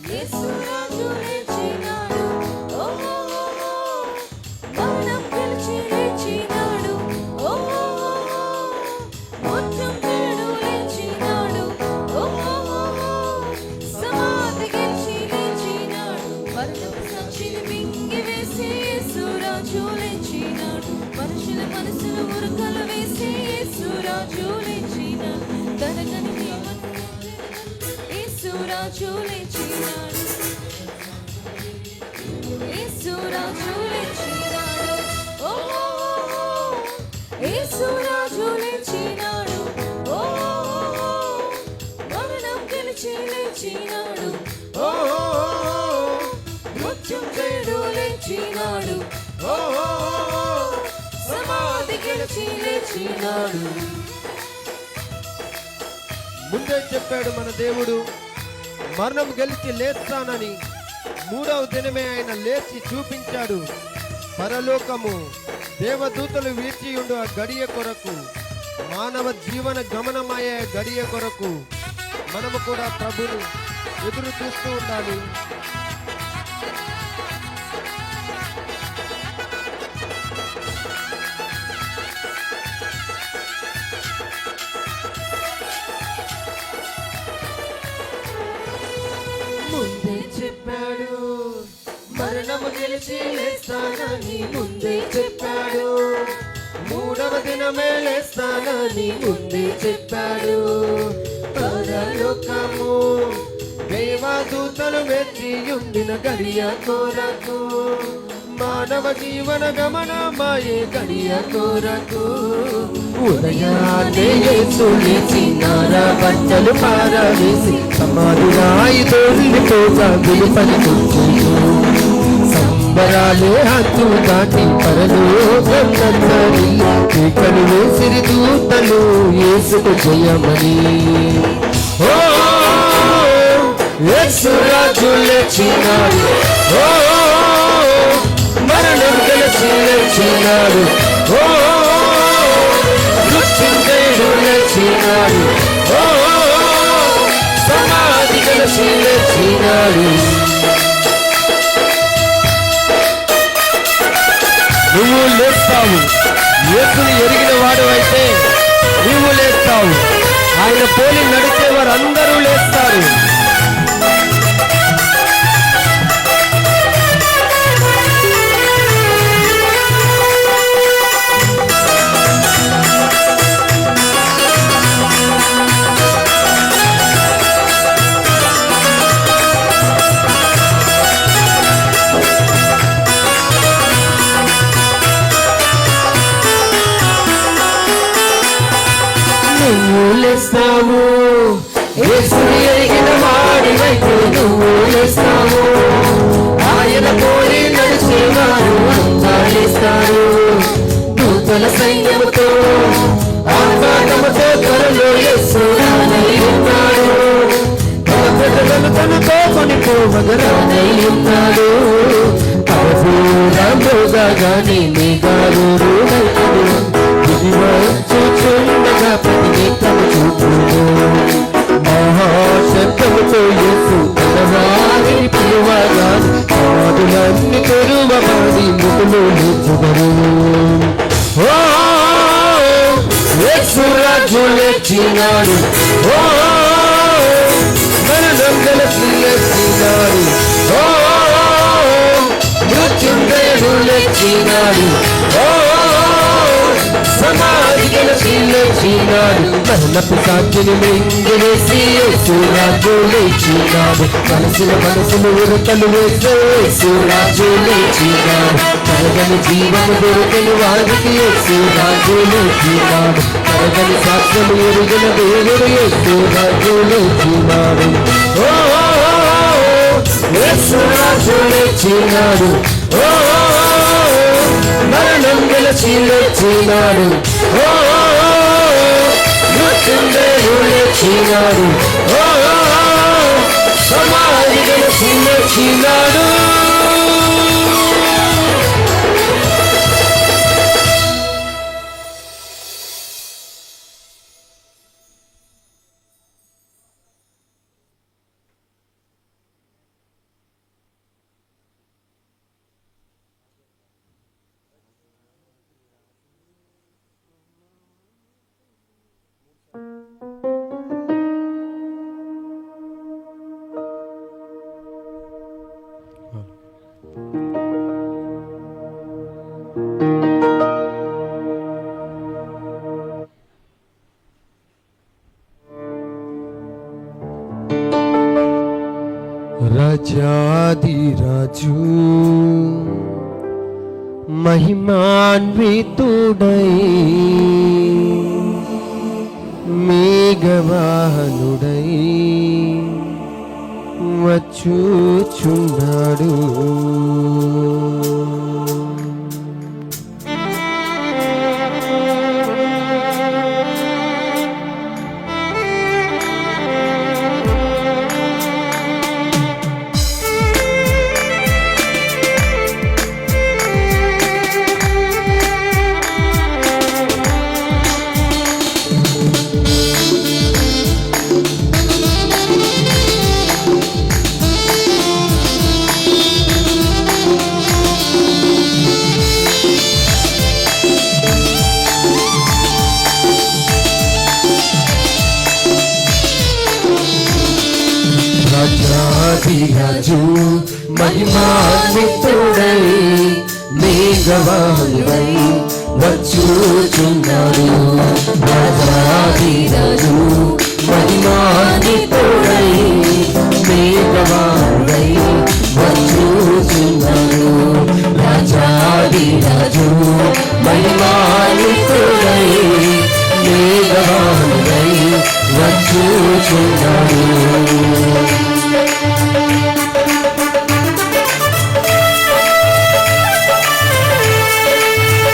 యేసు రాజు లేచినాడు, ఓ మరణం గెలిచి లేచినాడు, ఓ మృత్యుంజయుడు లేచినాడు, ఓ సమాధి గెలిచి లేచినాడు, మరణపు సాక్షిని మింగివేసి యేసు రాజు లేచినాడు, మనుషుల మనసులు ఉరకలు వేసి యేసు రాజు లేచినాడు, తనకని యేసు రాజు లేచినాడు, యేసు రాజు లేచినాడు, ఓ యేసు రాజు లేచినాడు, ఓ మరణం గెలిచి లేచినాడు, ఓ మృత్యుంజయుడు లేచినాడు, ఓ సమాధి గెలిచి లేచినాడు. ముందే చెప్పాడు మన దేవుడు, మరణం గెలిచి లేస్తానని. మూడవ దినమే ఆయన లేచి చూపించాడు. పరలోకము దేవదూతలు వీర్చియుండు ఆ గడియ కొరకు, మానవ జీవన గమనమయ్యే గడియ కొరకు మనము కూడా ప్రభుని ఎదురు చూస్తూ ఉండాలి. ముందే చెప్పాడు మరణము గెలిచి లేస్తానని, ముందే చెప్పాడు మూడవ దినమే లేస్తానని ముందే చెప్పాడు. పరలోకము దేవదూతలు వెచ్చియుండిన గడియ కొరకు, మానవ జీవన గమనమాయే గడియ కొరకు, ఉదయాన్నే యేసు లేచినార, బట్టలు పారవేసి సమాధిరాయి తోలిపోగా విలుపని కూర్చుంటూ, సంబరాలే హద్దు దాటి పరలోకమందరి కేకలు వేసిరి దూతలు యేసుకు జయమని. ఓ యేసు రాజు లేచినాడు, ఓ మరణం గెలిచి లేచినాడు, ఓ మృత్యుంజయుడు లేచినాడు, ఓ సమాధి గెలిచి లేచినాడు. నువ్వు లేస్తావు. యేసుని ఎరిగిన వాడు అయితే నువ్వు లేస్తావు. ఆయన పోలి నడిచేవారు అందరూ లేస్తారు. నువ్వు లేస్తావు. యేసుని ఎరిగిన వాడివైతే నువ్వు లేస్తావు. ఆయన పోలి నడిచేవారు అంతా లేస్తారు. దూతల సైన్యముతో ఆకాశముతో త్వరలో యేసు రానై ఉన్నాడు. తన ప్రజలను తనతో కొనిపోవగా రానై ఉన్నాడు. ప్రభుగాని మేఘాలు రూఢైనడు. ఇది వచ్చుచుండగా ప్రతి నేత్రము చూపును. మహాశబ్దముతో యేసు తన వారిని పిలువగా పాదులన్నీ తెరువబడి మృతులు లేచుదరు. ఓ యేసు రాజు లేచినాడు, ఓ మరణం గెలిచి లేచినాడు, ఓ మృత్యుంజయుడు లేచినాడు, ఓ సమాధి గెలిచి లేచినాడు. మరణపు సాక్షిని మింగివేసి యేసు రాజు లేచినాడు. మనసులు ఉరకలు వేసే యేసు రాజు లేచినాడు. కరగని జీవము దొరకని వారికి యేసు రాజు లేచినాడు. కరగని సాక్ష్యము ఎరిగిన దేవుడు యేసు రాజు లేచినాడు. ఓ యేసు రాజు లేచినాడు, ఓ మరణం గెలిచి లేచినాడు, ఓ మృత్యుంజయుడు లేచినాడు, ఓ సమాధి గెలిచి లేచినాడు. రాజాదిరాజు మహిమాన్వితుడై మేఘవాహనుడై వచ్చుచున్నాడు. రాజాదిరాజు మహిమాన్వితుడై మేఘవాహనుడై వచ్చుచున్నాడు. రాజాదిరాజు మహిమాన్వితుడై మేఘవాహనుడై వచ్చుచున్నాడు. రాజాదిరాజు మహిమాన్వితుడై మేఘవాహనుడై వచ్చుచున్నాడు.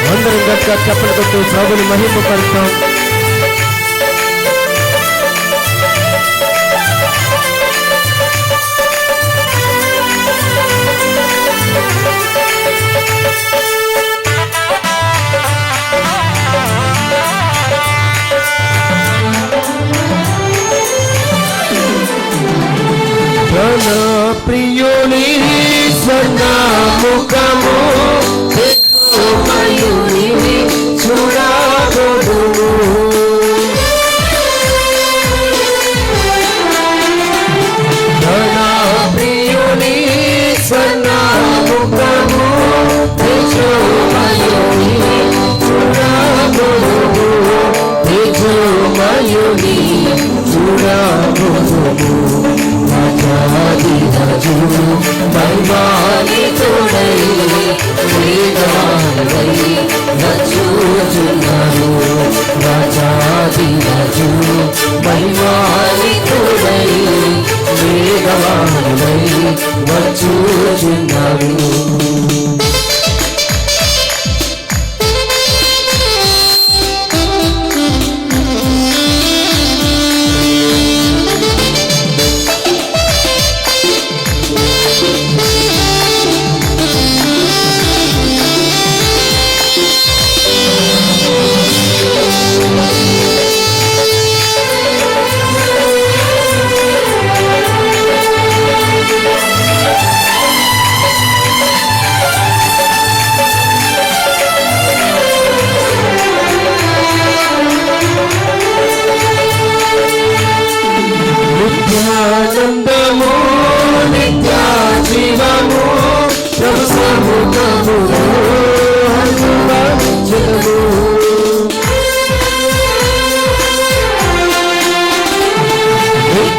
అందరం గట్టిగా చప్పట్లు కొట్టు ప్రభుని మహిమపడతాం. ప్రియుని స్వర్ణముఖము మయూని చూడగొడుము. ప్రియుని స్వర్ణముఖము మయూని చూడగొడుము. మయూని చూడగొడుము. రాజాదిరాజు మహిమాన్వితుడై మేఘవాహనుడై వచ్చుచున్నాడు. రాజాదిరాజు మహిమాన్వితుడై మేఘవాహనుడై వచ్చుచున్నాడు. నిత్యానందము నిత్య జీవము ప్రభు సముఖములో అనుభవించుము.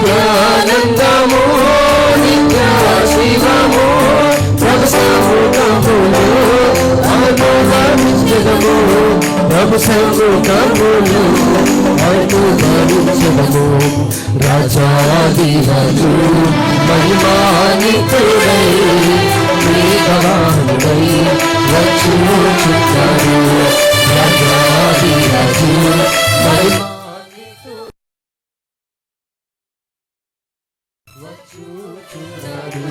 నిత్యానందము నిత్య జీవము ప్రభు సముఖములో అనుభవించుము. ప్రభు సముఖములో అనుభవించుము. రాజాదిరాజు మహిమాన్వితుడై మేఘవాహనుడై వచ్చుచున్నాడు. రాజాదిరాజు మహిమాన్వితుడై వచ్చుచున్నాడు.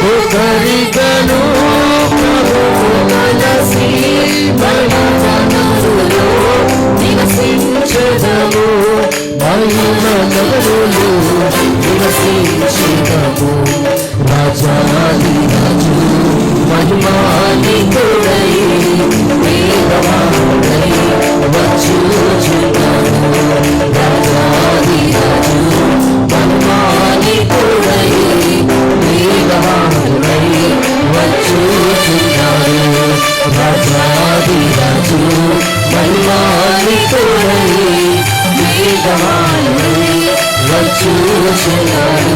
ఒకరికను ప్రభువు మనసి బలిజనములో నివసించెదము మహిమ నగరులో నివసించెదము రాజాది రాజు మహిమానికుడై వేదవానుడై వచ్చుచున్నాడు రాజాది రాజు మహిమానికుడై వేదవానుడై వచ్చుచున్నాడు రాజాది రాజు మహిమానికుడై వేదవానుడై వచ్చుచున్నాడు.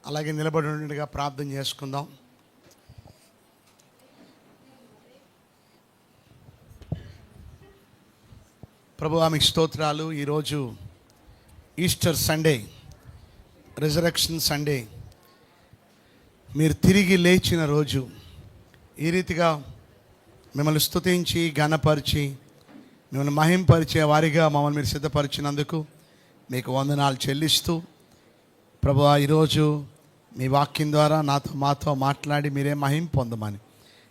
అలాగే నిలబడి ఉండగా ప్రార్థన చేసుకుందాం. ప్రభువా మీకు స్తోత్రాలు. ఈరోజు ఈస్టర్ సండే, రిజరెక్షన్ సండే, మీరు తిరిగి లేచిన రోజు. ఈ రీతిగా మిమ్మల్ని స్తుతించి ఘనపరిచి మిమ్మల్ని మహింపరిచే వారిగా మమ్మల్ని మీరు సిద్ధపరిచినందుకు మీకు వందనాలు చెల్లిస్తూ, ప్రభువా ఈరోజు మీ వాక్యం ద్వారా మాతో మాట్లాడి మీరే మహిమ పొందమని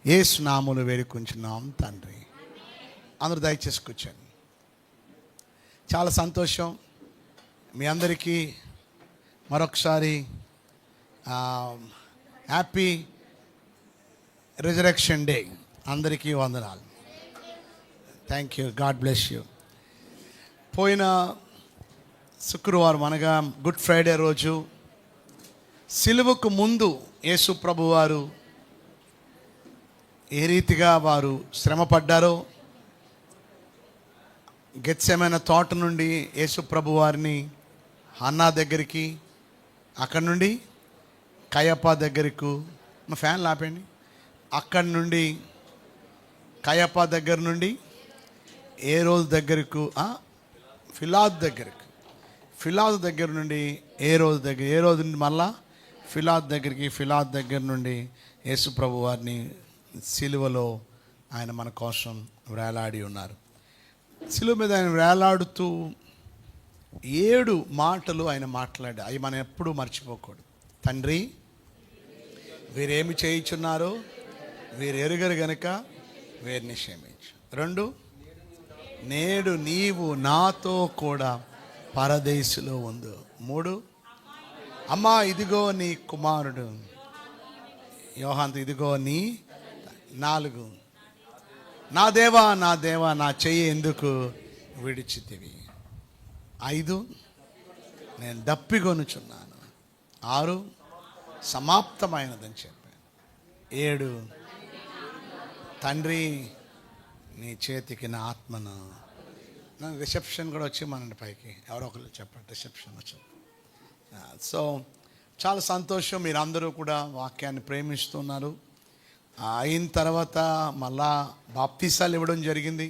యేసు నామములో వేడుకుంటున్నాం తండ్రి. అందరూ దయచేసి కూర్చోండి. చాలా సంతోషం. మీ అందరికీ మరొకసారి హ్యాపీ రిజరెక్షన్ డే. అందరికీ వందనాలు. Thank you. God bless you. పోయిన శుక్రవారం అనగా గుడ్ ఫ్రైడే రోజు సిలువకు ముందు యేసు ప్రభు వారు ఏ రీతిగా వారు శ్రమపడ్డారో, గెత్సెమనే తోట నుండి యేసు ప్రభు వారిని హన్నా దగ్గరికి, అక్కడి నుండి కయప దగ్గరకు, మా ఫ్యాన్లు ఆపండి, అక్కడి నుండి కయప దగ్గర నుండి ఏ రోజు దగ్గరకు, ఫిలాతు దగ్గరకు, ఫిలాతు దగ్గర నుండి ఏ రోజు నుండి మళ్ళా ఫిలాతు దగ్గరికి, ఫిలాతు దగ్గర నుండి యేసు ప్రభు వారిని సిలువలో ఆయన మన కోసం వేలాడి ఉన్నారు. సిలువ మీద ఆయన వేలాడుతూ 7 మాటలు ఆయన మాట్లాడి, అవి మనం ఎప్పుడూ మర్చిపోకూడదు. తండ్రి, వీరేమి చేయుచున్నారో వీరు ఎరుగరు గనుక వీరిని క్షమించు. 2, నేడు నీవు నాతో కూడా పరదేశులో ఉండు. 3, అమ్మా ఇదిగో నీ కుమారుడు. యోహాను, ఇదిగో నీ. 4, నా దేవా నా దేవా నా చెయ్యి ఎందుకు విడిచితివి. 5, నేను దప్పికొనుచున్నాను. 6, సమాప్తమైనదని చెప్పాను. 7, తండ్రి నీ చేతికి నా ఆత్మను. రిసెప్షన్ కూడా వచ్చి మనండి పైకి ఎవరో ఒకరు చెప్పండి, రిసెప్షన్ వచ్చి. సో చాలా సంతోషం. మీరందరూ కూడా వాక్యాన్ని ప్రేమిస్తున్నారు. అయిన తర్వాత మళ్ళా బాప్తీసాలు ఇవ్వడం జరిగింది.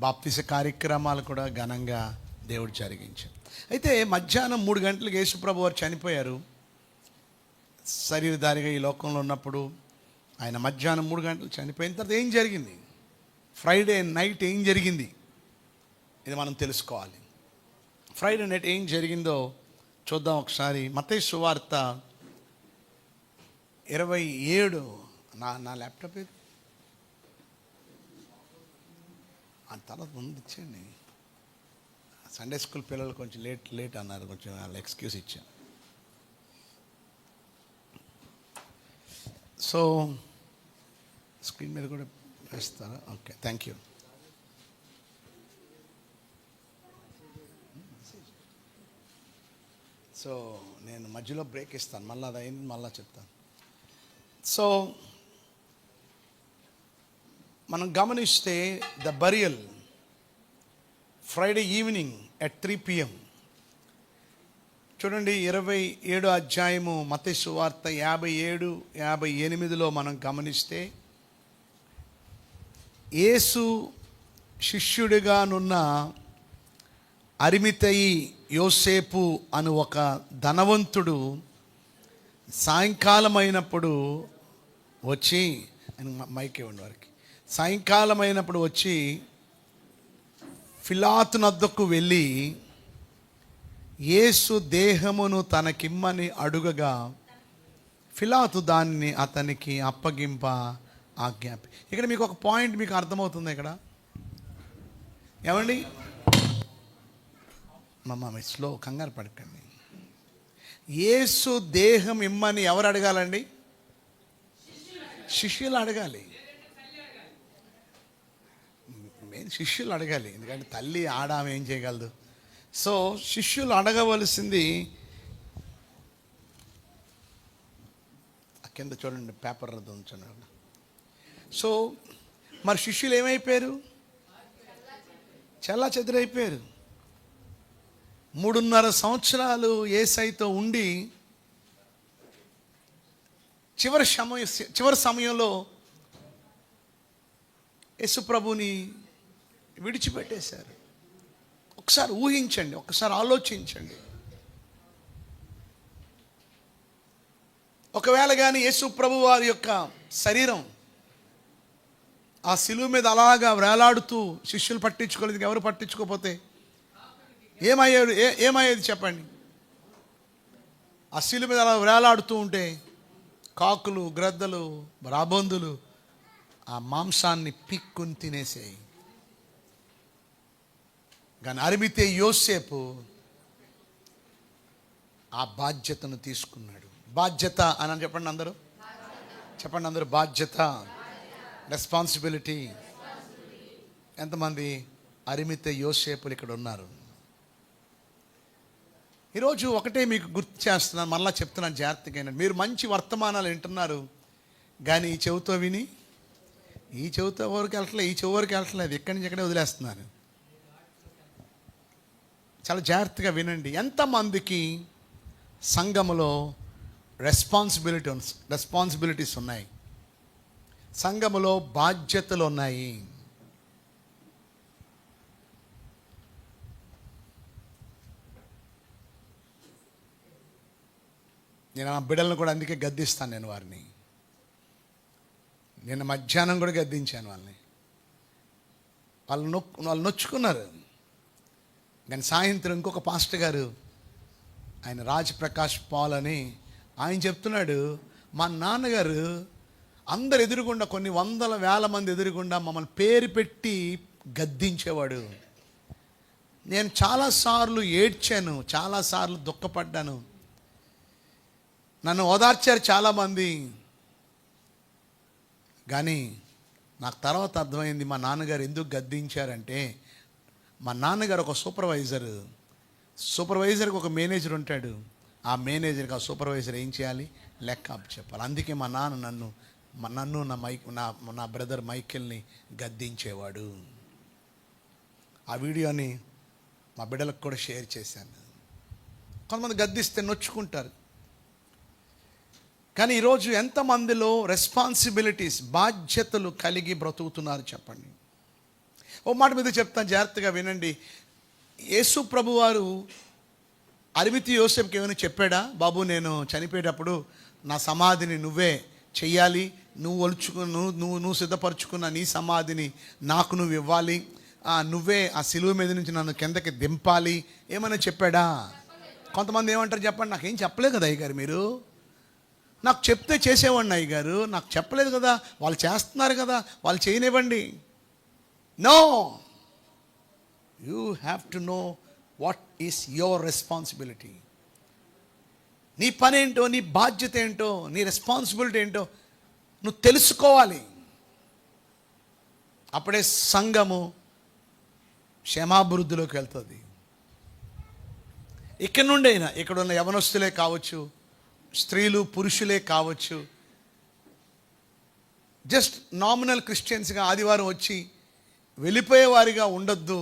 బాప్తీస కార్యక్రమాలు కూడా ఘనంగా దేవుడు జరిగించారు. అయితే మధ్యాహ్నం 3 గంటలకు యేసుప్రభు వారు చనిపోయారు. శరీరధారిగా ఈ లోకంలో ఉన్నప్పుడు ఆయన మధ్యాహ్నం 3 గంటలు చనిపోయిన తర్వాత ఏం జరిగింది, ఫ్రైడే నైట్ ఏం జరిగింది, ఇది మనం తెలుసుకోవాలి. ఫ్రైడే నైట్ ఏం జరిగిందో చూద్దాం ఒకసారి. మత్తయి సువార్త 27. నా ల్యాప్టాప్ ఇది ఆ తర్వాత ముందు ఇచ్చేయండి. సండే స్కూల్ పిల్లలు కొంచెం లేట్ అన్నారు, కొంచెం వాళ్ళు ఎక్స్క్యూజ్ ఇచ్చాను. సో స్క్రీన్ మీద కూడా వేస్తారా? Okay, thank you. సో నేను మధ్యలో బ్రేక్ ఇస్తాను, మళ్ళీ అది అయింది మళ్ళీ చెప్తాను. సో మనం గమనిస్తే the burial Friday evening at 3 PM చూడండి 27 అధ్యాయము మత్తయి సువార్త 57, 58లో మనం గమనిస్తే యేసు శిష్యుడిగానున్న అరిమతయి యోసేపు అను ఒక ధనవంతుడు సాయంకాలమైనప్పుడు వచ్చి, మైక్ ఇవ్వండి వారికి, సాయంకాలమైనప్పుడు వచ్చి పిలాతు నద్దకు వెళ్ళి యేసు దేహమును తనకిమ్మని అడుగగా పిలాతు దాన్ని అతనికి అప్పగింప ఆజ్ఞాపి. ఇక్కడ మీకు ఒక పాయింట్ మీకు అర్థమవుతుంది. ఇక్కడ ఏమండి మీ స్లో, కంగారు పడకండి. యేసు దేహం ఇమ్మని ఎవరు అడగాలండి? శిష్యులు అడగాలి. శిష్యులు అడగాలి, ఎందుకంటే తల్లి ఆడామె ఏం చేయగలదు. సో శిష్యులు అడగవలసింది, కింద చూడండి పేపర్ రద్దు ఉంచండి. సో మరి శిష్యులు ఏమైపోయారు? చాలా చెదిరైపోయారు. 3.5 సంవత్సరాలు యేసయ్యతో ఉండి చివరి సమయంలో యేసుప్రభుని విడిచిపెట్టేశారు. ఒకసారి ఊహించండి, ఒకసారి ఆలోచించండి. ఒకవేళ కానీ యేసుప్రభు వారి యొక్క శరీరం ఆ శిలువ మీద అలాగా వేలాడుతూ శిష్యులు పట్టించుకోలేదు, ఎవరు పట్టించుకోకపోతే ఏమయ్యేది చెప్పండి? ఆ శిలువ మీద అలా వేలాడుతూ ఉంటే కాకులు, గ్రద్దలు, రాబందులు ఆ మాంసాన్ని పిక్కుని తినేసాయి. కానీ అరిమతయి యోసేపు ఆ బాధ్యతను తీసుకున్నాడు. బాధ్యత అని చెప్పండి అందరూ, చెప్పండి అందరూ, బాధ్యత, రెస్పాన్సిబిలిటీ. ఎంతమంది అరిమతయి యోసేపులు ఇక్కడ ఉన్నారు? ఈరోజు ఒకటే మీకు గుర్తు చేస్తున్నాను, మళ్ళీ చెప్తున్నాను జాగ్రత్తగా. మీరు మంచి వర్తమానాలు వింటున్నారు, కానీ ఈ చెవితో విని ఈ చెవితో వరకు వెళ్ళట్లేదు, ఈ చెవి వరకు వెళ్ళట్లేదు, ఎక్కడి నుంచి ఎక్కడే వదిలేస్తున్నారు. చాలా జాగ్రత్తగా వినండి. ఎంతమందికి సంఘములో రెస్పాన్సిబిలిటీస్ ఉన్నాయి, సంఘములో బాధ్యతలు ఉన్నాయి. నేను నా బిడ్డలను కూడా అందుకే గద్దిస్తాను. నేను వారిని నిన్న మధ్యాహ్నం కూడా గద్దించాను. వాళ్ళు నొచ్చుకున్నారు. కానీ సాయంత్రం ఇంకొక పాస్టర్ గారు, ఆయన రాజ్ ప్రకాష్ పాల్ అని ఆయన చెప్తున్నాడు, మా నాన్నగారు అందరు ఎదురుగుండా, కొన్ని 100,000 మంది ఎదురుగుండా మమ్మల్ని పేరు పెట్టి గద్దించేవాడు. నేను చాలాసార్లు ఏడ్చాను, చాలాసార్లు దుఃఖపడ్డాను, నన్ను ఓదార్చారు చాలామంది. కానీ నాకు తర్వాత అర్థమైంది మా నాన్నగారు ఎందుకు గద్దించారంటే, మా నాన్నగారు ఒక సూపర్వైజర్కి ఒక మేనేజర్ ఉంటాడు. ఆ మేనేజర్కి ఆ సూపర్వైజర్ ఏం చేయాలి? లెక్క చెప్పాలి. అందుకే మా నాన్న నన్ను నా బ్రదర్ మైకేల్ని గద్దించేవాడు. ఆ వీడియోని మా బిడ్డలకు కూడా షేర్ చేశాను. కొంతమంది గద్దిస్తే నొచ్చుకుంటారు. కానీ ఈరోజు ఎంతమందిలో రెస్పాన్సిబిలిటీస్, బాధ్యతలు కలిగి బ్రతుకుతున్నారు చెప్పండి? ఓ మాట మీద చెప్తాను, జాగ్రత్తగా వినండి. యేసు ప్రభు వారు అరిమతయి యోసేపుకి ఏమైనా చెప్పాడా? బాబు, నేను చనిపోయేటప్పుడు నా సమాధిని నువ్వే చెయ్యాలి, నువ్వు సిద్ధపరచుకున్న నీ సమాధిని నాకు నువ్వు ఇవ్వాలి, నువ్వే ఆ సిలువ మీద నుంచి నన్ను కిందకి దింపాలి ఏమైనా చెప్పాడా? కొంతమంది ఏమంటారు చెప్పండి, నాకేం చెప్పలేదు కదా అయ్యగారు, మీరు నాకు చెప్తే చేసేవాడిని అయ్యగారు, నాకు చెప్పలేదు కదా, వాళ్ళు చేస్తున్నారు కదా, వాళ్ళు చేయనివ్వండి. No, you have to know what is your responsibility. నీ పని ఏంటో, నీ బాధ్యత ఏంటో, నీ రెస్పాన్సిబిలిటీ ఏంటో నువ్వు తెలుసుకోవాలి. అప్పుడే సంఘము క్షేమాభివృద్ధిలోకి వెళ్తుంది. ఇక్కడ నుండైనా, ఇక్కడ ఉన్న యవనస్తులే కావచ్చు, స్త్రీలు పురుషులే కావచ్చు, జస్ట్ నామినల్ క్రిస్టియన్స్గా ఆదివారం వచ్చి వెళ్ళిపోయేవారిగా ఉండొద్దు.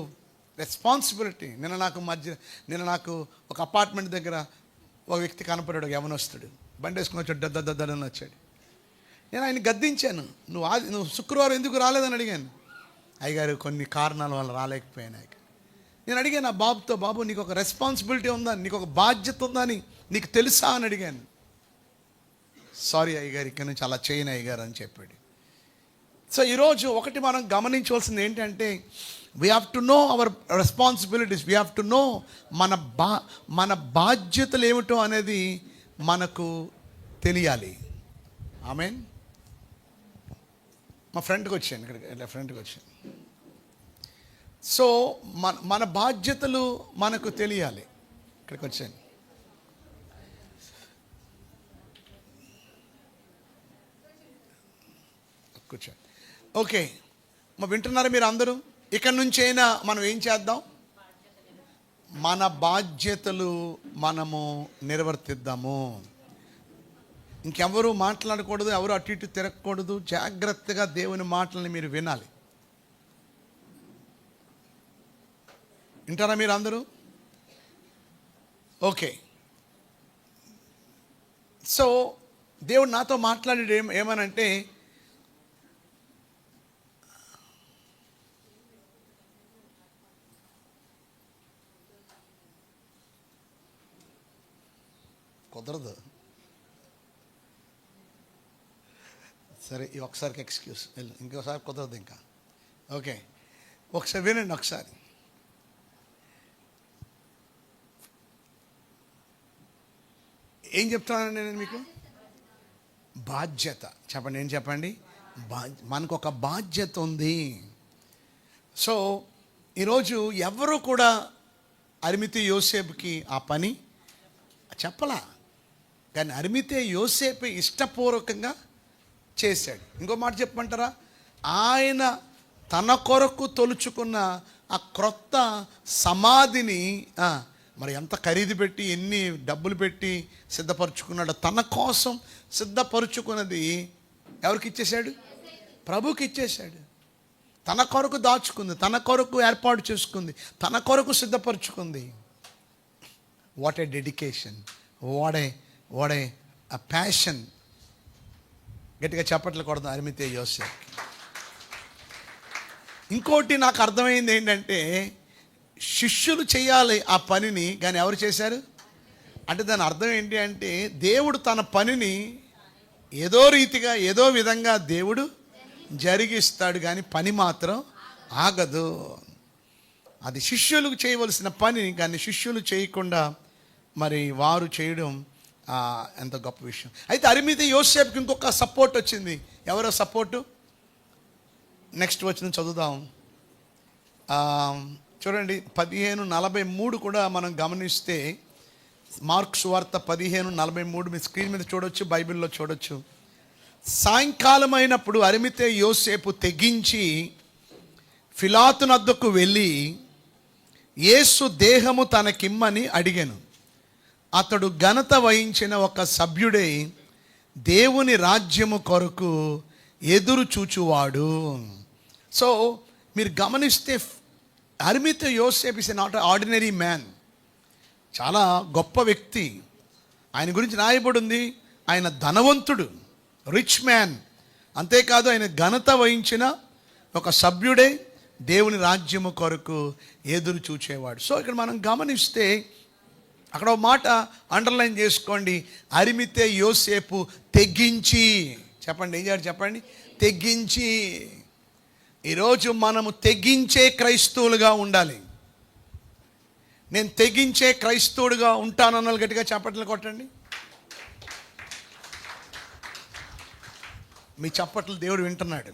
రెస్పాన్సిబిలిటీ. నిన్న నాకు ఒక అపార్ట్మెంట్ దగ్గర ఒక వ్యక్తి కనపడాడు, ఒక యవనస్తుడు బండి వేసుకుని వచ్చాడు, దద్దని వచ్చాడు. నేను ఆయన గద్దించాను, నువ్వు శుక్రవారం ఎందుకు రాలేదని అడిగాను. అయ్యగారు కొన్ని కారణాల వల్ల రాలేకపోయాను. నేను అడిగాను ఆ బాబుతో, బాబు నీకు ఒక రెస్పాన్సిబిలిటీ ఉందా, నీకు ఒక బాధ్యత ఉందా అని నీకు తెలుసా అని అడిగాను. సారీ అయ్యగారు, ఇక్కడి నుంచి అలా చేయను అయ్యగారు అని చెప్పాడు. సో ఈరోజు ఒకటి మనం గమనించవలసింది ఏంటంటే, we have to know our responsibilities, we have to know మన బాధ్యతలు ఏమిటో అనేది మనకు తెలియాలి. ఆమేన్. మా ఫ్రెండ్కి వచ్చాను, ఇక్కడికి ఫ్రెండ్కి వచ్చాను. సో మన బాధ్యతలు మనకు తెలియాలి. ఇక్కడికి వచ్చాను. కూర్చోండి. ఓకే, వింటున్నారా మీరు అందరూ? ఇక్కడి నుంచి అయినా మనం ఏం చేద్దాం, మన బాధ్యతలు మనము నిర్వర్తిద్దాము. ఇంకెవరు మాట్లాడకూడదు, ఎవరు అటు ఇటు తిరగకూడదు. జాగ్రత్తగా దేవుని మాటలని మీరు వినాలి. వింటారా మీరు అందరూ? ఓకే. సో దేవుడు నాతో మాట్లాడేది ఏమనంటే, కుదరదు. సరే, ఒకసారికి ఎక్స్క్యూజ్, ఇంకోసారి కుదరదు ఇంకా. ఓకే, ఒకసారి వినండి. ఒకసారి ఏం చెప్తున్నానండి నేను మీకు? బాధ్యత. చెప్పండి, ఏం చెప్పండి? మనకు ఒక బాధ్యత ఉంది. సో ఈరోజు ఎవరు కూడా అరిమితే యోసేపుకి ఆ పని చెప్పలా, కానీ అరిమితే యోసేపు ఇష్టపూర్వకంగా చేశాడు. ఇంకో మాట చెప్పమంటారా? ఆయన తన కొరకు తొలుచుకున్న ఆ క్రొత్త సమాధిని మరి ఎంత ఖరీదు పెట్టి, ఎన్ని డబ్బులు పెట్టి సిద్ధపరచుకున్నాడు. తన కోసం సిద్ధపరుచుకున్నది ఎవరికి ఇచ్చేశాడు? ప్రభుకి ఇచ్చేశాడు. తన కొరకు దాచుకుంది, తన కొరకు ఏర్పాటు చేసుకుంది, తన కొరకు సిద్ధపరచుకుంది. What a dedication, what a passion. గట్టిగా చప్పట్లు కొడదాం అరిమితే యోసేపుకి. ఇంకోటి నాకు అర్థమైంది ఏంటంటే, శిష్యులు చేయాలి ఆ పనిని, కానీ ఎవరు చేశారు అంటే దాని అర్థం ఏంటి అంటే, దేవుడు తన పనిని ఏదో రీతిగా ఏదో విధంగా దేవుడు జరిగిస్తాడు, కానీ పని మాత్రం ఆగదు. అది శిష్యులకు చేయవలసిన పని, కానీ శిష్యులు చేయకుండా మరి వారు చేయడం ఎంత గొప్ప విషయం. అయితే అరిమితే యోసేపుకి ఇంకొక సపోర్ట్ వచ్చింది. ఎవరో సపోర్టు? నెక్స్ట్ వచ్చిన చదువుదాం. చూడండి 15:43 కూడా మనం గమనిస్తే, మార్కు సువార్త 15:43 మీ స్క్రీన్ మీద చూడొచ్చు, బైబిల్లో చూడొచ్చు. సాయంకాలం అయినప్పుడు అరిమితే యోసేపు తెగించి పిలాతునొద్దకు వెళ్ళి యేసు దేహము తనకిమ్మని అడిగాను. అతడు ఘనత వహించిన ఒక సభ్యుడై దేవుని రాజ్యము కొరకు ఎదురు చూచువాడు. సో మీరు గమనిస్తే అరిమితే యోసేపు ఇస్ నాట్ ఆర్డినరీ మ్యాన్, చాలా గొప్ప వ్యక్తి. ఆయన గురించి రాయబడి ఉంది, ఆయన ధనవంతుడు, రిచ్ మ్యాన్. అంతేకాదు ఆయన ఘనత వహించిన ఒక సభ్యుడే దేవుని రాజ్యము కొరకు ఎదురు చూచేవాడు. సో ఇక్కడ మనం గమనిస్తే అక్కడ ఒక మాట అండర్లైన్ చేసుకోండి. అరిమితే యోసేపు తెగించి. చెప్పండి, ఏం చేయాలి చెప్పండి? తెగించి. ఈరోజు మనము తెగించే క్రైస్తవులుగా ఉండాలి. నేను తెగించే క్రైస్తవుడిగా ఉంటానన్న గట్టిగా చప్పట్లు కొట్టండి. మీ చప్పట్లు దేవుడు వింటున్నాడు.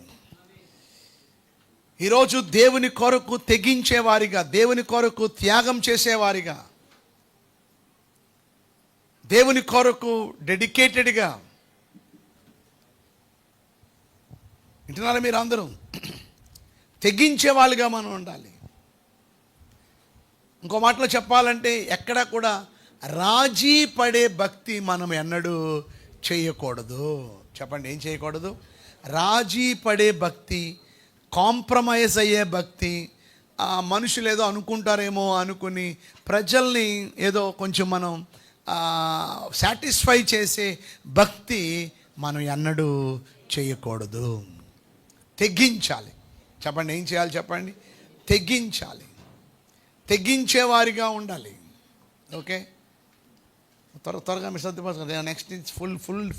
ఈరోజు దేవుని కొరకు తెగించేవారిగా, దేవుని కొరకు త్యాగం చేసేవారిగా, దేవుని కొరకు డెడికేటెడ్గా వింటున్నారా మీరు అందరూ? తెగించే వాళ్ళుగా మనం ఉండాలి. ఇంకో మాటలో చెప్పాలంటే, ఎక్కడ కూడా రాజీ పడే భక్తి మనం ఎన్నడూ చేయకూడదు. చెప్పండి, ఏం చేయకూడదు? రాజీ పడే భక్తి, కాంప్రమైజ్ అయ్యే భక్తి. మనుషులు ఏదో అనుకుంటారేమో అనుకుని ప్రజల్ని ఏదో కొంచెం మనం సాటిస్ఫై చేసే భక్తి మనం ఎన్నడూ చేయకూడదు. తెగ్గించాలి. చెప్పండి, ఏం చేయాలి చెప్పండి? తెగ్గించాలి. తెగ్గించేవారిగా ఉండాలి. ఓకే, త్వరగా మీరు సర్దుపరచుకోండి. నెక్స్ట్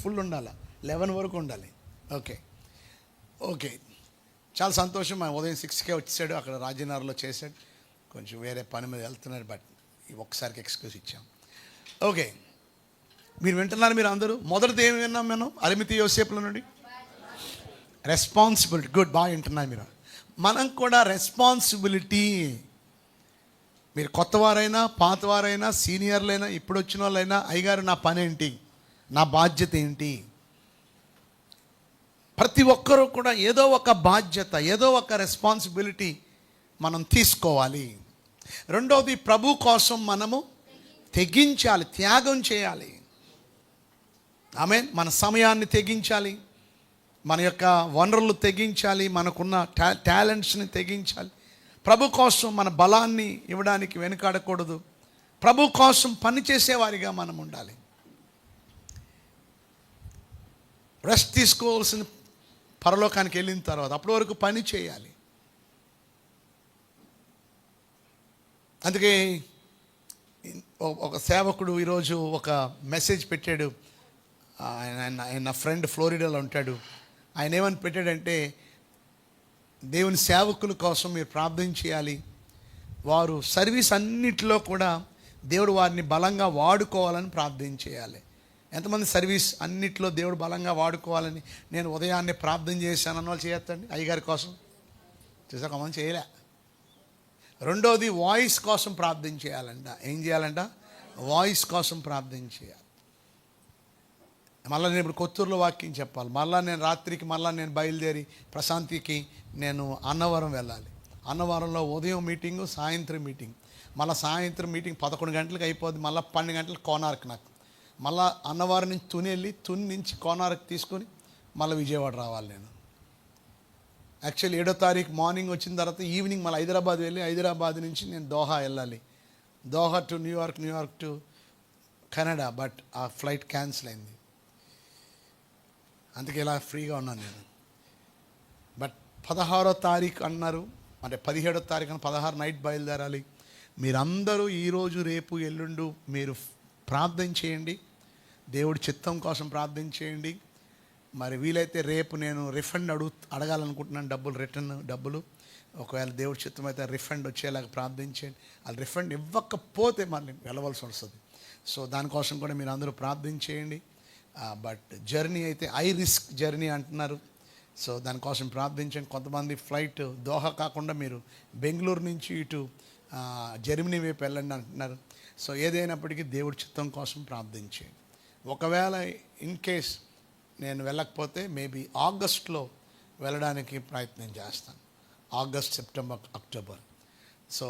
ఫుల్ ఉండాలి, 11 వరకు ఉండాలి. ఓకే, చాలా సంతోషం. ఉదయం 6కే వచ్చాడు, అక్కడ రాజనగర్లో చేశాడు. కొంచెం వేరే పని మీద వెళ్తున్నాడు, బట్ ఒక్కసారికి ఎక్స్క్యూజ్ ఇచ్చాం. ఓకే, మీరు వింటున్నారు మీరు అందరూ. మొదటిది ఏమి విన్నాం మనం అరిమతీ యోసేపుల నుండి? రెస్పాన్సిబిలిటీ. గుడ్, బాగా వింటున్నారు మీరు. మనం కూడా రెస్పాన్సిబిలిటీ. మీరు కొత్తవారైనా పాతవారైనా సీనియర్లైనా ఇప్పుడు వచ్చిన వాళ్ళైనా, అయ్యగారు నా పని ఏంటి, నా బాధ్యత ఏంటి? ప్రతి ఒక్కరూ కూడా ఏదో ఒక బాధ్యత, ఏదో ఒక రెస్పాన్సిబిలిటీ మనం తీసుకోవాలి. రెండవది, ప్రభు కోసం మనము తెగించాలి, త్యాగం చేయాలి. ఆమేన్. మన సమయాన్ని తెగించాలి, మన యొక్క వనరులు తెగించాలి, మనకున్న టాలెంట్స్ని తెగించాలి. ప్రభు కోసం మన బలాన్ని ఇవ్వడానికి వెనుకాడకూడదు. ప్రభు కోసం పనిచేసేవారిగా మనం ఉండాలి. రెస్ట్ తీసుకోవాల్సిన పరలోకానికి వెళ్ళిన తర్వాత అప్పటి వరకు పని చేయాలి. అందుకే ఒక సేవకుడు ఈరోజు ఒక మెసేజ్ పెట్టాడు. ఆయన ఫ్రెండ్ ఫ్లోరిడాలో ఉంటాడు. ఆయన ఏమని పెట్టాడంటే, దేవుని సేవకుల కోసం మీరు ప్రార్థన చేయాలి. వారు సర్వీస్ అన్నిటిలో కూడా దేవుడు వారిని బలంగా వాడుకోవాలని ప్రార్థన చేయాలి. ఎంతమంది సర్వీస్ అన్నిటిలో దేవుడు బలంగా వాడుకోవాలని నేను ఉదయాన్నే ప్రార్థన చేశాను అన్న వాళ్ళు చేయొద్దండి అయ్యగారి కోసం? చూసాక మంది చేయలే. రెండోది, వాయిస్ కోసం ప్రార్థన చేయాలంట. ఏం చేయాలంట? వాయిస్ కోసం ప్రార్థన చేయాలి. మళ్ళీ నేను ఇప్పుడు కొత్తూరులో వాక్యం చెప్పాలి. మళ్ళీ నేను రాత్రికి నేను బయలుదేరి ప్రశాంతికి నేను అన్నవరం వెళ్ళాలి. అన్నవరంలో ఉదయం మీటింగు, సాయంత్రం మీటింగ్. మళ్ళీ సాయంత్రం మీటింగ్ 11 గంటలకు అయిపోద్ది. మళ్ళీ 12 గంటలకు కోనార్క్. నాకు మళ్ళీ అన్నవరం నుంచి తుని వెళ్ళి, తుని నుంచి కోనార్క్ తీసుకొని మళ్ళీ విజయవాడ రావాలి. నేను యాక్చువల్లీ 7వ తారీఖు మార్నింగ్ వచ్చిన తర్వాత ఈవినింగ్ మళ్ళీ హైదరాబాద్ వెళ్ళి, హైదరాబాద్ నుంచి నేను దోహా వెళ్ళాలి. Doha to New York, New York to Canada. But ఆ ఫ్లైట్ క్యాన్సిల్ అయింది. అందుకే ఇలా ఫ్రీగా ఉన్నాను నేను. బట్ 16వ తారీఖు అన్నారు, అంటే 17వ తారీఖు అని 16 నైట్ బయలుదేరాలి. మీరందరూ ఈరోజు, రేపు, ఎల్లుండు మీరు ప్రార్థన చేయండి. దేవుడి చిత్తం కోసం ప్రార్థన చేయండి. మరి వీలైతే రేపు నేను రిఫండ్ అడగాలనుకుంటున్నాను, రిటర్న్ డబ్బులు. ఒకవేళ దేవుడి చిత్తం అయితే రిఫండ్ వచ్చేలాగా ప్రార్థన చేయండి. అది రిఫండ్ ఇవ్వకపోతే మళ్ళీ వెళ్ళవలసి వస్తుంది. సో దానికోసం కూడా మీరు అందరూ ప్రార్థన చేయండి. బట్ జర్నీ అయితే హై రిస్క్ జర్నీ అంటున్నారు. సో దానికోసం ప్రార్థించండి. కొంతమంది ఫ్లైట్ దోహా కాకుండా మీరు బెంగళూరు నుంచి ఇటు జర్మనీ వైపు వెళ్ళండి అంటున్నారు. సో ఏదైనప్పటికీ దేవుడి చిత్తం కోసం ప్రార్థించండి. ఒకవేళ ఇన్ కేస్ నేను వెళ్ళకపోతే మేబీ ఆగస్ట్లో వెళ్ళడానికి ప్రయత్నం చేస్తాను. August, September, October. సో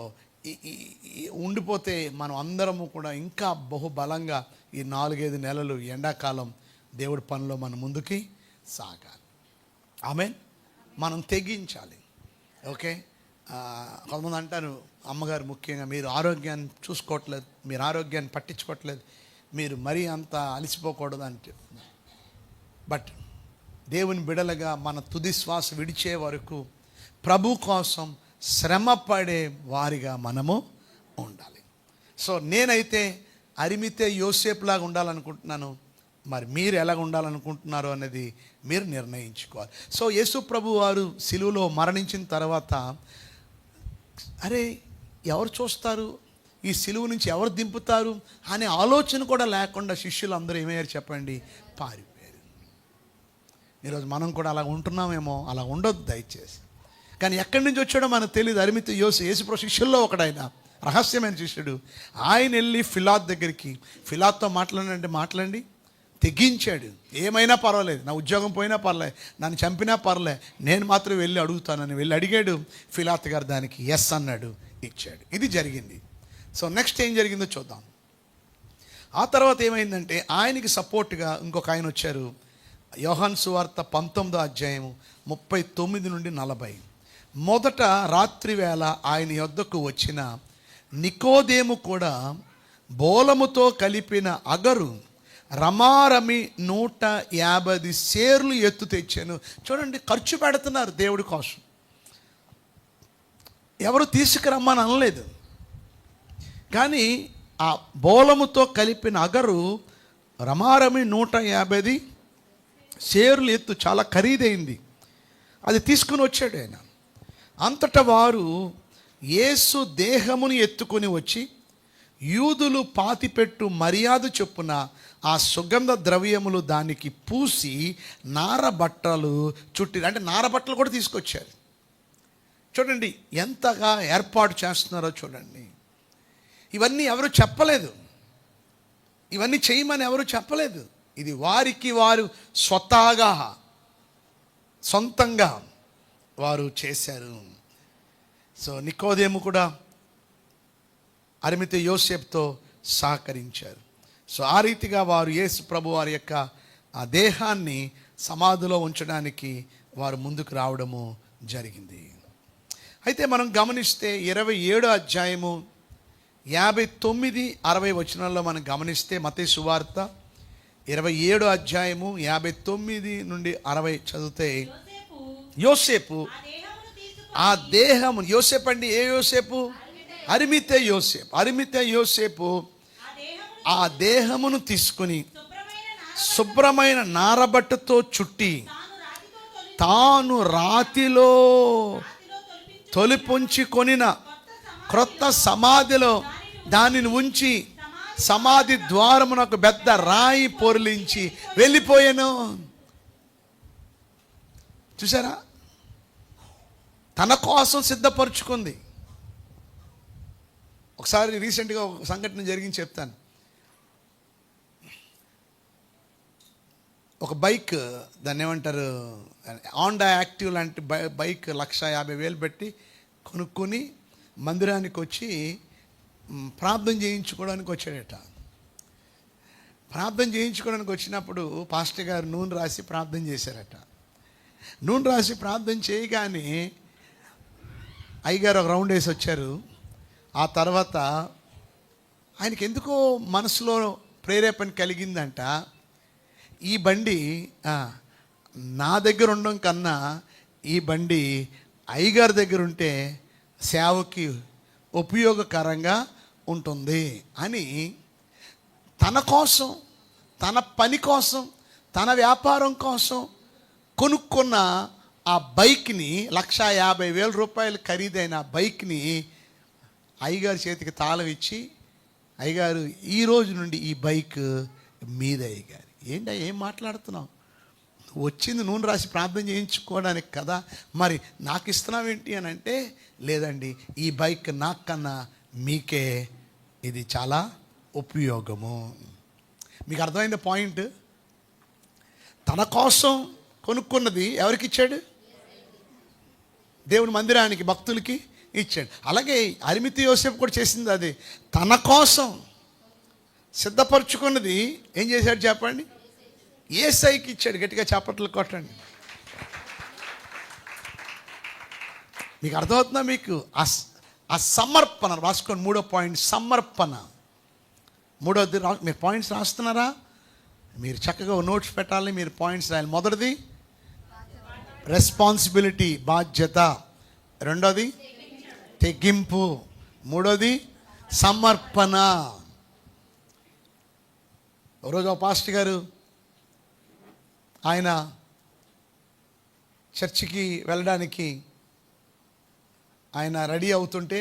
ఉండిపోతే మనం అందరము కూడా ఇంకా బహుబలంగా ఈ 4-5 నెలలు ఎండాకాలం దేవుడి పనిలో మనం ముందుకి సాగాలి. ఆమేన్. మనం తెగించాలి. ఓకే, కొంతమంది అంటారు, అమ్మగారు ముఖ్యంగా, మీరు ఆరోగ్యాన్ని చూసుకోవట్లేదు, మీరు ఆరోగ్యాన్ని పట్టించుకోవట్లేదు, మీరు మరీ అంత అలసిపోకూడదు అంటే. బట్ దేవుని బిడలుగా మన తుది శ్వాస విడిచే వరకు ప్రభు కోసం శ్రమ పడే వారిగా మనము ఉండాలి. సో నేనైతే అరిమితే యోసేపులాగా ఉండాలనుకుంటున్నాను. మరి మీరు ఎలాగ ఉండాలనుకుంటున్నారో అనేది మీరు నిర్ణయించుకోవాలి. సో యేసు ప్రభు వారు సిలువలో మరణించిన తర్వాత, అరే ఎవరు చూస్తారు, ఈ సిలువ నుంచి ఎవరు దింపుతారు అనే ఆలోచన కూడా లేకుండా శిష్యులు అందరూ ఏమయ్యారు చెప్పండి? పారిపోయారు. ఈరోజు మనం కూడా అలా ఉంటున్నామేమో, అలా ఉండొద్దు దయచేసి. కానీ ఎక్కడి నుంచి వచ్చాడో మనకు తెలియదు. అరిమితే యేసుప్రభు శిష్యుల్లో ఒకడైన రహస్యమైన శిష్యుడు. ఆయన వెళ్ళి ఫిలాత్ దగ్గరికి, ఫిలాత్తో మాట్లాడండి, తెగించాడు. ఏమైనా పర్వాలేదు, నా ఉద్యోగం పోయినా పర్లేదు, నన్ను చంపినా పర్లేదు, నేను మాత్రం వెళ్ళి అడుగుతానని వెళ్ళి అడిగాడు. ఫిలాత్ గారు దానికి ఎస్ అన్నాడు, ఇచ్చాడు. ఇది జరిగింది. సో నెక్స్ట్ ఏం జరిగిందో చూద్దాం. ఆ తర్వాత ఏమైందంటే ఆయనకి సపోర్ట్గా ఇంకొక ఆయన వచ్చారు. యోహాను సువార్త 19వ అధ్యాయం 39 నుండి 40. మొదట రాత్రి వేళ ఆయన యొద్దకు వచ్చిన నికోదేము కూడా బోలముతో కలిపిన అగరు రమారమి 150 సేర్లు ఎత్తు తెచ్చాను. చూడండి, ఖర్చు పెడుతున్నారు దేవుడి కోసం. ఎవరు తీసుకురమ్మని అనలేదు, కానీ ఆ బోలముతో కలిపిన అగరు రమారమి 150 సేర్లు ఎత్తు, చాలా ఖరీదైంది. అది తీసుకుని వచ్చాడు ఆయన. అంతటా వారు యేసు దేహమును ఎత్తుకొని వచ్చి యూదులు పాతిపెట్టు మర్యాద చొప్పున ఆ సుగంధ ద్రవ్యములు దానికి పూసి నారబట్టలు చుట్టి, అంటే నారబట్టలు కూడా తీసుకొచ్చారు. చూడండి ఎంతగా ఏర్పాటు చేస్తున్నారో చూడండి. ఇవన్నీ ఎవరు చెప్పలేదు, ఇవన్నీ చేయమని ఎవరు చెప్పలేదు. ఇది వారికి వారు స్వతహాగా సొంతంగా వారు చేశారు. సో నికోదేము కూడా అరిమతె యోసేపుతో సహకరించారు. సో ఆ రీతిగా వారు యేసు ప్రభు వారి యొక్క ఆ దేహాన్ని సమాధిలో ఉంచడానికి వారు ముందుకు రావడము జరిగింది. అయితే మనం గమనిస్తే 27 అధ్యాయము 59-60 వచనాల్లో మనం గమనిస్తే, మత్తయి సువార్త 27 అధ్యాయము 59 నుండి 60 చదివితే, యోసేపు ఆ దేహము, యోసేపు అండి, ఏ యోసేపు? అరిమతె యోసేపు. అరిమతె యోసేపు ఆ దేహమును తీసుకుని శుభ్రమైన నారబట్టతో చుట్టి తాను రాతిలో తొలిపుంచి కొనిన క్రొత్త సమాధిలో దానిని ఉంచి సమాధి ద్వారమునకు పెద్ద రాయి పొర్లించి వెళ్ళిపోయాను. చూసారా, తన కోసం సిద్ధపరుచుకుంది. ఒకసారి రీసెంట్గా ఒక సంఘటన జరిగింది, చెప్తాను. ఒక బైక్, దాన్ని ఏమంటారు, హోండా యాక్టివ్ లాంటి బైక్ 1,50,000 పెట్టి కొనుక్కొని మందిరానికి వచ్చి ప్రార్థన చేయించుకోవడానికి వచ్చాడట. ప్రార్థన చేయించుకోవడానికి వచ్చినప్పుడు పాస్టర్ గారు నూనె రాసి ప్రార్థన చేశారట. నూనె రాసి ప్రార్థన చేయగానే అయ్యగారు ఒక రౌండ్ వేసి వచ్చారు. ఆ తర్వాత ఆయనకి ఎందుకో మనసులో ప్రేరేపణ కలిగిందంట, ఈ బండి నా దగ్గర ఉండడం కన్నా ఈ బండి అయ్యగారి దగ్గర ఉంటే సేవకి ఉపయోగకరంగా ఉంటుంది అని తన కోసం, తన పని కోసం, తన వ్యాపారం కోసం కొనుక్కున్న ఆ బైక్ని, 1,50,000 రూపాయలు ఖరీదైన బైక్ని అయ్యగారి చేతికి తాళం ఇచ్చి, అయ్యగారు ఈ రోజు నుండి ఈ బైక్ మీద. అయ్యగారు, ఏంటి ఏం మాట్లాడుతున్నావు? వచ్చింది నూనె రాసి ప్రార్థన చేయించుకోవడానికి కదా, మరి నాకు ఇస్తున్నావు ఏంటి అని అంటే, లేదండి, ఈ బైక్ నాకన్నా మీకే ఇది చాలా ఉపయోగము. మీకు అర్థమైంది పాయింట్? తన కోసం కొనుక్కున్నది ఎవరికి ఇచ్చాడు? దేవుని మందిరానికి, భక్తులకి ఇచ్చాడు. అలాగే అరిమతె యోసేపు కూడా చేసింది అది. తన కోసం సిద్ధపరచుకున్నది ఏం చేశాడు చెప్పండి? యేసయ్యకి ఇచ్చాడు. గట్టిగా చప్పట్లు కొట్టండి. మీకు అర్థమవుతుందా? మీకు ఆ సమర్పణ రాసుకోండి. 3వ పాయింట్ సమర్పణ. 3వది మీరు పాయింట్స్ రాస్తున్నారా? మీరు చక్కగా నోట్స్ పెట్టాలి, మీరు పాయింట్స్ రాయాలి. మొదటిది రెస్పాన్సిబిలిటీ, బాధ్యత. రెండోది తెగింపు. మూడోది సమర్పణ. ఒకరోజు ఒక పాస్టర్ గారు ఆయన చర్చికి వెళ్ళడానికి ఆయన రెడీ అవుతుంటే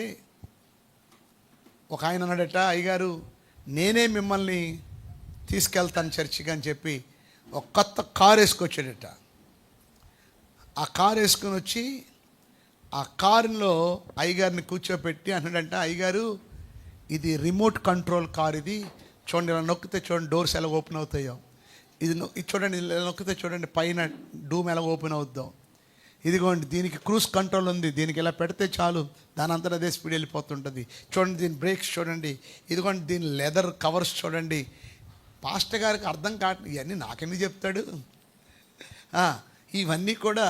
ఒక ఆయన అన్నాడట, అయ్యగారు నేనే మిమ్మల్ని తీసుకెళ్తాను చర్చికి అని చెప్పి ఒక కొత్త కారు వేసుకొచ్చాడట. ఆ కారు వేసుకొని వచ్చి ఆ కారులో అయ్యగారిని కూర్చోపెట్టి అన్నాడంట, అయ్యగారు ఇది రిమోట్ కంట్రోల్ కార్, ఇది చూడండి, ఇలా నొక్కితే చూడండి డోర్స్ ఎలా ఓపెన్ అవుతాయో, ఇది చూడండి, ఇలా నొక్కితే చూడండి పైన డూమ్ ఎలా ఓపెన్ అవుద్దాం, ఇదిగోండి దీనికి క్రూజ్ కంట్రోల్ ఉంది, దీనికి ఇలా పెడితే చాలు దాని అంతా అదే స్పీడ్ వెళ్ళిపోతుంటుంది, చూడండి దీని బ్రేక్స్ చూడండి, ఇదిగోండి దీని లెదర్ కవర్స్ చూడండి. పాస్టర్ గారికి అర్థం కావట్లేదు, ఇవన్నీ నాకెందుకు చెప్తాడు, ఇవన్నీ కూడా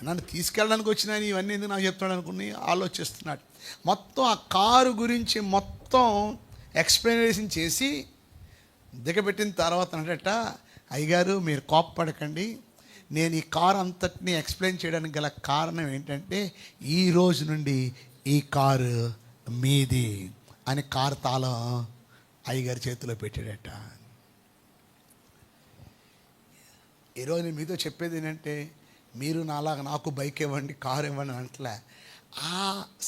నన్ను తీసుకెళ్ళడానికి వచ్చిన ఇవన్నీ ఎందుకు నాకు చెప్తాడు అనుకుని ఆలోచిస్తున్నాడు. మొత్తం ఆ కారు గురించి మొత్తం ఎక్స్ప్లెనేషన్ చేసి దిగబెట్టిన తర్వాత అంటట, అయ్యగారు మీరు కోప్పడకండి, నేను ఈ కారు అంతటిని ఎక్స్ప్లెయిన్ చేయడానికి గల కారణం ఏంటంటే ఈ రోజు నుండి ఈ కారు మీది అని కారు తాళం అయ్యగారి చేతిలో పెట్టాడట. ఈరోజు నేను మీతో చెప్పేది ఏంటంటే, మీరు నాలాగా నాకు బైక్ ఇవ్వండి, కారు ఇవ్వండి అంటలే. ఆ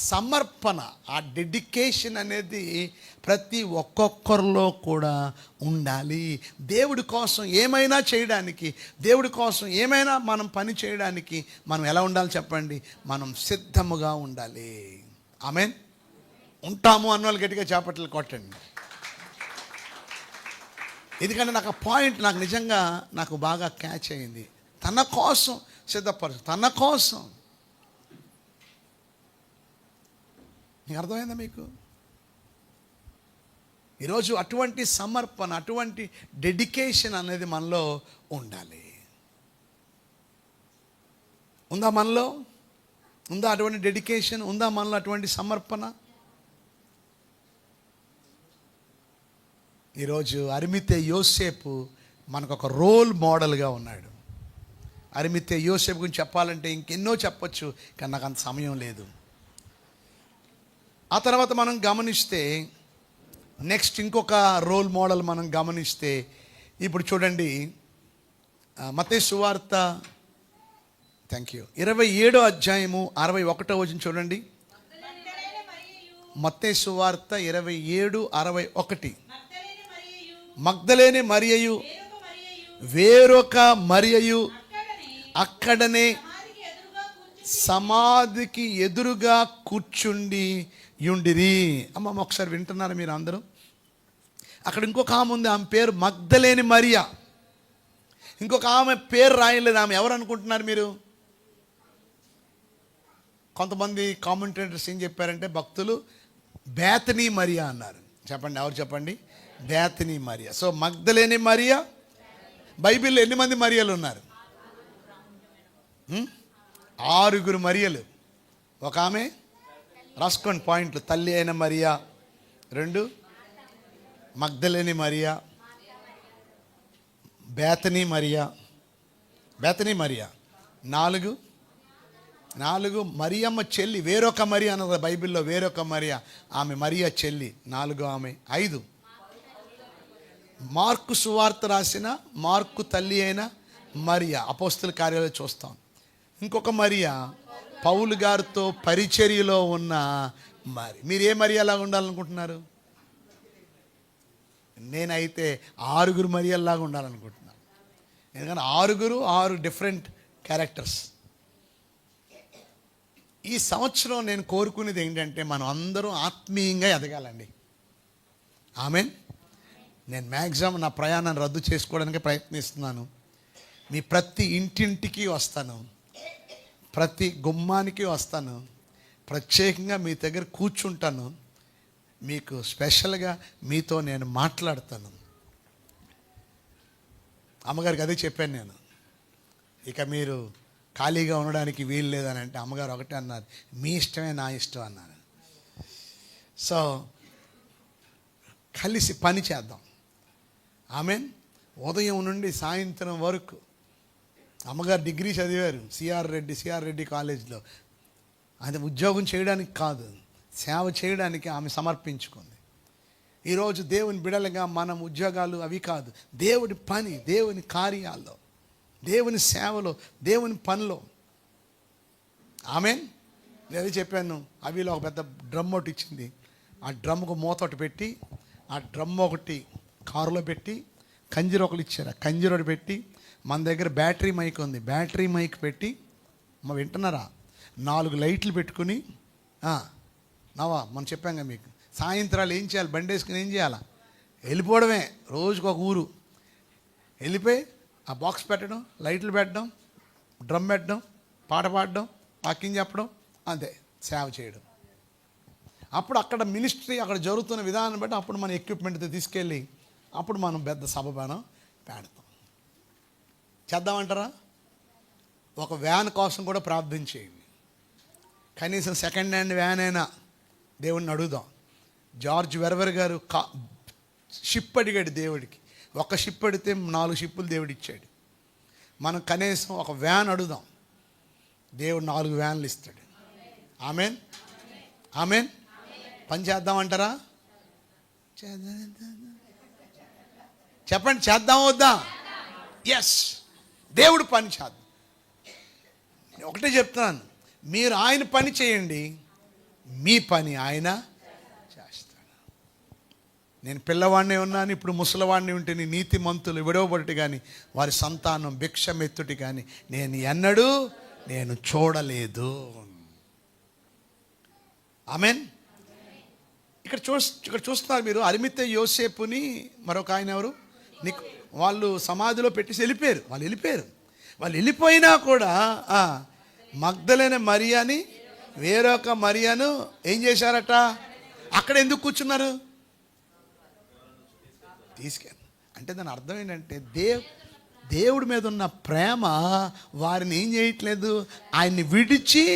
సమర్పణ, ఆ డెడికేషన్ అనేది ప్రతి ఒక్కొక్కరిలో కూడా ఉండాలి. దేవుడి కోసం ఏమైనా చేయడానికి, దేవుడి కోసం ఏమైనా మనం పని చేయడానికి మనం ఎలా ఉండాలి చెప్పండి? మనం సిద్ధముగా ఉండాలి. ఆమేన్. ఉంటాము అన్న వాళ్ళు గట్టిగా చేపట్లు కొట్టండి. ఎందుకంటే నాకు ఆ పాయింట్ నాకు నిజంగా నాకు బాగా క్యాచ్ అయింది. తన కోసం సిద్ధపరచు, తన కోసం. మీకు అర్థమైందా? మీకు ఈరోజు అటువంటి సమర్పణ, అటువంటి డెడికేషన్ అనేది మనలో ఉండాలి. ఉందా మనలో? ఉందా అటువంటి డెడికేషన్? ఉందా మనలో అటువంటి సమర్పణ? ఈరోజు అరిమితే యోసేపు మనకు ఒక రోల్ మోడల్గా ఉన్నాడు. అరిమితే యోసేపు గురించి చెప్పాలంటే ఇంకెన్నో చెప్పచ్చు, కానీ నాకు అంత సమయం లేదు. ఆ తర్వాత మనం గమనిస్తే నెక్స్ట్ ఇంకొక రోల్ మోడల్ మనం గమనిస్తే, ఇప్పుడు చూడండి మత్తయి సువార్త 27వ అధ్యాయము 61వ వచనం చూడండి. మత్తయి సువార్త 27:61. మగ్దలేనే మరియయు వేరొక మరియయు అక్కడనే సమాధికి ఎదురుగా కూర్చుండి యుండిరి. అమ్మ ఒకసారి వింటున్నారా మీరు అందరూ? అక్కడ ఇంకొక ఆమె ఉంది, ఆమె పేరు మగ్దలేని మరియా. ఇంకొక ఆమె పేరు రాయలేదు. ఆమె ఎవరు అనుకుంటున్నారు మీరు? కొంతమంది కామెంటేటర్స్ ఏం చెప్పారంటే, భక్తులు బేతనీ మరియా అన్నారు. చెప్పండి, ఎవరు చెప్పండి? బేతనీ మరియా. సో మగ్దలేని మరియా. బైబిల్లో ఎన్ని మంది మరియలు ఉన్నారు? 6 మరియలు. ఒక ఆమె రాసుకోండి పాయింట్లు. తల్లి అయిన మరియా 2, మగ్దలేని మరియా, బేతనీ మరియా 4 మరియమ్మ చెల్లి, వేరొక మరియా అన్నది బైబిల్లో. వేరొక మరియా, ఆమె మరియా చెల్లి 4 ఆమె. 5 మార్కు సువార్త రాసిన మార్కు తల్లి అయిన మరియా, అపోస్తల కార్యాలు చూస్తాం. ఇంకొక మరియా పౌలు గారితో పరిచర్యలో ఉన్న మరి. మీరు ఏ మరియాలాగా ఉండాలనుకుంటున్నారు? నేనైతే 6 మరియల్లాగా ఉండాలనుకుంటున్నాను. ఎందుకంటే 6 డిఫరెంట్ క్యారెక్టర్స్. ఈ సంవత్సరం నేను కోరుకునేది ఏంటంటే, మనం అందరం ఆత్మీయంగా ఎదగాలండి. ఆమేన్. నేను మ్యాక్సిమం నా ప్రయాణాన్ని రద్దు చేసుకోవడానికి ప్రయత్నిస్తున్నాను. మీ ప్రతి ఇంటింటికి వస్తాను, ప్రతి గుమ్మానికి వస్తాను, ప్రత్యేకంగా మీ దగ్గర కూర్చుంటాను, మీకు స్పెషల్గా మీతో నేను మాట్లాడతాను. అమ్మగారికి అదే చెప్పాను నేను. ఇక మీరు ఖాళీగా ఉండడానికి వీలు లేదని అంటే అమ్మగారు ఒకటే అన్నారు, మీ ఇష్టమే నా ఇష్టం అన్నారు. సో కలిసి పని చేద్దాం. ఆమెన్. ఉదయం నుండి సాయంత్రం వరకు. అమ్మగారు డిగ్రీ చదివారు సిఆర్ రెడ్డి కాలేజ్లో. అది ఉద్యోగం చేయడానికి కాదు, సేవ చేయడానికి ఆమె సమర్పించుకుంది. ఈరోజు దేవుని బిడలుగా మనం ఉద్యోగాలు అవి కాదు, దేవుడి పని, దేవుని కార్యాల్లో, దేవుని సేవలో, దేవుని పనిలో. ఆమెన్. నేను చెప్పాను, అవిలో ఒక పెద్ద డ్రమ్ ఒకటి ఇచ్చింది. ఆ డ్రమ్కు మూత ఒకటి పెట్టి, ఆ డ్రమ్ ఒకటి కారులో పెట్టి, కంజీర ఒకటి ఇచ్చారు, ఆ కంజీర ఒకటి పెట్టి, మన దగ్గర బ్యాటరీ మైక్ ఉంది, బ్యాటరీ మైక్ పెట్టి, మా వింటున్నారా, 4 లైట్లు పెట్టుకుని, నవా మనం చెప్పాం కదా మీకు, సాయంత్రాలు ఏం చేయాలి? బండి వేసుకుని ఏం చేయాలా? వెళ్ళిపోవడమే. రోజుకు ఒక ఊరు వెళ్ళిపోయి ఆ బాక్స్ పెట్టడం, లైట్లు పెట్టడం, డ్రమ్ పెట్టడం, పాట పాడడం, వాకింగ్ చెప్పడం, అంతే, సేవ చేయడం. అప్పుడు అక్కడ మినిస్ట్రీ అక్కడ జరుగుతున్న విధానం బట్టి అప్పుడు మన ఎక్విప్మెంట్తో తీసుకెళ్ళి అప్పుడు మనం పెద్ద సభ పెడతాం. చేద్దామంటారా? ఒక వ్యాన్ కోసం కూడా ప్రార్థన చేయండి. కనీసం సెకండ్ హ్యాండ్ వ్యాన్ అయినా దేవుణ్ణి అడుగుదాం. జార్జ్ వెరవర్ గారు షిప్ అడిగాడు దేవుడికి. ఒక షిప్ అడిగితే 4 షిప్పులు దేవుడు ఇచ్చాడు. మనం కనీసం ఒక వ్యాన్ అడుగుదాం, దేవుడు 4 వ్యాన్లు ఇస్తాడు. Amen amen. పని చేద్దామంటారా? చెప్పండి, చేద్దాం వద్దా? ఎస్, దేవుడు పని చేద్దాం. ఒకటే చెప్తున్నాను, మీరు ఆయన పని చేయండి, మీ పని ఆయన చేస్తాడు. నేను పిల్లవాడిని ఉన్నాను, ఇప్పుడు ముసలివాడిని ఉంటే నీ నీతిమంతులు విడవబడుట కానీ వారి సంతానం భిక్షమెత్తుటి కానీ నేను చూడలేదు. ఆమెన్. ఇక్కడ చూస్తున్నారు మీరు, అరిమితే యోసేపుని మరొక ఆయన ఎవరు వాళ్ళు సమాధిలో పెట్టేసి వెళ్ళిపోయారు. వాళ్ళు వెళ్ళిపోయినా కూడా మగ్దలేని మరియాని వేరొక మరియాను ఏం చేశారట? అక్కడ ఎందుకు కూర్చున్నారు? తీసుకెళ్ళి. అంటే దాని అర్థం ఏంటంటే దేవుడి మీద ఉన్న ప్రేమ వారిని ఏం చేయట్లేదు, ఆయన్ని విడిచి.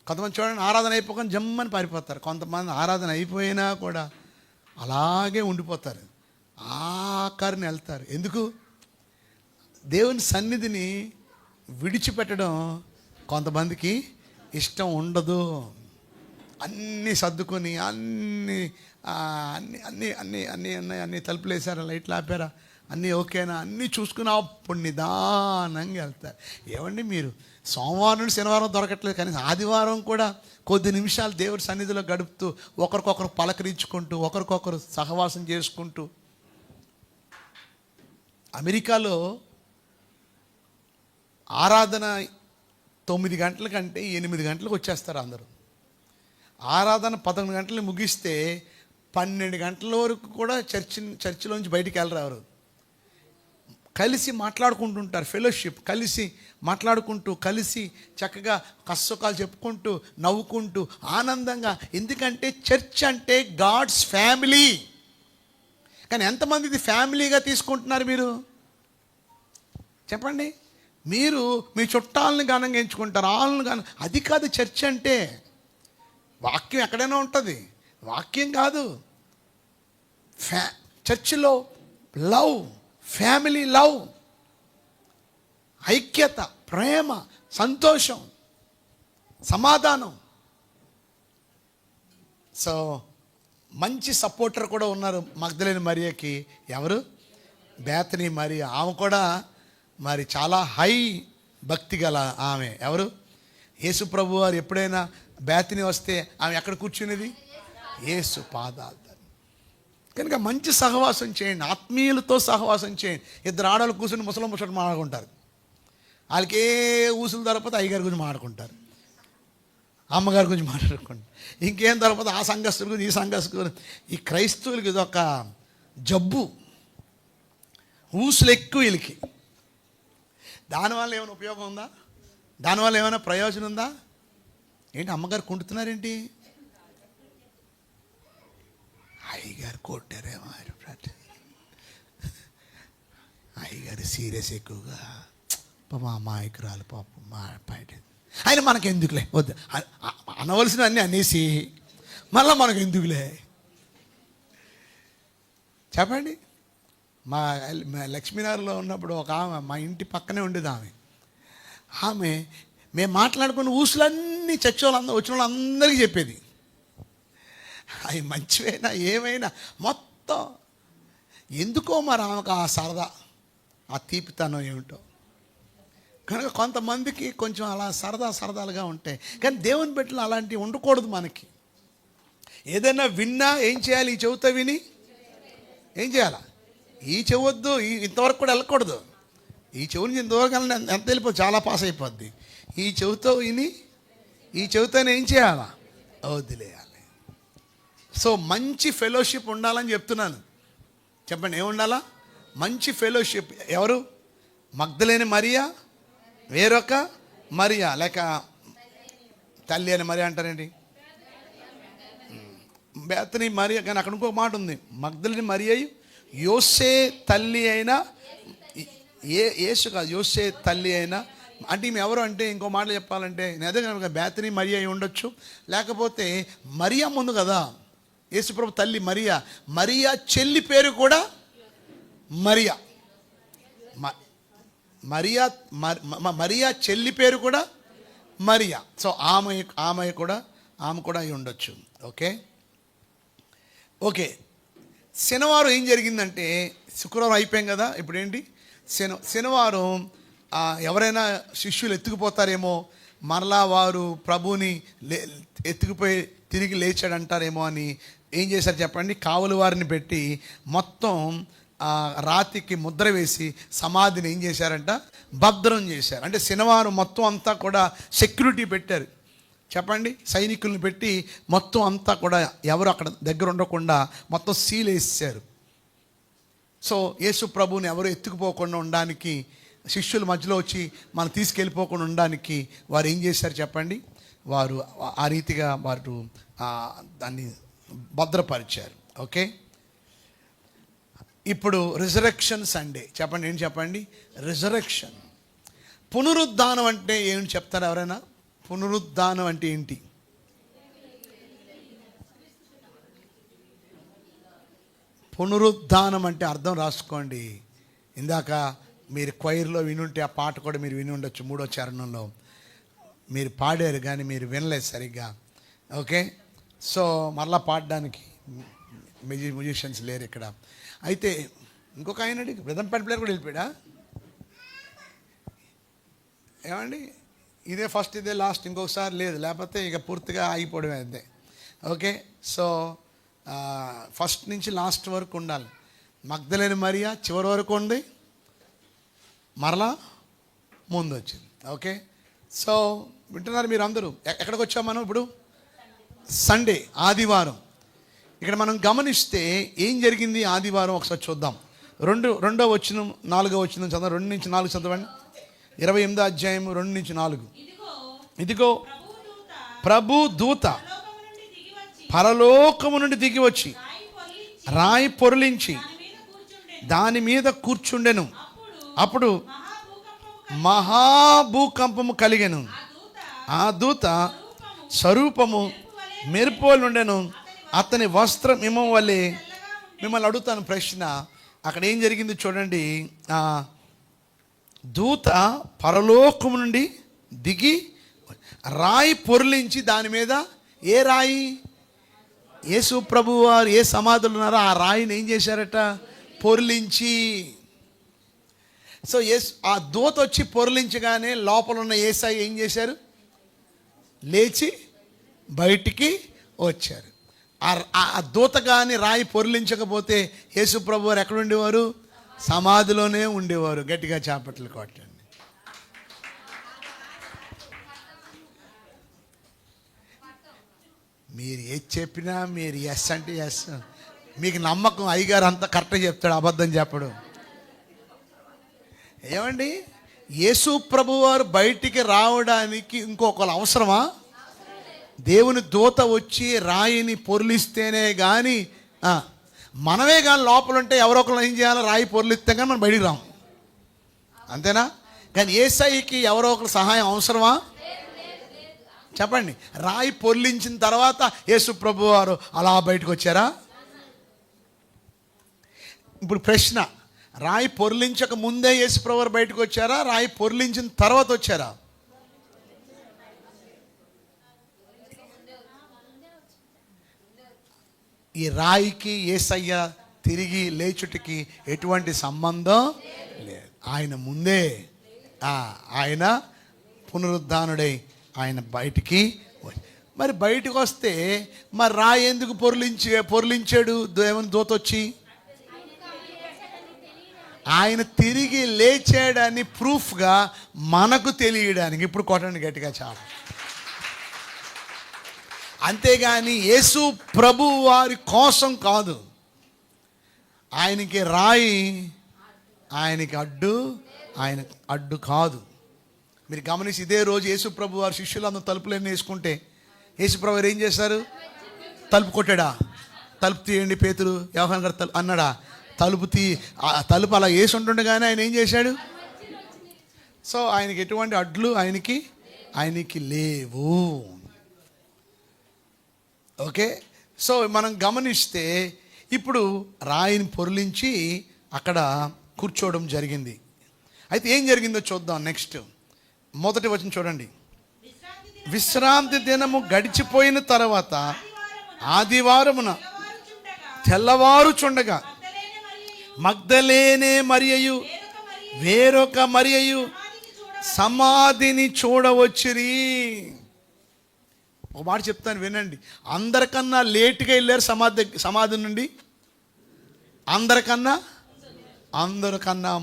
కొంతమంది చూడండి, ఆరాధన అయిపోకుండా జమ్మని పారిపోతారు. కొంతమంది ఆరాధన అయిపోయినా కూడా అలాగే ఉండిపోతారు, ఆఖరిని వెళ్తారు. ఎందుకు? దేవుని సన్నిధిని విడిచిపెట్టడం కొంతమందికి ఇష్టం ఉండదు. అన్నీ సర్దుకొని అన్నీ తలుపులు వేసారా, లైట్లు ఆపారా, అన్నీ ఓకేనా, అన్నీ చూసుకుని అప్పుడు నిదానంగా వెళ్తారు. ఏమండి, మీరు సోమవారం నుండి శనివారం దొరకట్లేదు, కానీ ఆదివారం కూడా కొద్ది నిమిషాలు దేవుడి సన్నిధిలో గడుపుతూ ఒకరికొకరు పలకరించుకుంటూ ఒకరికొకరు సహవాసం చేసుకుంటూ. అమెరికాలో ఆరాధన 9 గంటల కంటే 8 గంటలకు వచ్చేస్తారు అందరూ. ఆరాధన 11 గంటలు ముగిస్తే 12 గంటల వరకు కూడా చర్చిలోంచి బయటికి వెళ్ళరారు. కలిసి మాట్లాడుకుంటుంటారు, ఫెలోషిప్, కలిసి మాట్లాడుకుంటూ కలిసి చక్కగా కష్టసుఖాలు చెప్పుకుంటూ నవ్వుకుంటూ ఆనందంగా. ఎందుకంటే చర్చ్ అంటే గాడ్స్ ఫ్యామిలీ. కానీ ఎంతమంది ఇది ఫ్యామిలీగా తీసుకుంటున్నారు మీరు చెప్పండి? మీరు మీ చుట్టాలను ఘనంగా ఎంచుకుంటారు, వాళ్ళని ఘనం. అది కాదు చర్చ్ అంటే. వాక్యం ఎక్కడైనా ఉంటుంది, వాక్యం కాదు. చర్చిలో లవ్, ఫ్యామిలీ లవ్, ఐక్యత, ప్రేమ, సంతోషం, సమాధానం. సో మంచి సపోర్టర్ కూడా ఉన్నారు మగ్దలేని మరియకి. ఎవరు? బేతనీ మరియ. ఆమె కూడా మరి చాలా హై భక్తి గల ఆమె. ఎవరు? యేసు ప్రభు వారు ఎప్పుడైనా బేతనీ వస్తే ఆమె ఎక్కడ కూర్చునేది? యేసు పాదాలు. కనుక మంచి సహవాసం చేయండి, ఆత్మీయులతో సహవాసం చేయండి. 2 ఆడవాళ్ళు కూర్చొని ముసలం మాట్లాడుకుంటారు. వాళ్ళకి ఏ ఊసులు దొరకకపోతే అయ్యగారి గురించి మాట్లాడుకుంటారు, అమ్మగారి గురించి మాట్లాడుకుంటారు, ఇంకేం దొరకకపోతే ఆ సంఘస్థుల గురించి, ఈ సంఘస్థుల గురించి. ఈ క్రైస్తవులకి ఇది ఒక జబ్బు, ఊసులు ఎక్కువ వీళ్ళకి. దానివల్ల ఏమైనా ఉపయోగం ఉందా? దానివల్ల ఏమైనా ప్రయోజనం ఉందా? ఏంటి అమ్మగారు కుంటున్నారేంటి? అయ్యగారు కొట్టారేమో, అయ్యగారు సీరియస్ ఎక్కువగా, పాపం అమాయకురాలు, పాపం బయట. ఆయన మనకు ఎందుకులే, వద్దు అనవలసినవి అన్నీ అనేసి మళ్ళీ మనకు ఎందుకులే చెప్పండి. మా లక్ష్మీనగర్లో ఉన్నప్పుడు ఒక ఆమె మా ఇంటి పక్కనే ఉండేది. ఆమె మేము మాట్లాడుకున్న ఊసులన్నీ చర్చి వాళ్ళందరూ వచ్చిన వాళ్ళందరికీ చెప్పేది. అవి మంచివైనా ఏమైనా మొత్తం. ఎందుకో మరి ఆమెకు ఆ సరదా, ఆ తీపితనం ఏమిటో. కనుక కొంతమందికి కొంచెం అలా సరదాలుగా ఉంటాయి. కానీ దేవుని బిడ్డలు అలాంటివి ఉండకూడదు. మనకి ఏదైనా విన్నా ఏం చేయాలి? ఈ చెవుతో విని ఏం చేయాలా? ఈ చెవద్దు, ఇంతవరకు కూడా వెళ్ళకూడదు. ఈ చెవు నుంచి ఇంతవరకు ఎంత వెళ్ళిపోతుంది, చాలా పాస్ అయిపోద్ది. ఈ చెవుతో విని ఈ చెవుతోనే ఏం చేయాలా? వదిలేయాలి. సో మంచి ఫెలోషిప్ ఉండాలని చెప్తున్నాను. చెప్పండి, ఏముండాలా? మంచి ఫెలోషిప్. ఎవరు? మగ్దలేని మరియా, వేరొక మరియా, లేక తల్లి అని మరియా అంటారేంటి? బేతనీ మరియా. కానీ అక్కడ ఇంకొక మాట ఉంది, మగ్దలేని మరియా యోసే తల్లి అయిన యేసు కాదు, యోసే తల్లి అయిన అంటే ఈమె ఎవరు అంటే, ఇంకో మాటలు చెప్పాలంటే అదే కనుక బేతనీ మరియా అయి ఉండొచ్చు, లేకపోతే మరియా ముందు కదా యేసుప్రభు తల్లి మరియా, మరియా చెల్లి పేరు కూడా మరియా, మరియా మరియా చెల్లి పేరు కూడా మరియా. సో ఆమె కూడా అయి ఉండొచ్చు. ఓకే శనివారం ఏం జరిగిందంటే, శుక్రవారం అయిపోయాం కదా, ఇప్పుడు ఏంటి శనివారం ఎవరైనా శిష్యులు ఎత్తుకుపోతారేమో, మరలా వారు ప్రభుని ఎత్తుకుపోయి తిరిగి లేచాడంటారేమో అని ఏం చేశారు చెప్పండి, కావలి వారిని పెట్టి మొత్తం రాతికి ముద్ర వేసి సమాధిని ఏం చేశారంట, భద్రం చేశారు. అంటే శనివారం మొత్తం అంతా కూడా సెక్యూరిటీ పెట్టారు చెప్పండి, సైనికులను పెట్టి మొత్తం అంతా కూడా ఎవరు అక్కడ దగ్గర ఉండకుండా మొత్తం సీల్ వేసారు. సో యేసు ప్రభువుని ఎవరు ఎత్తుకుపోకుండా ఉండడానికి, శిష్యుల మధ్యలో వచ్చి మనం తీసుకెళ్ళిపోకుండా ఉండడానికి వారు ఏం చేశారు చెప్పండి, వారు ఆ రీతిగా వారు దాన్ని భద్రపరిచారు. ఓకే, ఇప్పుడు రిజరెక్షన్ సండే చెప్పండి, ఏంటి చెప్పండి, రిజరెక్షన్. పునరుద్ధానం అంటే ఏంటి చెప్తారు ఎవరైనా? పునరుద్ధానం అంటే ఏంటి? పునరుద్ధానం అంటే అర్థం రాసుకోండి. ఇందాక మీరు క్వైర్లో వినుంటే ఆ పాట కూడా మీరు విని ఉండొచ్చు, 3వ చరణంలో మీరు పాడారు కానీ మీరు వినలేదు సరిగ్గా. ఓకే, సో మరలా పాడడానికి మ్యూజిషియన్స్ లేరు ఇక్కడ. అయితే ఇంకొక ఆయన రిథమ్ ప్లేయర్ కూడా వెళ్ళిపోయాడా ఏమండి? ఇదే ఫస్ట్ ఇదే లాస్ట్, ఇంకొకసారి లేదు, లేకపోతే ఇక పూర్తిగా ఆగిపోవడమే అంతే. ఓకే, సో ఫస్ట్ నుంచి లాస్ట్ వరకు ఉండాలి. మగ్దలేని మరియా చివరి వరకు ఉంది, మరలా ముందు వచ్చింది. ఓకే, సో వింటున్నారు మీరు అందరూ? ఎక్కడికి వచ్చాం మనం ఇప్పుడు? సండే, ఆదివారం. ఇక్కడ మనం గమనిస్తే ఏం జరిగింది ఆదివారం ఒకసారి చూద్దాం. 2వ వచనం 4వ వచనం చదవండి, 2 నుంచి 4 చదవండి. 28వ అధ్యాయం 2 నుంచి 4. ఇదిగో ప్రభు దూత పరలోకము నుండి దిగి వచ్చి రాయి పొర్లించి దాని మీద కూర్చుండెను. అప్పుడు మహాభూకంపము కలిగెను. ఆ దూత స్వరూపము మెరుపోలుండెను. అతని వస్త్రం హిమం వలె. మిమ్మల్ని అడుగుతాను ప్రశ్న, అక్కడ ఏం జరిగింది చూడండి. దూత పరలోకము నుండి దిగి రాయి పొర్లించి దాని మీద, ఏ రాయి? యేసు ప్రభు వారు ఏ సమాధులు ఉన్నారో ఆ రాయిని ఏం చేశారట, పొర్లించి. సో ఆ దూత వచ్చి పొర్లించగానే లోపల ఉన్న యేసయ్య ఏం చేశారు, లేచి బయటికి వచ్చారు. ఆ దూత కానీ రాయి పొర్లించకపోతే యేసు ప్రభు వారు ఎక్కడ ఉండేవారు? సమాధిలోనే ఉండేవారు. గట్టిగా చాపట్లు కొట్టండి. మీరు ఏది చెప్పినా మీరు ఎస్ అంటే ఎస్. మీకు నమ్మకం, అయ్యగారు అంతా కరెక్ట్గా చెప్తాడు, అబద్ధం చెప్పడు. ఏమండి, యేసు ప్రభు వారు బయటికి రావడానికి ఇంకొకరు అవసరమా? దేవుని దూత వచ్చి రాయిని పొర్లిస్తేనే కానీ, మనమే కానీ లోపల ఉంటే ఎవరో ఒకరు ఏం చేయాలి, రాయి పొర్లిస్తే కానీ మనం బయటికి రాము, అంతేనా? కానీ యేసయ్యకి ఎవరో ఒకరు సహాయం అవసరమా చెప్పండి? రాయి పొర్లించిన తర్వాత యేసు ప్రభు వారు అలా బయటకు వచ్చారా? ఇప్పుడు ప్రశ్న, రాయి పొర్లించక ముందే యేసు ప్రభు వారు బయటకు వచ్చారా, రాయి పొర్లించిన తర్వాత వచ్చారా? ఈ రాయికి యేసయ్య తిరిగి లేచుటికి ఎటువంటి సంబంధం లేదు. ఆయన ముందే, ఆయన పునరుద్ధానుడై ఆయన బయటికి. మరి బయటకు వస్తే మరి రాయి ఎందుకు పొర్లించాడు దేవుని దూత వచ్చి? ఆయన తిరిగి లేచాడని ప్రూఫ్గా మనకు తెలియడానికి. ఇప్పుడు కొట్టండి గట్టిగా చాలు. అంతేగాని యేసు ప్రభు వారి కోసం కాదు. ఆయనకి రాయి ఆయనకి అడ్డు కాదు. మీరు గమనించి ఇదే రోజు యేసు ప్రభు వారి శిష్యులు అందరూ తలుపులన్నీ వేసుకుంటే యేసు ప్రభు వారు ఏం చేశారు? తలుపు కొట్టాడా? తలుపు తీయండి పేతురు, యోహాను గారు అన్నాడా? తలుపు అలా వేసి ఉంటుండగానే ఆయన ఏం చేశాడు? సో ఆయనకి ఎటువంటి అడ్లు ఆయనకి లేవు. ఓకే, సో మనం గమనిస్తే ఇప్పుడు రాయిని పొర్లించి అక్కడ కూర్చోవడం జరిగింది. అయితే ఏం జరిగిందో చూద్దాం. నెక్స్ట్ మొదటి వచనం చూడండి. విశ్రాంతి దినము గడిచిపోయిన తర్వాత ఆదివారమున తెల్లవారుచుండగా మగ్దలేనే మరియయు వేరొక మరియయు సమాధిని చూడవచ్చిరి. ఒక మాట చెప్తాను వినండి. అందరికన్నా లేటుగా వెళ్ళారు సమాధి నుండి, అందరికన్నా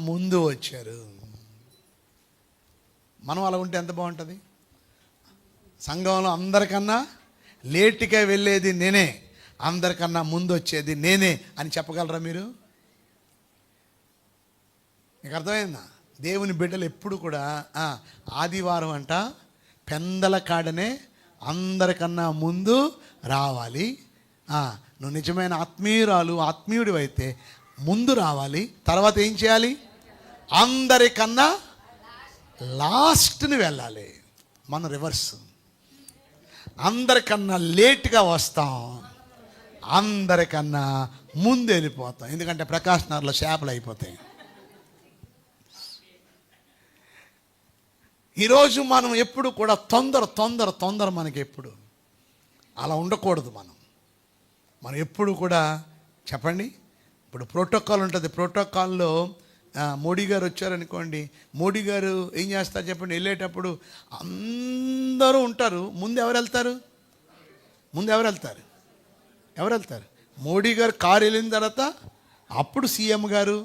ముందు వచ్చారు. మనం అలా ఉంటే ఎంత బాగుంటుంది. సంఘంలో అందరికన్నా లేటుగా వెళ్ళేది నేనే, అందరికన్నా ముందు వచ్చేది నేనే అని చెప్పగలరా మీరు? మీకు అర్థమైందా? దేవుని బిడ్డలు ఎప్పుడు కూడా ఆదివారం అంట పెందల కాడనే అందరికన్నా ముందు రావాలి. నువ్వు నిజమైన ఆత్మీయుడు అయితే ముందు రావాలి. తర్వాత ఏం చేయాలి? అందరికన్నా లాస్ట్ని వెళ్ళాలి. మన రివర్స్, అందరికన్నా లేట్గా వస్తాం, అందరికన్నా ముందు వెళ్ళిపోతాం. ఎందుకంటే ప్రకాశ్ నగర్లో చేపలు అయిపోతాయి. ఈరోజు మనం ఎప్పుడు కూడా తొందర మనకి ఎప్పుడు అలా ఉండకూడదు. మనం ఎప్పుడు కూడా చెప్పండి. ఇప్పుడు ప్రోటోకాల్ ఉంటుంది. ప్రోటోకాల్లో మోడీ గారు వచ్చారనుకోండి, మోడీ గారు ఏం చేస్తారు చెప్పండి? వెళ్ళేటప్పుడు అందరూ ఉంటారు. ముందు ఎవరు వెళ్తారు? మోడీ గారు కారు వెళ్ళిన తర్వాత అప్పుడు సీఎం గారు,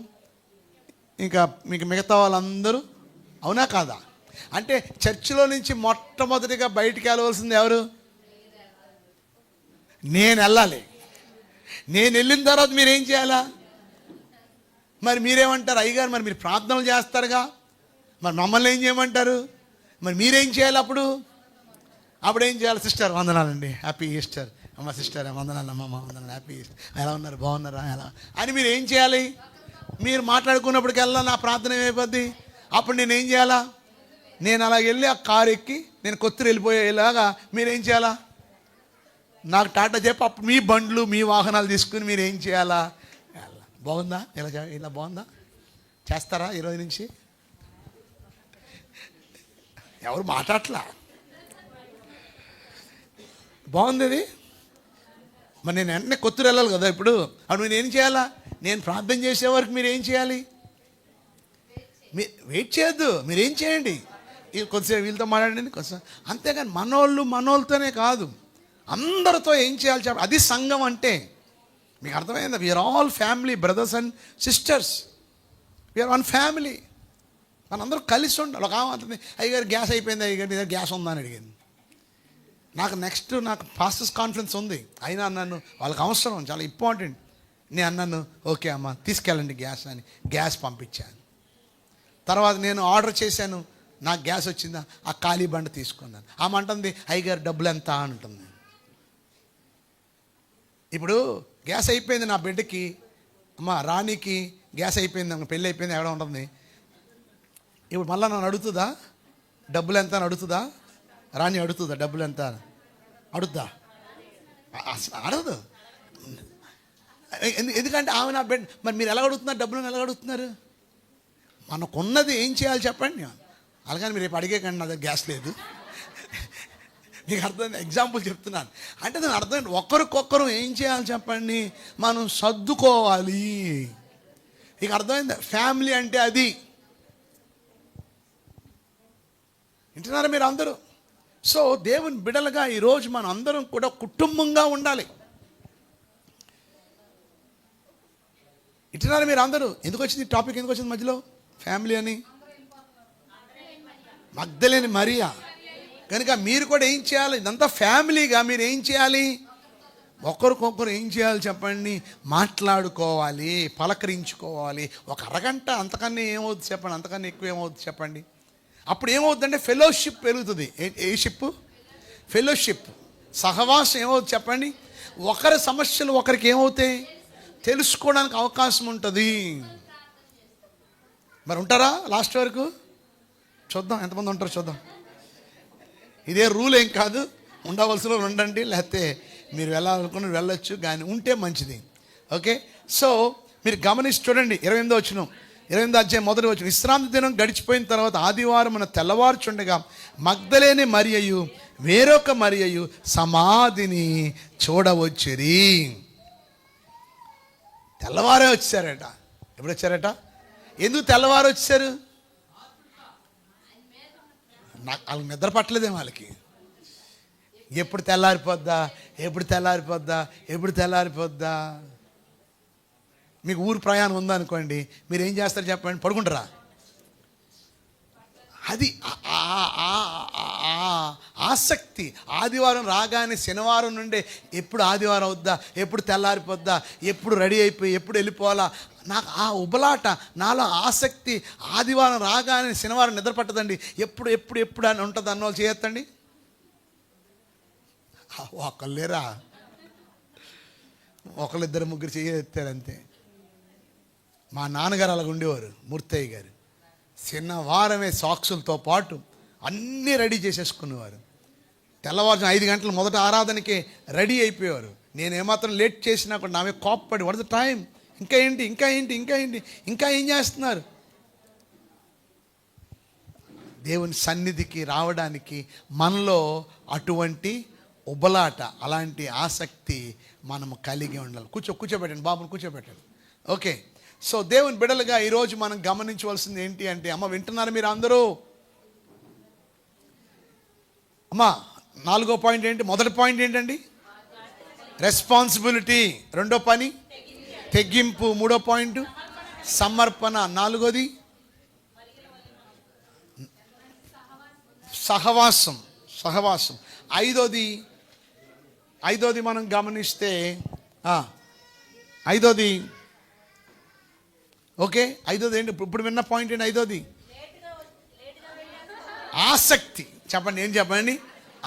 ఇంకా మీకు మిగతా వాళ్ళందరూ. అవునా కాదా? అంటే చర్చిలో నుంచి మొట్టమొదటిగా బయటికి వెళ్ళవలసింది ఎవరు? నేను వెళ్ళాలి. నేను వెళ్ళిన తర్వాత మీరేం చేయాలా? మరి మీరేమంటారు? అయ్యగారు మరి మీరు ప్రార్థనలు చేస్తారుగా, మరి మమ్మల్ని ఏం చేయమంటారు? మరి మీరేం చేయాలి? అప్పుడు ఏం చేయాలి? సిస్టర్ వందనాలండి, హ్యాపీ ఈస్టర్. అమ్మ సిస్టర్ వందనాలు, అమ్మ వందనాలు, హ్యాపీ ఈస్టర్. ఎలా ఉన్నారు? బాగున్నారా? ఎలా అని మీరు ఏం చేయాలి? మీరు మాట్లాడుకున్నప్పటికెల్లా నా ప్రార్థన ఏమైపోద్ది? అప్పుడు నేనేం చేయాలా? నేను అలా వెళ్ళి ఆ కారు ఎక్కి నేను కొత్తూరు వెళ్ళిపోయేలాగా మీరేం చేయాలా? నాకు టాటా చెప్పి అప్పుడు మీ బండ్లు మీ వాహనాలు తీసుకుని మీరు ఏం చేయాలా? బాగుందా? ఇలా బాగుందా? చేస్తారా ఈరోజు నుంచి? ఎవరు మాట్లాడట్లా? బాగుంది ఇది. మరి నేను వెంటనే కొత్తూరు వెళ్ళాలి కదా. ఇప్పుడు అప్పుడు నేను ఏం చేయాలా? నేను ప్రార్థన చేసే వరకు మీరు ఏం చేయాలి? వెయిట్ చేయొద్దు. మీరేం చేయండి, కొద్దిసేపు వీళ్ళతో మాట్లాడండి కొంచెం, అంతేగాని మనోళ్ళతోనే కాదు, అందరితో ఏం చేయాలి చెప్పండి. అది సంఘం అంటే. మీకు అర్థమైందా? We are all family, brothers and sisters, we are one family. మనందరూ కలిసి ఉండాలి. ఒక ఆమె అంటుంది, అయ్యగారు గ్యాస్ అయిపోయింది, అయ్యగారు మీ దగ్గర గ్యాస్ ఉందా అని అడిగింది. నాకు పాస్టర్స్ కాన్ఫరెన్స్ ఉంది, అయినా అన్నాను వాళ్ళకి అవసరం, చాలా ఇంపార్టెంట్. నేను అన్నాను ఓకే అమ్మ తీసుకెళ్ళండి గ్యాస్ అని గ్యాస్ పంపించాను. తర్వాత నేను ఆర్డర్ చేశాను, నాకు గ్యాస్ వచ్చిందా? ఆ ఖాళీ బండ తీసుకున్నాను. ఆమె అంటుంది అయ్యగారు డబ్బులు ఎంత అంటుంది. ఇప్పుడు గ్యాస్ అయిపోయింది నా బిడ్డకి, అమ్మ రాణికి గ్యాస్ అయిపోయింది, పెళ్ళి అయిపోయింది, ఎక్కడ ఉంటుంది. ఇప్పుడు మళ్ళీ నన్ను అడుగుతుందా డబ్బులు ఎంత అని అడుగుతుందా? రాణి అడుగుతుందా డబ్బులు ఎంత? అడుగుద్దా? అడగదు. ఎందుకంటే ఆమె నా బిడ్డ. మరి మీరు ఎలా అడుగుతున్నారు? డబ్బులను ఎలా అడుగుతున్నారు? మనకున్నది ఏం చేయాలి చెప్పండి. అలాగని మీరు రేపు అడిగేకండి నా దగ్గర గ్యాస్ లేదు. మీకు అర్థమైంది? ఎగ్జాంపుల్ చెప్తున్నాను. అంటే దాని అర్థం ఒకరికొకరు ఏం చేయాలి చెప్పండి, మనం సర్దుకోవాలి. మీకు అర్థమైంది? ఫ్యామిలీ అంటే అది. వింటున్నారా మీరు అందరూ? సో దేవుని బిడ్డలుగా ఈరోజు మనం అందరం కూడా కుటుంబంగా ఉండాలి. వింటున్నారా మీరు అందరూ? ఎందుకు వచ్చింది టాపిక్? ఎందుకు వచ్చింది మధ్యలో ఫ్యామిలీ అని? మగ్దలేని మరియా. కనుక మీరు కూడా ఏం చేయాలి? ఇదంతా ఫ్యామిలీగా మీరు ఏం చేయాలి? ఒకరికొకరు ఏం చేయాలి చెప్పండి? మాట్లాడుకోవాలి, పలకరించుకోవాలి. ఒక అరగంట అంతకన్నా ఏమవుతుంది చెప్పండి? అంతకన్నా ఎక్కువ ఏమవుతుంది చెప్పండి? అప్పుడు ఏమవుతుందంటే ఫెలోషిప్ పెరుగుతుంది. ఏ షిప్? ఫెలోషిప్, సహవాసం ఏమవుతుంది చెప్పండి? ఒకరి సమస్యలు ఒకరికి ఏమవుతాయి తెలుసుకోవడానికి అవకాశం ఉంటుంది. మరి ఉంటారా లాస్ట్ వరకు? చూద్దాం ఎంతమంది ఉంటారో చూద్దాం. ఇదే రూల్ ఏం కాదు, ఉండవలసిన ఉండండి, లేకపోతే మీరు వెళ్ళాలనుకుని వెళ్ళొచ్చు, కానీ ఉంటే మంచిది. ఓకే, సో మీరు గమనించి చూడండి. 28వ వచనం, 28వ అధ్యాయం మొదటి వచనం. విశ్రాంతి దినం గడిచిపోయిన తర్వాత ఆదివారం తెల్లవారుచుండగా మగ్దలేని మరియయు వేరొక మరియయు సమాధిని చూడవచ్చిరి. తెల్లవారే వచ్చారట. ఎప్పుడు వచ్చారట? ఎందుకు తెల్లవారు వచ్చారు? వాళ్ళకి నిద్ర పట్టలేదేమో వాళ్ళకి. ఎప్పుడు తెల్లారిపోద్దా, ఎప్పుడు తెల్లారిపోద్దా, ఎప్పుడు తెల్లారిపోద్దా. మీకు ఊరు ప్రయాణం ఉందనుకోండి, మీరు ఏం చేస్తారు చెప్పండి? పడుకుంటారా? అది ఆసక్తి. ఆదివారం రాగానే శనివారం నుండే ఎప్పుడు ఆదివారం అవుద్దా, ఎప్పుడు తెల్లారిపోద్దా, ఎప్పుడు రెడీ అయిపోయి ఎప్పుడు వెళ్ళిపోవాలా, నాకు ఆ ఉబలాట, నాలో ఆసక్తి. ఆదివారం రాగానే శనివారం నిద్ర పట్టదండి, ఎప్పుడు ఎప్పుడు ఎప్పుడు అని ఉంటుంది. అన్న వాళ్ళు చేయొద్దండి. ఒకళ్ళు లేరా, ఒకళ్ళిద్దరు ముగ్గురు చేయెత్తారు అంతే. మా నాన్నగారు అలాగ ఉండేవారు, మూర్తయ్య గారు. శనివారమే సాక్సులతో పాటు అన్నీ రెడీ చేసేసుకునేవారు. తెల్లవారుజాము 5 గంటల మొదట ఆరాధనకే రెడీ అయిపోయేవారు. నేను ఏమాత్రం లేట్ చేసినా కూడా నామే కోప్పడి, వాట్ ద టైం, ఇంకా ఏంటి, ఇంకా ఏంటి, ఇంకా ఏంటి, ఇంకా ఏం చేస్తున్నారు? దేవుని సన్నిధికి రావడానికి మనలో అటువంటి ఉబలాట, అలాంటి ఆసక్తి మనము కలిగి ఉండాలి. కూర్చోబెట్టండి బాబుని, కూర్చోబెట్టండి. ఓకే, సో దేవుని బిడ్డలుగా ఈరోజు మనం గమనించవలసింది ఏంటి అంటే, అమ్మ వింటున్నారు మీరు అందరూ? అమ్మా 4వ పాయింట్ ఏంటి? మొదటి పాయింట్ ఏంటండి? రెస్పాన్సిబిలిటీ. 2వ పని తెగింపు. 3వ పాయింట్ సమర్పణ. 4వది సహవాసం. 5వది మనం గమనిస్తే 5వది ఓకే, 5వది ఏంటి? ఇప్పుడు విన్న పాయింట్ ఏంటి? 5వది ఆసక్తి. చెప్పండి, ఏం చెప్పండి?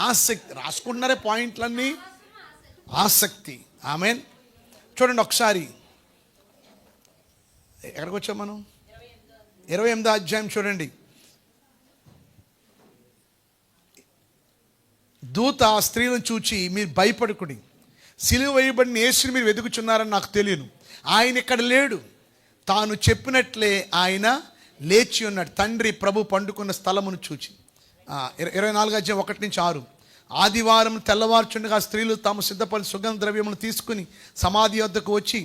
ఆసక్తి. రాసుకుంటున్నారే పాయింట్లన్నీ? ఆసక్తి. ఆమేన్. చూడండి ఒకసారి, ఎక్కడికి వచ్చాం మనం? 28వ అధ్యాయం చూడండి. దూత ఆ స్త్రీలను చూచి, మీరు భయపడకుడి, సిలువ వేయబడిన యేసుని మీరు వెతుకుచున్నారని నాకు తెలియను. ఆయన ఇక్కడ లేడు, తాను చెప్పినట్లే ఆయన లేచి ఉన్నాడు. తండ్రి ప్రభు పండుకున్న స్థలమును చూచి. 24వ అధ్యాయం 1-6. ఆదివారం తెల్లవారుచుండగా స్త్రీలు తాము సిద్ధపడి సుగంధ ద్రవ్యములు తీసుకుని సమాధి వద్దకు వచ్చి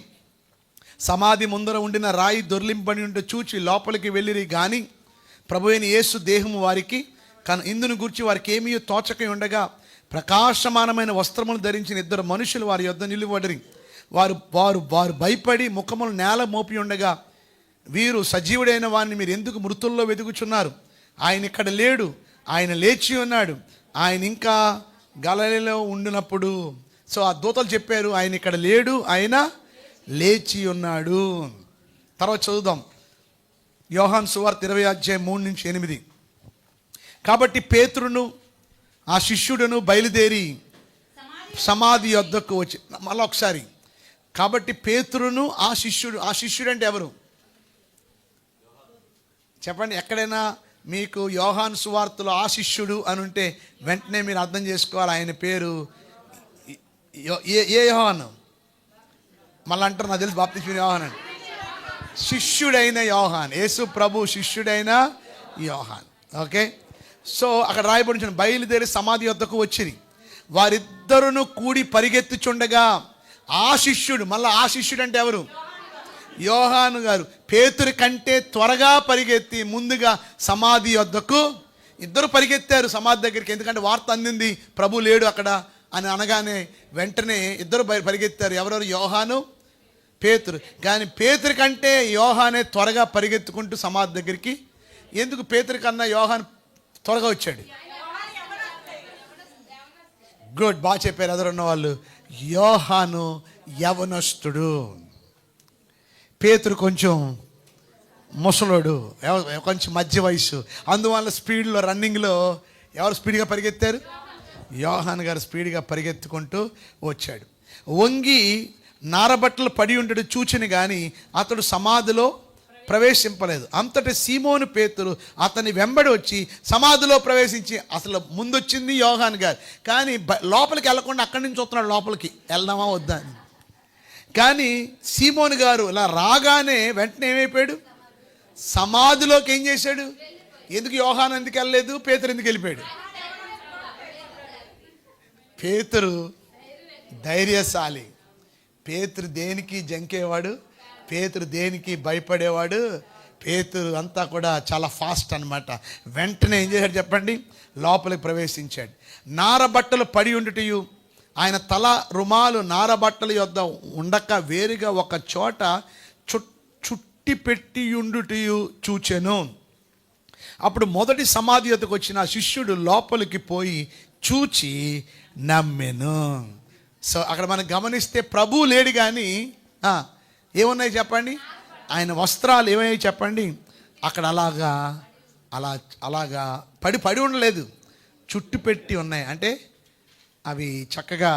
సమాధి ముందర ఉండిన రాయి దొర్లింపబడి ఉంటే చూచి లోపలికి వెళ్ళిరి. కానీ ప్రభు అయిన యేసు దేహము వారికి ఇందును గురించి వారికి ఏమీ తోచక ఉండగా ప్రకాశమానమైన వస్త్రములు ధరించిన 2 మనుషులు వారి యొద్ద నిలువబడిరి. వారు భయపడి ముఖములు నేల మోపి ఉండగా, వీరు సజీవుడైన వారిని మీరు ఎందుకు మృతుల్లో వెతుకుచున్నారు? ఆయన ఇక్కడ లేడు, ఆయన లేచి ఉన్నాడు. ఆయన ఇంకా గలిలయలో ఉండినప్పుడు. సో ఆ దూతలు చెప్పారు, ఆయన ఇక్కడ లేడు, ఆయన లేచి ఉన్నాడు. తర్వాత చదువుదాం, యోహాను సువార్త 20వ అధ్యాయం 3-8. కాబట్టి పేతురును ఆ శిష్యుడును బయలుదేరి సమాధి వద్దకు వచ్చి. మళ్ళీ ఒకసారి, కాబట్టి పేతురును ఆ శిష్యుడు అంటే ఎవరు చెప్పండి? ఎక్కడైనా మీకు యోహాను సువార్తలో ఆ శిష్యుడు అని ఉంటే వెంటనే మీరు అర్థం చేసుకోవాలి, ఆయన పేరు ఏ యోహాను? మళ్ళీ అంటారు, నాకు తెలిసి బాప్తిస్మా యోహాన్ అని. శిష్యుడైన యోహాన్, యేసు ప్రభు శిష్యుడైన యోహాన్. ఓకే, సో అక్కడ రాయబడి బయలుదేరి సమాధి వద్దకు వచ్చింది. వారిద్దరును కూడి పరిగెత్తుచుండగా ఆ శిష్యుడు, మళ్ళీ ఆ శిష్యుడు అంటే ఎవరు? యోహాను గారు పేతురు కంటే త్వరగా పరిగెత్తి ముందుగా సమాధి వద్దకు ఇద్దరు పరిగెత్తారు సమాధి దగ్గరికి. ఎందుకంటే వార్త అందింది ప్రభు లేడు అక్కడ అని అనగానే వెంటనే ఇద్దరు పరిగెత్తారు. ఎవరెవరు? యోహాను, పేతురు. కానీ పేతురు కంటే యోహానే త్వరగా పరిగెత్తుకుంటూ సమాధి దగ్గరికి. ఎందుకు పేతురు కన్నా యోహాను త్వరగా వచ్చాడు? గుడ్, బాగా చెప్పారు ఎదురున్న వాళ్ళు. యోహాను యవనస్తుడు, పేతురు కొంచెం ముసలోడు, కొంచెం మధ్య వయసు. అందువల్ల స్పీడ్లో రన్నింగ్లో ఎవరు స్పీడ్గా పరిగెత్తారు? యోహాను గారు స్పీడ్గా పరిగెత్తుకుంటూ వచ్చాడు. వంగి నారబట్టలు పడి ఉండడు చూచిని కానీ అతడు సమాధిలో ప్రవేశింపలేదు. అంతటి సీమోను పేతురు అతని వెంబడి వచ్చి సమాధిలో ప్రవేశించి, అసలు ముందొచ్చింది యోహాన్ గారు, కానీ లోపలికి వెళ్ళకుండా అక్కడి నుంచి వస్తున్నాడు, లోపలికి వెళ్దామా వద్దా అని. కానీ సీమోను గారు ఇలా రాగానే వెంటనే ఏమైపోయాడు, సమాధిలోకి ఏం చేశాడు. ఎందుకు యోహాన్ ఎందుకు వెళ్ళలేదు, పేతురు ఎందుకు వెళ్ళిపోయాడు? పేతురు ధైర్యశాలి, పేతురు దేనికి జంకేవాడు, పేతురు దేనికి భయపడేవాడు, పేతురు అంతా కూడా చాలా ఫాస్ట్ అన్నమాట. వెంటనే ఏం చేశాడు చెప్పండి, లోపలికి ప్రవేశించాడు. నారబట్టలు పడి ఉండుటయు, ఆయన తల రుమాలు నారబట్టల యొద్ద ఉండక వేరుగా ఒక చోట చుట్టి పెట్టి ఉండుటయు చూచెను. అప్పుడు మొదటి సమాధి యొద్దకు వచ్చిన శిష్యుడు లోపలికి పోయి చూచి నమ్మెను. సో అక్కడ మనం గమనిస్తే ప్రభువు లేడు, కానీ ఏమున్నాయి చెప్పండి, ఆయన వస్త్రాలు ఏమయ్యాయి చెప్పండి, అక్కడ అలాగా పడి ఉండలేదు, చుట్టు పెట్టి ఉన్నాయి. అంటే అవి చక్కగా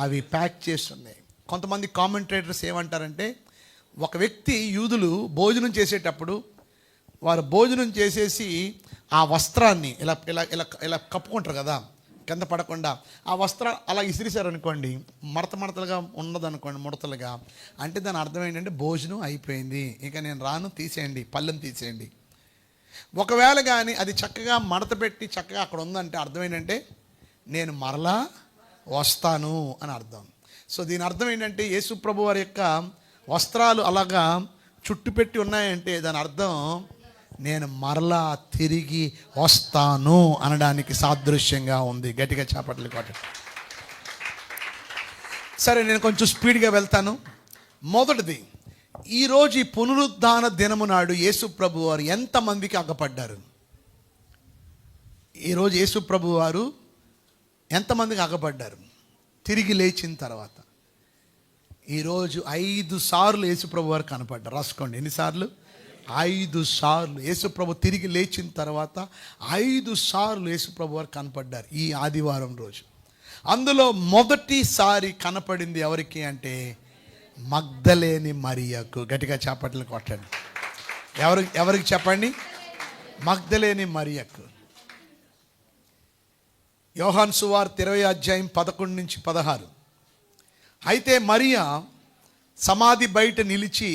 అవి ప్యాక్ చేసి ఉన్నాయి. కొంతమంది కామెంటేటర్స్ ఏమంటారంటే, ఒక వ్యక్తి యూదులు భోజనం చేసేటప్పుడు వారు భోజనం చేసేసి ఆ వస్త్రాన్ని ఇలా ఇలా ఇలా ఇలా కప్పుకుంటారు కదా, కింద పడకుండా. ఆ వస్త్రాలు అలా ఇసిరిసారు అనుకోండి, మడతలుగా ఉన్నదనుకోండి, ముడతలుగా, అంటే దాని అర్థం ఏంటంటే భోజనం అయిపోయింది, ఇక నేను రాను, తీసేయండి, పళ్ళెం తీసేయండి. ఒకవేళ కానీ అది చక్కగా మడత పెట్టి చక్కగా అక్కడ ఉందంటే అర్థం ఏంటంటే నేను మరలా వస్తాను అని అర్థం. సో దీని అర్థం ఏంటంటే యేసు ప్రభు వారి యొక్క వస్త్రాలు అలాగా చుట్టు పెట్టి ఉన్నాయంటే దాని అర్థం నేను మరలా తిరిగి వస్తాను అనడానికి సాదృశ్యంగా ఉంది. గట్టిగా చేపట్టలు కొట్టండి. సరే, నేను కొంచెం స్పీడ్గా వెళ్తాను. మొదటిది, ఈరోజు ఈ పునరుద్ధాన దినము నాడు యేసు ప్రభు వారు ఎంతమందికి అగ్గపడ్డారు? ఈరోజు యేసు ప్రభు వారు ఎంతమందికి అగ్గపడ్డారు తిరిగి లేచిన తర్వాత? ఈరోజు 5 సార్లు యేసు ప్రభు వారు కనపడ్డారు. రాసుకోండి, ఎన్నిసార్లు? 5 సార్లు యేసు ప్రభు తిరిగి లేచిన తర్వాత 5 సార్లు యేసు ప్రభు వారు కనపడ్డారు ఈ ఆదివారం రోజు. అందులో మొదటిసారి కనపడింది ఎవరికి అంటే మగ్దలేని మరియకు. గట్టిగా చప్పట్లు కొట్టండి. ఎవరికి చెప్పండి? మగ్దలేని మరియకు. యోహాను సువార్త 20:11-16. అయితే మరియా సమాధి బయట నిలిచి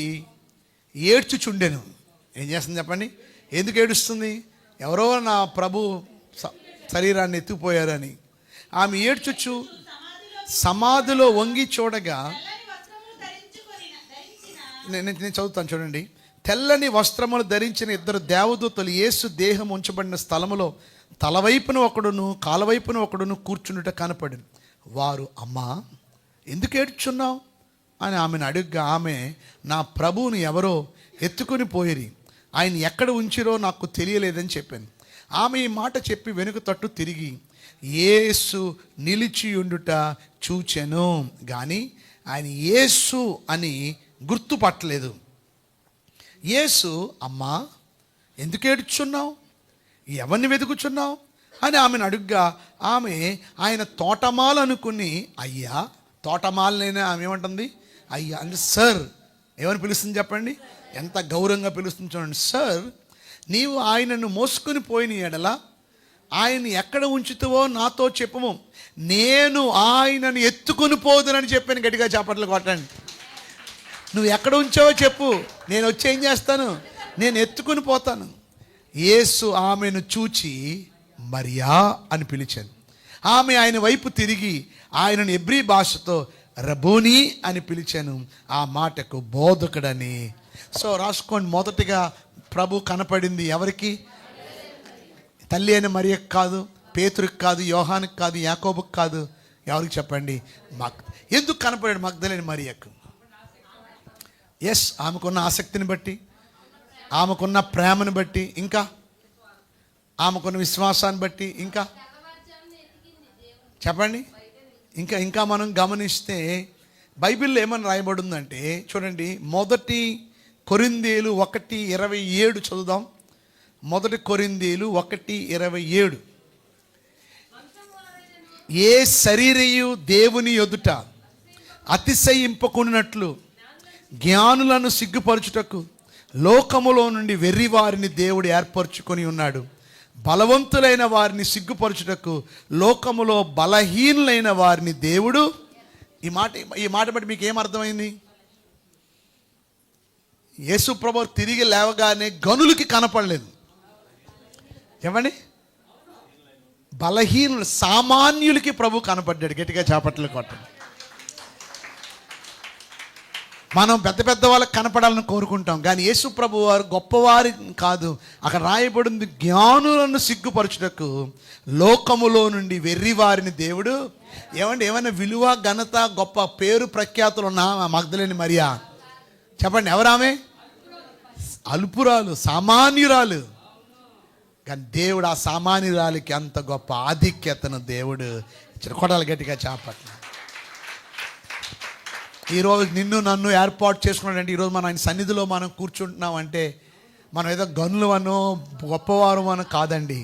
ఏడ్చుచుండెను. ఏం చేస్తుంది చెప్పండి? ఎందుకు ఏడుస్తుంది? ఎవరో నా ప్రభు శరీరాన్ని ఎత్తుకుపోయారని ఆమె ఏడ్చుచు సమాధిలో వంగి చూడగా, నేను చదువుతాను చూడండి. తెల్లని వస్త్రములు ధరించిన 2 దేవదూతలు యేసు దేహం ఉంచబడిన స్థలములో తలవైపున ఒకడును కాలవైపున ఒకడును కూర్చుండుట కనపడింది. వారు, అమ్మా ఎందుకు ఏడ్చున్నావు అని ఆమెను అడుగ్గా, ఆమె నా ప్రభువుని ఎవరో ఎత్తుకుని పోయిరి, ఆయన ఎక్కడ ఉంచిరో నాకు తెలియలేదని చెప్పాను. ఆమె ఈ మాట చెప్పి వెనుక తట్టు తిరిగి యేసు నిలిచి ఉండుట చూచెను, కానీ ఆయన యేసు అని గుర్తుపట్టలేదు. యేసు, అమ్మా ఎందుకు ఏడ్చున్నావు, ఎవరిని వెతుకుచున్నావు అని ఆమెను అడుగ్గా, ఆమె ఆయన తోటమాల అనుకుని, అయ్యా తోటమాలనైనా ఆమె ఏమంటుంది? అయ్యా అంటే సార్. ఏమని పిలుస్తుంది చెప్పండి? ఎంత గౌరవంగా పిలుస్తుంది చూడండి. సార్, నీవు ఆయనను మోసుకొని పోయిన ఎడల ఆయన ఎక్కడ ఉంచుతావో నాతో చెప్పము, నేను ఆయనను ఎత్తుకొని పోదునని చెప్పాను. గట్టిగా చప్పట్లు కొట్టండి. నువ్వు ఎక్కడ ఉంచావో చెప్పు, నేను వచ్చి ఏం చేస్తాను? నేను ఎత్తుకొని పోతాను. యేసు ఆమెను చూచి మరియా అని పిలిచాను. ఆమె ఆయన వైపు తిరిగి ఆయనను ఎబ్రీ భాషతో రబూని అని పిలిచాను. ఆ మాటకు బోధకుడని. సో రాసుకోండి. మొదటిగా ప్రభు కనపడింది ఎవరికి? తల్లి అయిన మరియకు కాదు, పేతురుకి కాదు, యోహానికి కాదు, యాకోబుకి కాదు. ఎవరికి చెప్పండి? ఎందుకు కనపడాడు మగ్దలేని మరియకు? ఎస్, ఆమెకున్న ఆసక్తిని బట్టి, ఆమెకున్న ప్రేమను బట్టి, ఇంకా ఆమెకున్న విశ్వాసాన్ని బట్టి, ఇంకా చెప్పండి. ఇంకా మనం గమనిస్తే బైబిల్లో ఏమని రాయబడిందంటే చూడండి, 1 కొరింథీయులు 1:27 చదువుదాం. 1 కొరింథీయులు 1:27. ఏ శరీరయు దేవుని ఎదుట అతిశయింపకున్నట్లు జ్ఞానులను సిగ్గుపరచుటకు లోకములో నుండి వెర్రి వారిని దేవుడు ఏర్పరచుకొని ఉన్నాడు, బలవంతులైన వారిని సిగ్గుపరచుటకు లోకములో బలహీనులైన వారిని దేవుడు. ఈ మాట బట్టి మీకు ఏమర్థమైంది? యేసు ప్రభువు తిరిగి లేవగానే గనులకి కనపడలేదు. ఏమండి? బలహీనులు, సామాన్యులకి ప్రభు కనపడ్డాడు. గట్టిగా చేపట్లు కొట్టండి. మనం పెద్ద పెద్ద వాళ్ళకి కనపడాలని కోరుకుంటాం, కానీ యేసు ప్రభు వారు గొప్పవారి కాదు. అక్కడ రాయబడింది, జ్ఞానులను సిగ్గుపరచుటకు లోకములో నుండి వెర్రి వారిని దేవుడు. ఏమైనా విలువ, ఘనత, గొప్ప పేరు ప్రఖ్యాతులు ఉన్నా మగ్దలేని మరియా? చెప్పండి, ఎవరామె? అల్పురాలు, సామాన్యురాలు. కానీ దేవుడు ఆ సామాన్యురాలికి అంత గొప్ప ఆధిక్యతను దేవుడు ఇచ్చిన. కొడాలి గట్టిగా చేపట్ల. ఈరోజు నిన్ను నన్ను ఏర్పాటు చేసుకున్నాడంటే, ఈరోజు మనం ఆయన సన్నిధిలో మనం కూర్చుంటున్నాం అంటే మనం ఏదో గనులు అనో గొప్పవారు అనో కాదండి.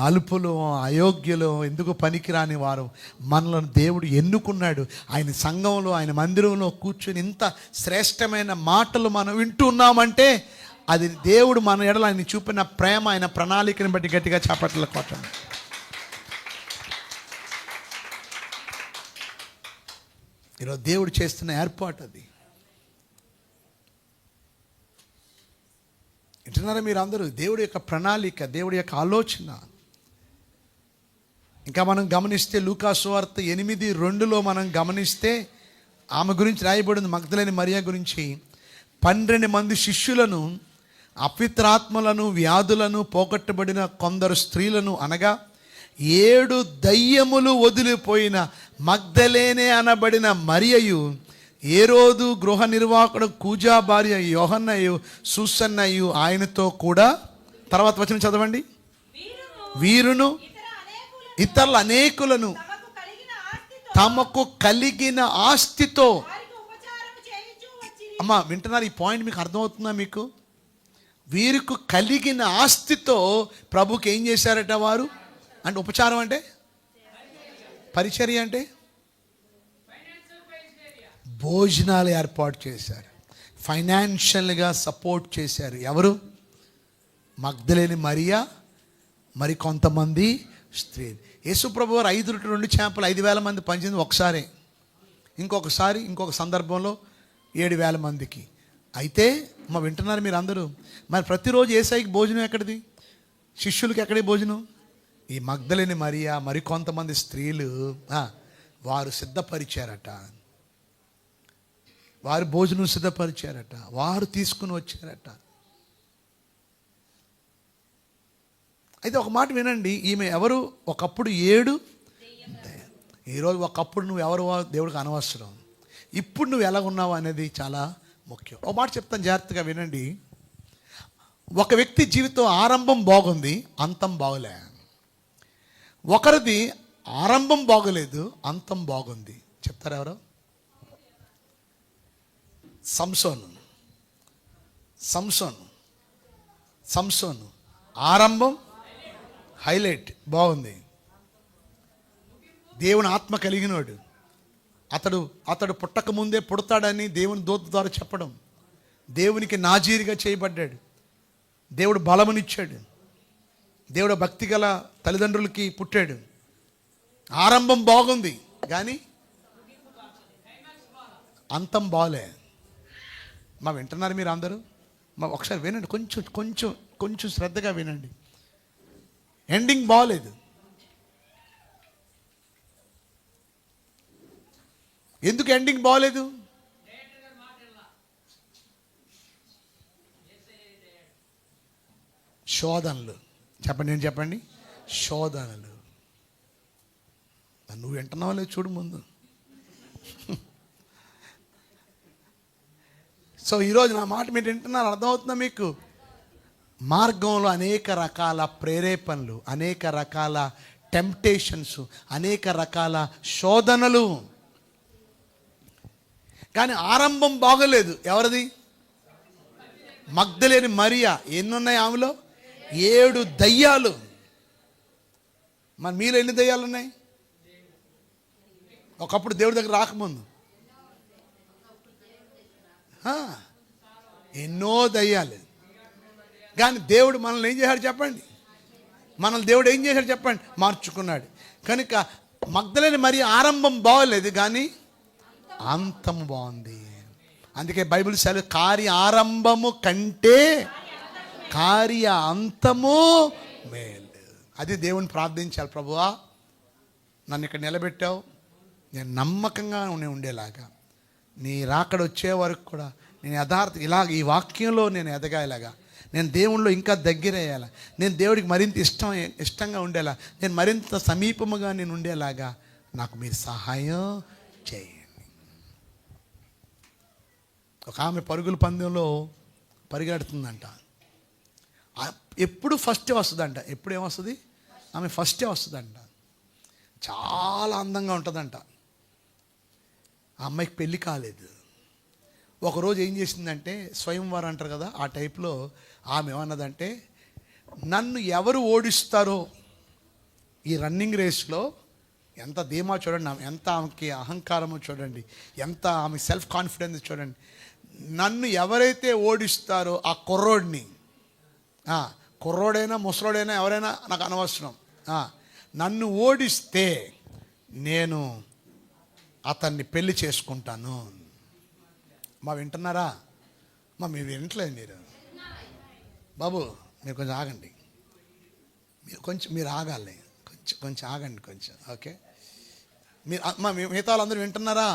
అల్పులు, అయోగ్యులు, ఎందుకు పనికిరాని వారు మనలను దేవుడు ఎన్నుకున్నాడు. ఆయన సంఘంలో, ఆయన మందిరంలో కూర్చుని ఇంత శ్రేష్టమైన మాటలు మనం వింటున్నామంటే అది దేవుడు మన ఎడల ఆయన చూపిన ప్రేమ, ఆయన ప్రణాళికని బట్టి. గట్టిగా చప్పట్లు కొట్టండి. ఈరోజు దేవుడు చేస్తున్న ఏర్పాటు అది. వింటున్నారా మీరు అందరూ? దేవుడి యొక్క ప్రణాళిక, దేవుడి యొక్క ఆలోచన. ఇంకా మనం గమనిస్తే లూకా సువార్త 8:2 మనం గమనిస్తే ఆమె గురించి రాయబడింది, మగ్దలేని మరియా గురించి. 12 మంది శిష్యులను, అపవిత్రాత్మలను, వ్యాధులను పోగొట్టబడిన కొందరు స్త్రీలను, అనగా 7 దయ్యములు వదిలిపోయిన మగ్దలేనే అనబడిన మరియయు, ఏరోదు గృహ నిర్వాహకుడు కూజా భార్య యోహన్నయు, సూసన్నయు ఆయనతో కూడా. తర్వాత వచనం చదవండి. వీరును ఇతరుల అనేకులను తమకు కలిగిన ఆస్తితో. అమ్మా వింటున్నారు? ఈ పాయింట్ మీకు అర్థమవుతుందా? మీకు వీరికి కలిగిన ఆస్తితో ప్రభుకి ఏం చేశారట వారు? అంటే ఉపచారం అంటే, పరిచర్య అంటే భోజనాలు ఏర్పాటు చేశారు, ఫైనాన్షియల్గా సపోర్ట్ చేశారు. ఎవరు? మగ్దలేని మరియా, మరి కొంతమంది స్త్రీలు. యేసు ప్రభు వారు 5 రొట్టెలు 2 చేపలు 5,000 మంది పంచింది ఒకసారి. ఇంకొక సందర్భంలో 7,000 మందికి. అయితే వింటున్నారు మీరు అందరూ? మరి ప్రతిరోజు యేసయ్యకి భోజనం ఎక్కడిది? శిష్యులకి ఎక్కడే భోజనం? ఈ మగ్దలేని మరియా, మరి కొంతమంది స్త్రీలు వారు సిద్ధపరిచారట. వారు భోజనం సిద్ధపరిచారట, వారు తీసుకుని వచ్చారట. అయితే ఒక మాట వినండి, ఈమె ఎవరు? ఒకప్పుడు 7. ఈరోజు ఒకప్పుడు నువ్వు ఎవరు దేవుడికి అనవసరం. ఇప్పుడు నువ్వు ఎలా ఉన్నావు అనేది చాలా ముఖ్యం. ఒక మాట చెప్తాను, జాగ్రత్తగా వినండి. ఒక వ్యక్తి జీవితం ఆరంభం బాగుంది, అంతం బాగోలే. ఒకరిది ఆరంభం బాగోలేదు, అంతం బాగుంది. చెప్తారా ఎవరు? సంసోను ఆరంభం హైలైట్ బాగుంది. దేవుని ఆత్మ కలిగినోడు. అతడు పుట్టక ముందే పుడతాడని దేవుని దూత ద్వారా చెప్పడం. దేవునికి నాజీరుగా చేయబడ్డాడు. దేవుడు బలమునిచ్చాడు. దేవుడు భక్తి గల తల్లిదండ్రులకి పుట్టాడు. ఆరంభం బాగుంది, కానీ అంతం బాగలే. వింటున్నారు మీరు అందరూ? ఒకసారి వినండి, కొంచెం శ్రద్ధగా వినండి. ఎండింగ్ బాగలేదు. ఎందుకు ఎండింగ్ బాగలేదు? శోధనలు. చెప్పండి. శోధనలు. నువ్వు వింటున్నావా లేదు చూడు ముందు. సో ఈరోజు నా మాట మీరు వింటున్నారు, అర్థమవుతుందా మీకు? మార్గంలో అనేక రకాల ప్రేరేపణలు, అనేక రకాల టెంప్టేషన్స్, అనేక రకాల శోధనలు. కానీ ఆరంభం బాగోలేదు. ఎవరిది? మగ్దలేని మరియా. ఎన్నున్నాయి ఆమెలో? 7 దయ్యాలు. మరి మీలో ఎన్ని దయ్యాలు ఉన్నాయి? ఒకప్పుడు దేవుడి దగ్గర రాకముందు ఎన్నో దయ్యాలు. కానీ దేవుడు మనల్ని ఏం చేశాడు చెప్పండి? మనల్ని దేవుడు ఏం చేశాడు చెప్పండి? మార్చుకున్నాడు. కనుక మగ్దలేని మరి ఆరంభం బాగోలేదు, కానీ అంతం బాగుంది. అందుకే బైబిల్ సెలవు, కార్య ఆరంభము కంటే కార్య అంతము మేలు. అది దేవుని ప్రార్థించాలి. ప్రభువా, నన్ను ఇక్కడ నిలబెట్టావు, నేను నమ్మకంగా ఉండేలాగా, నీ రాకడ వచ్చే వరకు కూడా నేను యథార్థ ఇలాగ ఈ వాక్యంలో నేను ఎదగాయలాగా, నేను దేవుళ్ళో ఇంకా దగ్గర అయ్యేలా, నేను దేవుడికి మరింత ఇష్టంగా ఉండేలా, నేను మరింత సమీపముగా నేను ఉండేలాగా నాకు మీరు సహాయం చేయండి. ఒక ఆమె పరుగుల పందెంలో పరిగెడుతుందంట. ఎప్పుడు ఫస్టే వస్తుందంట. ఎప్పుడు ఏమొస్తుంది? ఆమె ఫస్టే వస్తుందంట. చాలా అందంగా ఉంటుందంట. ఆ అమ్మాయికి పెళ్ళి కాలేదు. ఒకరోజు ఏం చేసిందంటే, స్వయంవరం అంటారు కదా, ఆ టైప్లో ఆమె ఏమన్నదంటే, నన్ను ఎవరు ఓడిస్తారో ఈ రన్నింగ్ రేస్లో, ఎంత ధీమా చూడండి, ఎంత ఆమెకి అహంకారమో చూడండి, ఎంత ఆమె సెల్ఫ్ కాన్ఫిడెన్స్ చూడండి. నన్ను ఎవరైతే ఓడిస్తారో ఆ కుర్రోడైనా ముసలోడైనా ఎవరైనా నాకు అనవసరం, నన్ను ఓడిస్తే నేను అతన్ని పెళ్లి చేసుకుంటాను. వింటున్నారా? మీరు వినట్లేదు. మీరు బాబు, మీరు కొంచెం ఆగండి. మీరు ఆగాలి. కొంచెం ఆగండి కొంచెం. ఓకే, మీరు మిగతా వాళ్ళందరూ వింటున్నారా?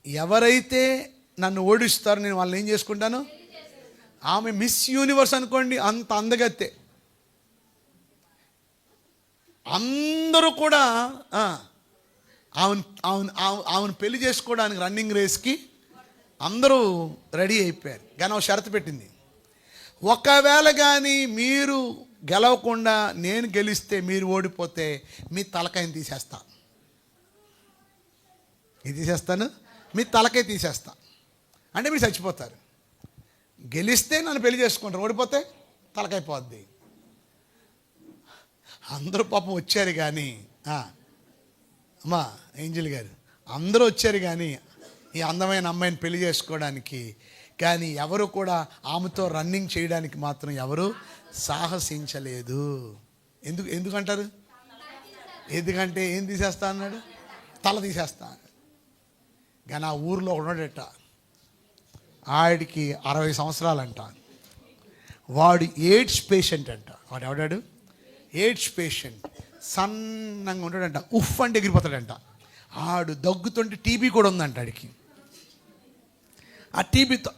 ఎవరైతే నన్ను ఓడిస్తారో నేను వాళ్ళని ఏం చేసుకుంటాను? ఆమె మిస్ యూనివర్స్ అనుకోండి, అంత అందగత్తే. అందరూ కూడా ఆమెను పెళ్లి చేసుకోవడానికి రన్నింగ్ రేస్కి అందరూ రెడీ అయిపోయారు. కానీ ఒక షరతు పెట్టింది, ఒకవేళ కానీ మీరు గెలవకుండా నేను గెలిస్తే, మీరు ఓడిపోతే మీ తలకాయని తీసేస్తా. ఇది తీసేస్తాను, మీ తలకాయ తీసేస్తా. అంటే మీరు చచ్చిపోతారు. గెలిస్తే నన్ను పెళ్లి చేసుకుంటారు, ఓడిపోతే తలకాయ పోద్ది. అందరూ పాపం వచ్చారు కానీ, అమ్మా ఏంజిల్ గారు, అందరూ వచ్చారు కానీ ఈ అందమైన అమ్మాయిని పెళ్లి చేసుకోవడానికి. కానీ ఎవరు కూడా ఆమెతో రన్నింగ్ చేయడానికి మాత్రం ఎవరు సాహసించలేదు. ఎందుకంటారు? ఎందుకంటే ఏం తీసేస్తా అన్నాడు? తల తీసేస్తా అన్నాడు. కానీ ఆ ఊరిలో ఉన్నాడట, ఆడికి 60 సంవత్సరాలంట. వాడు ఎయిడ్స్ పేషెంట్ అంట. వాడు ఎవడాడు? AIDS patient. సన్నంగా ఉంటాడంట, ఉఫ్ అంటే ఎగిరిపోతాడంట. ఆడు దగ్గుతుంటే టీబీ కూడా ఉందంట ఆడికి. ఆ టీబీతో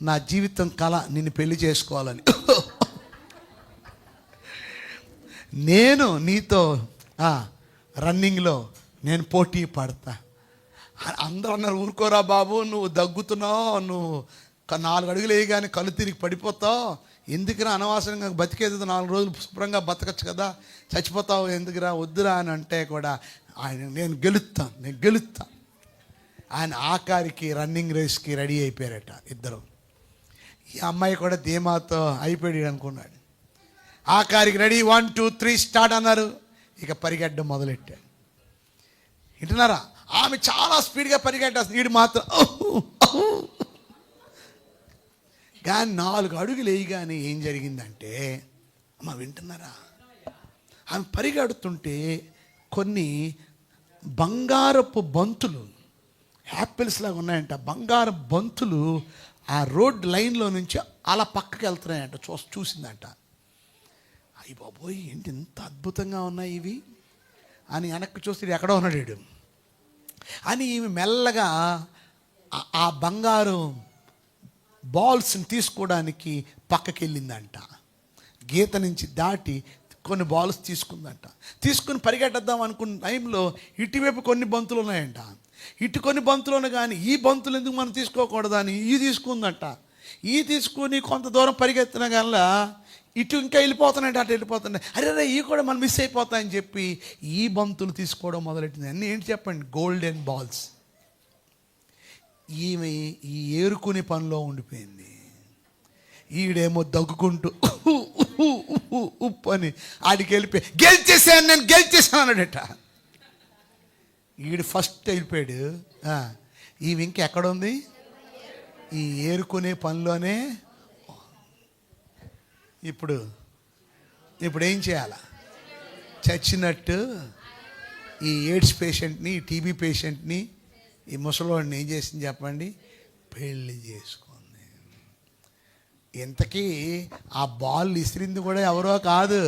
నా జీవితం కళ నిన్ను పెళ్లి చేసుకోవాలని, నేను నీతో రన్నింగ్లో నేను పోటీ పడతా. అందరూ అన్నారు, ఊరుకోరా బాబు, నువ్వు దగ్గుతున్నావు, నువ్వు 4 అడుగులు వేయగానే కళ్ళు తిరిగి పడిపోతావు, ఎందుకురా అనవసరంగా బతికేది, 4 రోజులు శుభ్రంగా బతకచ్చు కదా, చచ్చిపోతావు ఎందుకురా, వద్దురా అని అంటే కూడా ఆయన నేను గెలుస్తా. ఆయన ఆఖరికి రన్నింగ్ రేస్కి రెడీ అయిపోయారట ఇద్దరు. ఈ అమ్మాయి కూడా ధీమాతో అయిపోయాడు అనుకున్నాడు. ఆఖరికి రెడీ 1 2 3 స్టార్ట్ అన్నారు. ఇక పరిగెట్టడం మొదలెట్టాడు. వింటున్నారా? ఆమె చాలా స్పీడ్గా పరిగెట్టేస్తుంది, వీడు మాత్రం. కానీ 4 అడుగులు వేయగానే ఏం జరిగిందంటే, అమ్మ వింటున్నారా, ఆమె పరిగెడుతుంటే కొన్ని బంగారపు బంతులు, యాపిల్స్ లాగా ఉన్నాయంట, బంగారు బంతులు ఆ రోడ్ లైన్లో నుంచి అలా పక్కకి వెళ్తున్నాయంట. చూసిందంట. అయ్యి బాబోయ్, ఏంటి ఇంత అద్భుతంగా ఉన్నాయి ఇవి అని వెనక్కి చూస్తే ఎక్కడో ఉన్నాడు అని ఈమె మెల్లగా ఆ బంగారు బాల్స్ని తీసుకోవడానికి పక్కకి వెళ్ళిందంట. గీత నుంచి దాటి కొన్ని బాల్స్ తీసుకుందంట. తీసుకుని పరిగెట్టేద్దాం అనుకున్న టైంలో ఇటువైపు కొన్ని బంతులు ఉన్నాయంట. ఇటు కొన్ని బంతులు ఉన్నాయి, కానీ ఈ బంతులు ఎందుకు మనం తీసుకోకూడదని ఈ తీసుకుందంట. ఈ తీసుకుని కొంత దూరం పరిగెత్తిన కల్లా ఇటు ఇంకా వెళ్ళిపోతున్నాయంటే అటు వెళ్ళిపోతున్నాయి. అరే ఈ కూడా మనం మిస్ అయిపోతాయని చెప్పి ఈ బంతులు తీసుకోవడం మొదలెట్టింది. అన్నీ ఏంటి చెప్పండి? Golden balls. ఈమె ఈ ఏరుకునే పనిలో ఉండిపోయింది. ఈడేమో దగ్గుకుంటూ ఉప్పు అని ఆడికి వెళ్ళిపోయి గెలిచేసాను అన్నాడట. ఈడు ఫస్ట్ వెళ్ళిపోయాడు. ఈ వింక ఎక్కడుంది? ఈ ఏరుకునే పనిలోనే. ఇప్పుడు ఏం చేయాలా? చచ్చినట్టు ఈ ఎయిడ్స్ పేషెంట్ని, ఈ టీబీ పేషెంట్ని, ఈ ముసలివాడిని ఏం చేసింది చెప్పండి? పెళ్ళి చేసుకుంది. ఇంతకీ ఆ బాల్ ఇసిరింది కూడా ఎవరో కాదు,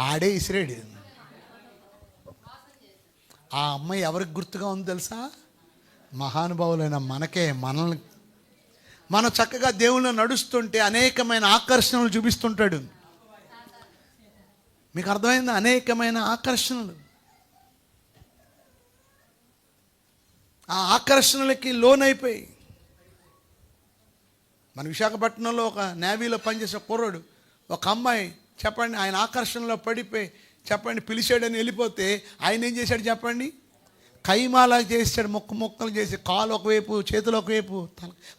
ఆడే ఇసిరాడు. ఆ అమ్మాయి ఎవరికి గుర్తుగా ఉంది తెలుసా? మహానుభావులైన మనకే. మనం చక్కగా దేవుళ్ళు నడుస్తుంటే అనేకమైన ఆకర్షణలు చూపిస్తుంటాడు. మీకు అర్థమైంది? అనేకమైన ఆకర్షణలు. ఆ ఆకర్షణలకి లోనైపోయి మన విశాఖపట్నంలో ఒక నేవీలో పనిచేసే కుర్రాడు, ఒక అమ్మాయి చెప్పండి, ఆయన ఆకర్షణలో పడిపోయి చెప్పండి పిలిచాడని వెళ్ళిపోతే ఆయన ఏం చేశాడు చెప్పండి? కైమాలా చేసాడు, మొక్కలు చేసి, కాలు ఒకవైపు, చేతులు ఒకవైపు,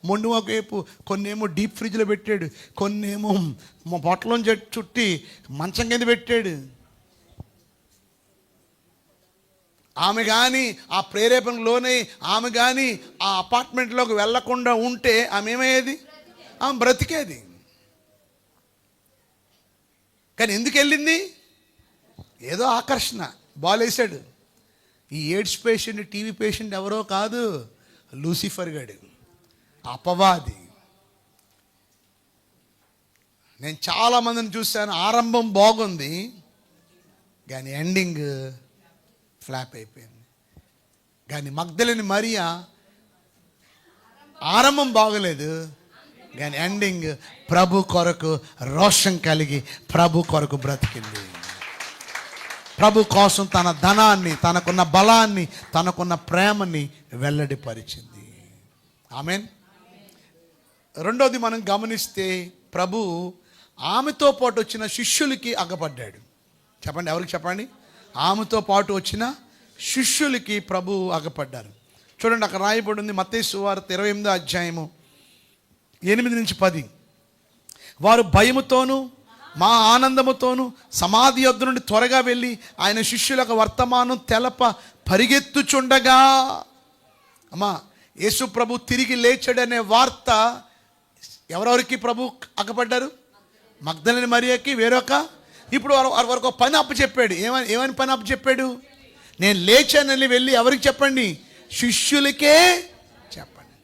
మొండు ఒకవైపు, కొన్నేమో డీప్ ఫ్రిడ్జ్లో పెట్టాడు, కొన్నేమో పొట్టలో చుట్టి మంచం కింద పెట్టాడు. ఆమె కానీ ఆ ప్రేరేపణకు లోనై ఆమె కానీ ఆ అపార్ట్మెంట్లోకి వెళ్లకుండా ఉంటే ఆమె ఏమయ్యేది? ఆమె బ్రతికేది. కానీ ఎందుకు వెళ్ళింది? ఏదో ఆకర్షణ, బాలేశాడు. ఈ ఎయిడ్స్ పేషెంట్, టీవీ పేషెంట్ ఎవరో కాదు, లూసిఫర్ గాడు, అపవాది. నేను చాలామందిని చూశాను, ఆరంభం బాగుంది కానీ ఎండింగ్ ఫ్లాప్ అయిపోయింది. కానీ మగ్దలేని మరియా ఆరంభం బాగలేదు కానీ ఎండింగ్ ప్రభు కొరకు రోషం కలిగి ప్రభు కొరకు బ్రతికింది. ప్రభు కోసం తన ధనాన్ని, తనకున్న బలాన్ని, తనకున్న ప్రేమని వెల్లడిపరిచింది. ఆమెన్. రెండోది మనం గమనిస్తే ప్రభు ఆమెతో పాటు వచ్చిన శిష్యులకి అగ్గపడ్డాడు. చెప్పండి, ఎవరికి చెప్పండి? ఆమెతో పాటు వచ్చిన శిష్యులకి ప్రభు అగ్గపడ్డారు. చూడండి, అక్కడ రాయబడి ఉంది మత్తయి సువార్త 28వ అధ్యాయము 8-10. వారు భయముతోనూ మా ఆనందముతోనూ సమాధి యొద్ద నుండి త్వరగా వెళ్ళి ఆయన శిష్యులకు వర్తమానం తెలప పరిగెత్తుచుండగా. అమ్మా, యేసు ప్రభు తిరిగి లేచాడనే వార్త ఎవరెవరికి ప్రభు అగ్గపడ్డారు? మగ్దలేని మరియకి, వేరొక. ఇప్పుడు వారికి ఒక పని అప్పచెప్పాడు. ఏమని పని అప్పచెప్పాడు? నేను లేచానని వెళ్ళి ఎవరికి చెప్పండి? శిష్యులకే చెప్పండి.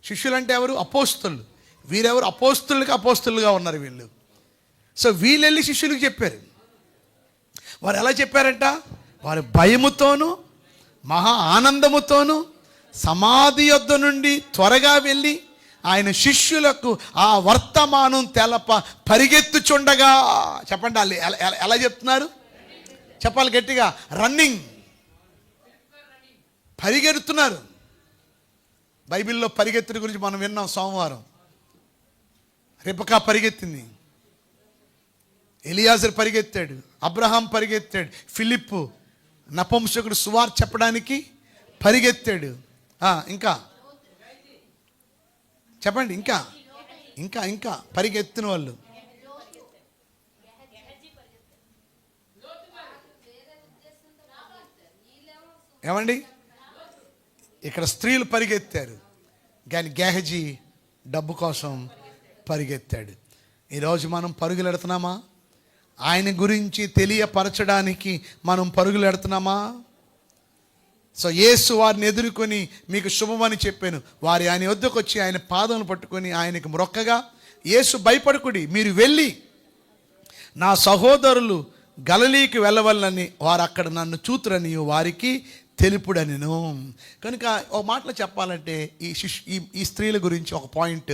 శిష్యులు అంటే ఎవరు? అపోస్తలు. వీరెవరు? అపోస్తలుగా ఉన్నారు వీళ్ళు. సో వీళ్ళు వెళ్ళి శిష్యులకు చెప్పారు. వారు ఎలా చెప్పారంట? వారు భయముతోనూ మహా ఆనందముతోనూ సమాధి యొద్ద నుండి త్వరగా వెళ్ళి ఆయన శిష్యులకు ఆ వర్తమానం తెలప పరిగెత్తుచుండగా. చెప్పండి, వాళ్ళు ఎలా చెప్తున్నారు? చెప్పాలి గట్టిగా. రన్నింగ్, పరిగెడుతున్నారు. బైబిల్లో పరిగెత్తుల గురించి మనం విన్నాం సోమవారం. రెబెకా పరిగెత్తింది, ఎలియాజర్ పరిగెత్తాడు, అబ్రహాం పరిగెత్తాడు, ఫిలిప్పు నపుంసకుడు సువార్త చెప్పడానికి పరిగెత్తాడు. ఇంకా చెప్పండి, ఇంకా పరిగెత్తిన వాళ్ళు. ఏమండి, ఇక్కడ స్త్రీలు పరిగెత్తారు కానీ గెహజీ డబ్బు కోసం పరిగెత్తాడు. ఈరోజు మనం పరుగులెడుతున్నామా? ఆయన గురించి తెలియపరచడానికి మనం పరుగులెడుతున్నామా? సో యేసు వారిని ఎదుర్కొని మీకు శుభమని చెప్పాను. వారి ఆయన వద్దకు వచ్చి ఆయన పాదములు పట్టుకొని ఆయనకు మ్రొక్కగా, యేసు భయపడకుడి, మీరు వెళ్ళి నా సహోదరులు గలిలయకి వెళ్ళవలనని వారు అక్కడ నన్ను చూతురని వారికి తెలుపుడనెను. కనుక ఒక మాటలో చెప్పాలంటే ఈ స్త్రీల గురించి ఒక పాయింట్,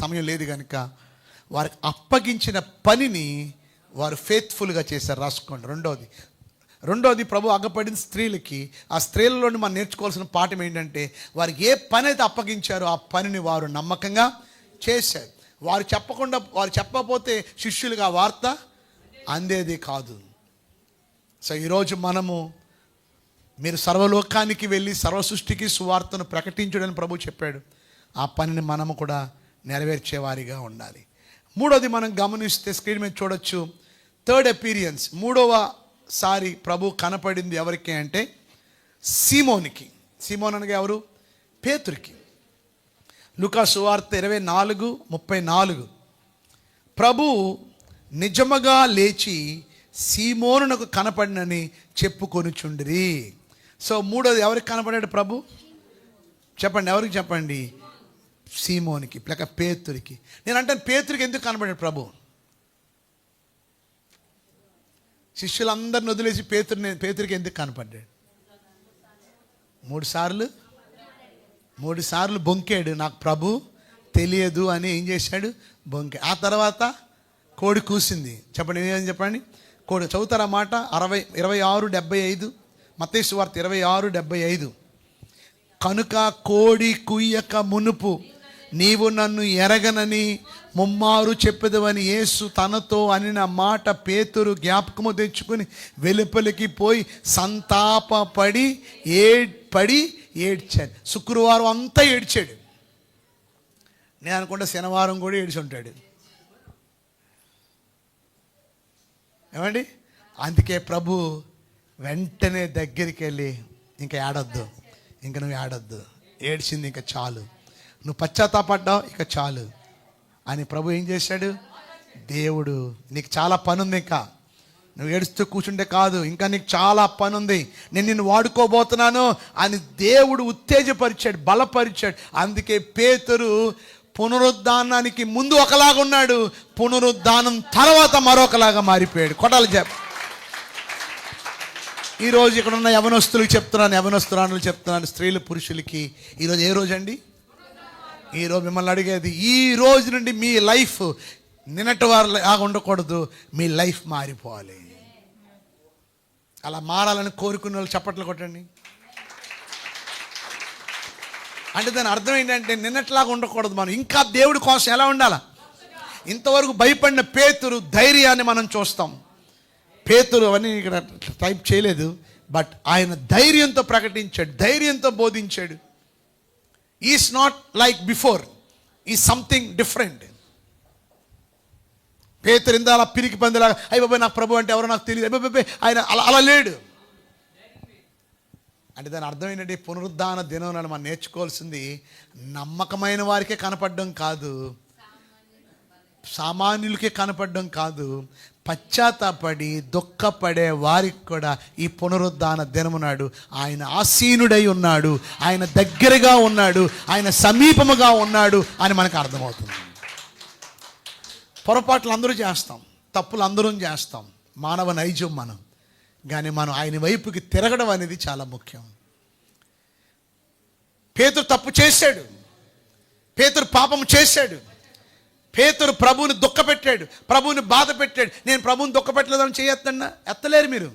సమయం లేదు కనుక, వారికి అప్పగించిన పనిని వారు ఫేత్ఫుల్గా చేశారు. రాసుకోండి. రెండోది ప్రభు అగ్గపడిన స్త్రీలకి, ఆ స్త్రీలలోని మనం నేర్చుకోవాల్సిన పాఠం ఏంటంటే, వారికి ఏ పని అయితే అప్పగించారో ఆ పనిని వారు నమ్మకంగా చేశారు. వారు చెప్పకపోతే శిష్యులుగా వార్త అందేది కాదు. సో ఈరోజు మీరు సర్వలోకానికి వెళ్ళి సర్వసృష్టికి సువార్తను ప్రకటించడని ప్రభు చెప్పాడు. ఆ పనిని మనము కూడా నెరవేర్చేవారిగా ఉండాలి. మూడోది మనం గమనిస్తే స్క్రీన్ మీద చూడొచ్చు, థర్డ్ అపీరియన్స్, మూడవసారి ప్రభు కనపడింది ఎవరికి అంటే సీమోనికి. సీమోన్ అనగా ఎవరు? పేతురికి. లూకా సువార్త 24:34 ప్రభు నిజముగా లేచి సీమోనునకు కనపడినని చెప్పుకొనుచుండిరి. సో మూడోది ఎవరికి కనపడాడు ప్రభు? చెప్పండి, ఎవరికి చెప్పండి? సీమోనికి లేక పేతురికి. నేను అంటాను, పేతురికి ఎందుకు కనపడాడు ప్రభు? శిష్యులందరిని వదిలేసి పేతురికి ఎందుకు కనపడ్డాడు? 3 సార్లు బొంకాడు, నాకు ప్రభు తెలియదు అని. ఏం చేశాడు? బొంకే. ఆ తర్వాత కోడి కూసింది. చెప్పండి, ఏమని చెప్పండి? కోడి. చదువుతారా మాట? 26:75 మత్తయి సువార్త 26:75 కనుక కోడి కుయ్యక మునుపు నీవు నన్ను ఎరగనని ముమ్మారు చెప్పెదవని యేసు తనతో అనిన మాట పేతురు జ్ఞాపకము తెచ్చుకుని వెలుపలికి పోయి సంతాపపడి ఏడ్చాడు. శుక్రవారం అంతా ఏడ్చాడు. నేను అనుకుంటా శనివారం కూడా ఏడ్చి ఉంటాడు. ఏమండి? అందుకే ప్రభు వెంటనే దగ్గరికి వెళ్ళి, ఇంకా ఏడొద్దు, ఇంక నువ్వు ఏడొద్దు, ఏడ్చింది ఇంకా చాలు, నువ్వు పశ్చాత్తాపడ్డావు ఇక చాలు అని ప్రభు ఏం చేశాడు? దేవుడు, నీకు చాలా పని ఉంది, ఇంకా నువ్వు ఏడుస్తూ కూర్చుంటే కాదు, ఇంకా నీకు చాలా పని ఉంది, నేను నిన్ను వాడుకోబోతున్నాను అని దేవుడు ఉత్తేజపరిచాడు, బలపరిచాడు. అందుకే పేతురు పునరుద్ధానానికి ముందు ఒకలాగా ఉన్నాడు, పునరుద్ధానం తర్వాత మరొకలాగా మారిపోయాడు. కొడాలి చెప్ప. ఈరోజు ఇక్కడ ఉన్న యవనస్తులకు చెప్తున్నాను, యవనస్తురాణులు చెప్తున్నాను, స్త్రీలు పురుషులకి, ఈరోజు ఏ రోజు అండి? ఈరోజు మిమ్మల్ని అడిగేది, ఈ రోజు నుండి మీ లైఫ్ నిన్నటి వారిలాగా ఉండకూడదు, మీ లైఫ్ మారిపోవాలి. అలా మారాలని కోరుకున్న వాళ్ళు చప్పట్లు కొట్టండి. అంటే దాని అర్థం ఏంటంటే నిన్నట్లాగా ఉండకూడదు, మనం ఇంకా దేవుడి కోసం ఎలా ఉండాలా? ఇంతవరకు భయపడిన పేతురు ధైర్యాన్ని మనం చూస్తాం. పేతురు అవన్నీ ఇక్కడ టైప్ చేయలేదు, బట్ ఆయన ధైర్యంతో ప్రకటించాడు, ధైర్యంతో బోధించాడు. Is not like before, is something different. పేతురు ఇంత అలా పిరికి పందిలాగా, అయ్య బాబాయ్ నాకు ప్రభు అంటే ఎవరో నాకు తెలియదు, అయ్య బాబాయ్ ఆయన అలా లేడు. అంటే దాని అర్థం ఏంటంటే పునరుద్ధాన దినం నాడు మనం నేర్చుకోవాల్సింది నమ్మకమైన వారికే కనపడడం కాదు, సామాన్యులకే కనపడడం కాదు, పశ్చాత్తాపడి దుఃఖపడే వారికి కూడా ఈ పునరుద్ధాన దినము నాడు ఆయన ఆసీనుడై ఉన్నాడు, ఆయన దగ్గరగా ఉన్నాడు, ఆయన సమీపముగా ఉన్నాడు అని మనకు అర్థమవుతుంది. పొరపాట్లు అందరూ చేస్తాం, తప్పులు అందరం చేస్తాం, మానవ నైజం మనం. కానీ మనం ఆయన వైపుకి తిరగడం అనేది చాలా ముఖ్యం. పేతురు తప్పు చేశాడు, పేతురు పాపం చేశాడు, పేతురు ప్రభువుని దుఃఖపెట్టాడు, ప్రభువుని బాధ పెట్టాడు. నేను ప్రభువుని దుఃఖపెట్టలేదని చేయొద్దన్నా ఎత్తలేరు మీరు.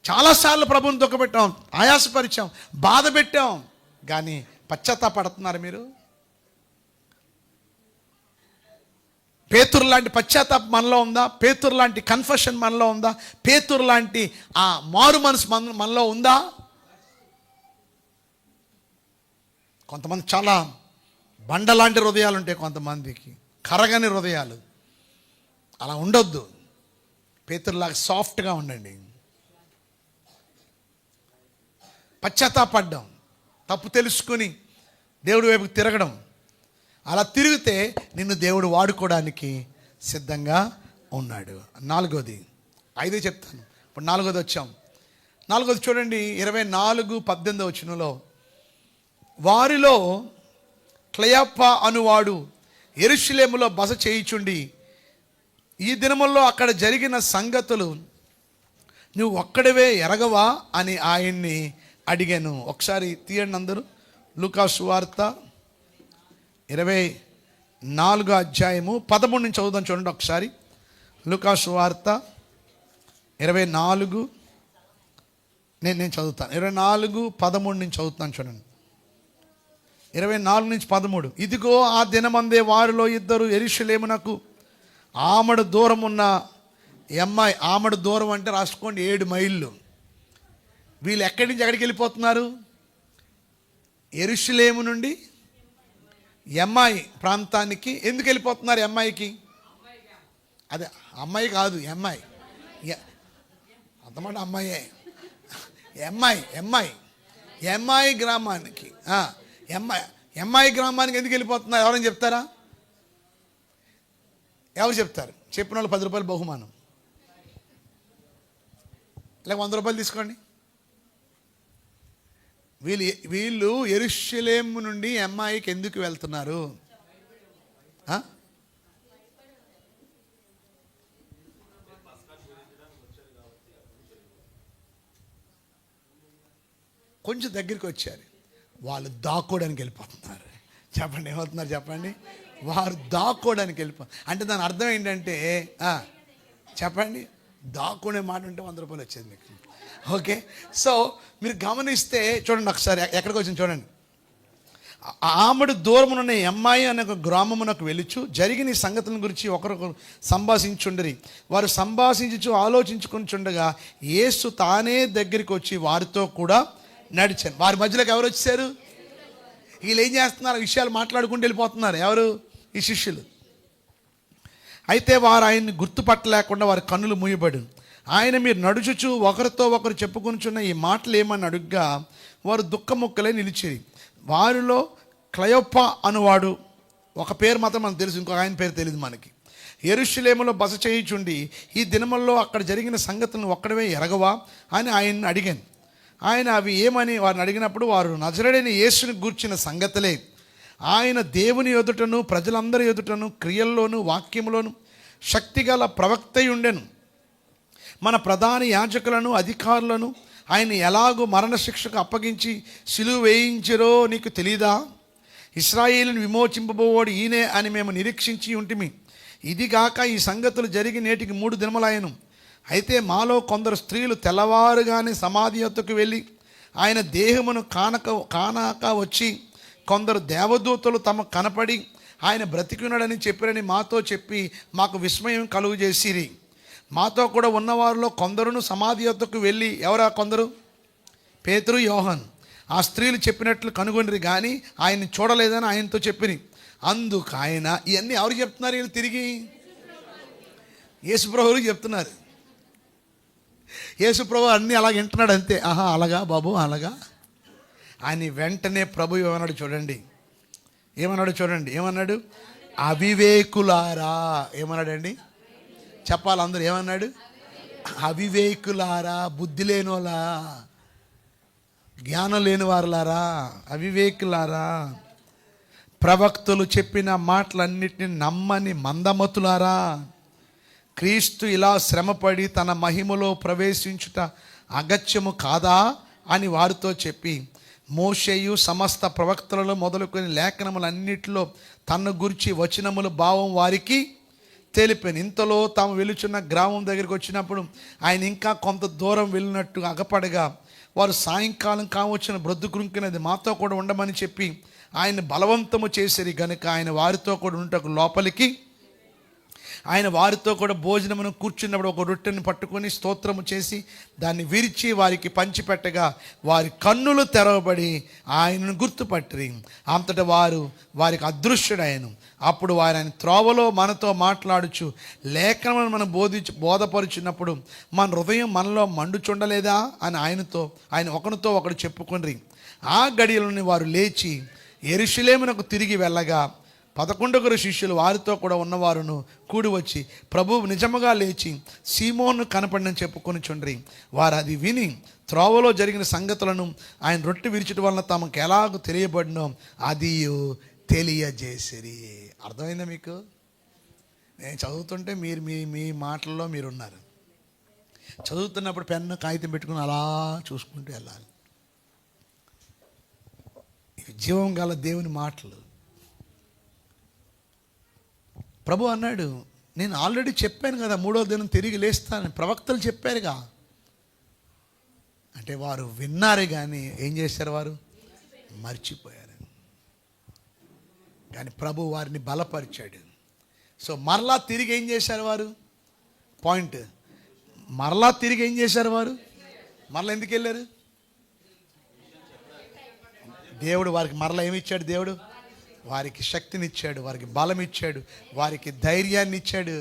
చాలాసార్లు ప్రభువుని దుఃఖపెట్టాం, ఆయాసపరిచాం, బాధ పెట్టాం, కానీ పశ్చాత్తాపడుతున్నారు మీరు? పేతురు లాంటి పశ్చాత్తాపం మనలో ఉందా? పేతురు లాంటి కన్ఫెషన్ మనలో ఉందా? పేతురు లాంటి ఆ మారు మనసు మనలో ఉందా? కొంతమంది చాలా బండలాంటి హృదయాలు ఉంటాయి, కొంతమందికి కరగని హృదయాలు. అలా ఉండొద్దు. పేతురులాగా సాఫ్ట్గా ఉండండి. పశ్చాత్తాపడ్డం, తప్పు తెలుసుకొని దేవుడి వైపుకి తిరగడం, అలా తిరిగితే నిన్ను దేవుడు వాడుకోవడానికి సిద్ధంగా ఉన్నాడు. 4వది, 5 చెప్తాను, ఇప్పుడు 4వది వచ్చాం. 4వది చూడండి, 24:18 వచనంలో, వారిలో క్లయప్ప అనువాడు యెరూషలేములో బస చేయుచుండి ఈ దినముల్లో అక్కడ జరిగిన సంగతులు నువ్వు ఒక్కడివే ఎరగవా అని ఆయన్ని అడిగాను. ఒకసారి తీయండి అందరూ. లూకా సువార్త 24:13 నుంచి చదువుదాం చూడండి ఒకసారి. లూకా సువార్త 24 నేను చదువుతాను. 24:13 నుంచి చదువుతాను చూడండి. 24-13. ఇదిగో ఆ దినమందే వారిలో ఇద్దరు యెరూషలేమునకు ఆమడు దూరం ఉన్న అమ్మాయి. ఆమడు దూరం అంటే రాసుకోండి, 7 మైళ్ళు. వీళ్ళు ఎక్కడి నుంచి ఎక్కడికి వెళ్ళిపోతున్నారు? యెరూషలేము నుండి ఎమ్మాయి ప్రాంతానికి. ఎందుకు వెళ్ళిపోతున్నారు ఎమ్మాయికి? అదే అమ్మాయి కాదు, ఎమ్మాయి అర్థమాట, అమ్మాయే ఎమ్మాయి ఎంఐ గ్రామానికి. ఎంఐ గ్రామానికి ఎందుకు వెళ్ళిపోతున్నారు? ఎవరైనా చెప్తారా? ఎవరు చెప్తారు? చెప్పిన వాళ్ళు 10 రూపాయలు బహుమానం, లేక 100 రూపాయలు తీసుకోండి. వీళ్ళు యెరూషలేము నుండి ఎంఐకి ఎందుకు వెళ్తున్నారు? కొంచెం దగ్గరికి వచ్చారు, వాళ్ళు దాక్కోవడానికి వెళ్ళిపోతున్నారు. చెప్పండి, ఏమవుతున్నారు చెప్పండి? వారు దాక్కోవడానికి అంటే దాని అర్థం ఏంటంటే, చెప్పండి, దాక్కునే మాట ఉంటే 100 రూపాయలు వచ్చేది మీకు. ఓకే, సో మీరు గమనిస్తే చూడండి ఒకసారి, ఎక్కడికి వచ్చింది చూడండి. ఆమెడు దూరమునున్న ఎంఐ అనే ఒక గ్రామమునకు వెళ్ళుచు జరిగిన ఈ సంగతుల గురించి ఒకరొకరు సంభాషించుండరి. వారు సంభాషించు ఆలోచించుకుంటుండగా యేసు తానే దగ్గరికి వచ్చి వారితో కూడా నడిచాను. వారి మధ్యలోకి ఎవరు వచ్చారు? వీళ్ళు ఏం చేస్తున్నారు? విషయాలు మాట్లాడుకుంటూ వెళ్ళిపోతున్నారు. ఎవరు? ఈ శిష్యులు. అయితే వారు ఆయన్ని గుర్తుపట్టలేకుండా వారి కన్నులు మూయబడి ఆయన మీరు నడుచుచు ఒకరితో ఒకరు చెప్పుకొనిచున్న ఈ మాటలు ఏమని అడుగ్గా వారు దుఃఖముక్కలే నిలిచిరి. వారిలో క్లయోప అనువాడు, ఒక పేరు మాత్రం మనకు తెలుసు, ఇంకొక ఆయన పేరు తెలియదు మనకి, యెరూషలేములో బస చేయుచుండి ఈ దినముల్లో అక్కడ జరిగిన సంగతులను ఒక్కడవే ఎరగవా అని ఆయన్ని అడిగాను. ఆయన అవి ఏమని వారిని అడిగినప్పుడు వారు నజరేయుడైన యేసుని గూర్చిన సంగతులే. ఆయన దేవుని ఎదుటను ప్రజలందరి ఎదుటను క్రియల్లోను వాక్యములోను శక్తిగల ప్రవక్తై ఉండెను. మన ప్రధాన యాజకులను అధికారులను ఆయన ఎలాగో మరణశిక్షకు అప్పగించి సిలువ వేయించిరో నీకు తెలీదా? ఇశ్రాయేలును విమోచింపబోవాడు ఈయనే అని మేము నిరీక్షించి ఉంటిమి. ఇదిగాక ఈ సంగతులు జరిగి నేటికి 3 దినములయ్యను. అయితే మాలో కొందరు స్త్రీలు తెల్లవారుగానే సమాధి యొద్దకు వెళ్ళి ఆయన దేహమును కానాక వచ్చి కొందరు దేవదూతలు తమకు కనపడి ఆయన బ్రతికున్నాడని చెప్పారని మాతో చెప్పి మాకు విస్మయం కలుగు చేసిరి. మాతో కూడా ఉన్నవారిలో కొందరును సమాధి యొద్దకు వెళ్ళి, ఎవరా కొందరు? పేతురు, యోహాన్. ఆ స్త్రీలు చెప్పినట్లు కనుగొనిరి కానీ ఆయన్ని చూడలేదని ఆయనతో చెప్పిరి. అందుకు ఆయన, ఇవన్నీ ఎవరు చెప్తున్నారు? వీళ్ళు తిరిగి యేసుప్రభువుకి చెప్తున్నారు. యేసుప్రభు అన్నీ అలాగ వింటున్నాడు అంతే. అలాగా బాబు, అలాగా అని. వెంటనే ప్రభు ఏమన్నాడు చూడండి, ఏమన్నాడు? అవివేకులారా. ఏమన్నాడండి? చెప్పాలి అందరూ. ఏమన్నాడు? అవివేకులారా, బుద్ధి లేనోలా, జ్ఞానం లేని వారులారా, అవివేకులారా, ప్రవక్తలు చెప్పిన మాటలన్నిటిని నమ్మని మందమతులారా, క్రీస్తు ఇలా శ్రమపడి తన మహిమలో ప్రవేశించుట అగత్యము కాదా అని వారితో చెప్పి మోషేయు సమస్త ప్రవక్తలలో మొదలుకొని లేఖనములన్నిటిలో తన గురించి వచనముల భావం వారికి తెలిపాను. ఇంతలో తాము వెలుచున్న గ్రామం దగ్గరికి వచ్చినప్పుడు ఆయన ఇంకా కొంత దూరం వెళ్ళినట్టు అగపడగా వారు సాయంకాలం కావచ్చిన బ్రొద్దుకృంకినది మాతో కూడా ఉండమని చెప్పి ఆయన బలవంతము చేసిరి గనుక ఆయన వారితో కూడా ఉంటకు లోపలికి ఆయన వారితో కూడా భోజనమును కూర్చున్నప్పుడు ఒక రొట్టెని పట్టుకొని స్తోత్రము చేసి దాన్ని విరిచి వారికి పంచిపెట్టగా వారి కన్నులు తెరవబడి ఆయనను గుర్తుపట్టిరి. అంతటా వారికి అదృశ్యుడైన. అప్పుడు వారు ఆయన త్రోవలో మనతో మాట్లాడుచు లేఖనములను మనం బోధపరుచున్నప్పుడు మన హృదయం మనలో మండుచుండలేదా అని ఆయన ఒకరితో ఒకడు చెప్పుకొనిరి. ఆ గడియలోని వారు లేచి యెరూషలేమునకు తిరిగి వెళ్ళగా 11 శిష్యులు వారితో కూడా ఉన్నవారును కూడి వచ్చి ప్రభువు నిజముగా లేచి సీమోను కనపడినని చెప్పుకొని చుండ్రి. వారు అది విని త్రోవలో జరిగిన సంగతులను ఆయన రొట్టె విరిచడం వలన తమకు ఎలాగో తెలియబడినో అది తెలియజేసిరి. అర్థమైందా మీకు? నేను చదువుతుంటే మీరు మీ మాటల్లో మీరున్నారు. చదువుతున్నప్పుడు పెన్ను కాగితం పెట్టుకుని అలా చూసుకుంటూ వెళ్ళాలి. జీవం గల దేవుని మాటలు. ప్రభు అన్నాడు, నేను ఆల్రెడీ చెప్పాను కదా 3వ దినం తిరిగి లేస్తానని. ప్రవక్తలు చెప్పారుగా. అంటే వారు విన్నారు కానీ ఏం చేశారు? వారు మర్చిపోయారు. కానీ ప్రభు వారిని బలపరిచాడు. సో మరలా తిరిగి ఏం చేశారు వారు? పాయింట్. మరలా తిరిగి ఏం చేశారు వారు? మరలా ఎందుకు వెళ్ళారు? దేవుడు వారికి మరలా ఏమి ఇచ్చాడు? దేవుడు వారికి శక్తినిచ్చాడు, వారికి బలం ఇచ్చాడు, వారికి ధైర్యాన్ని ఇచ్చాడు.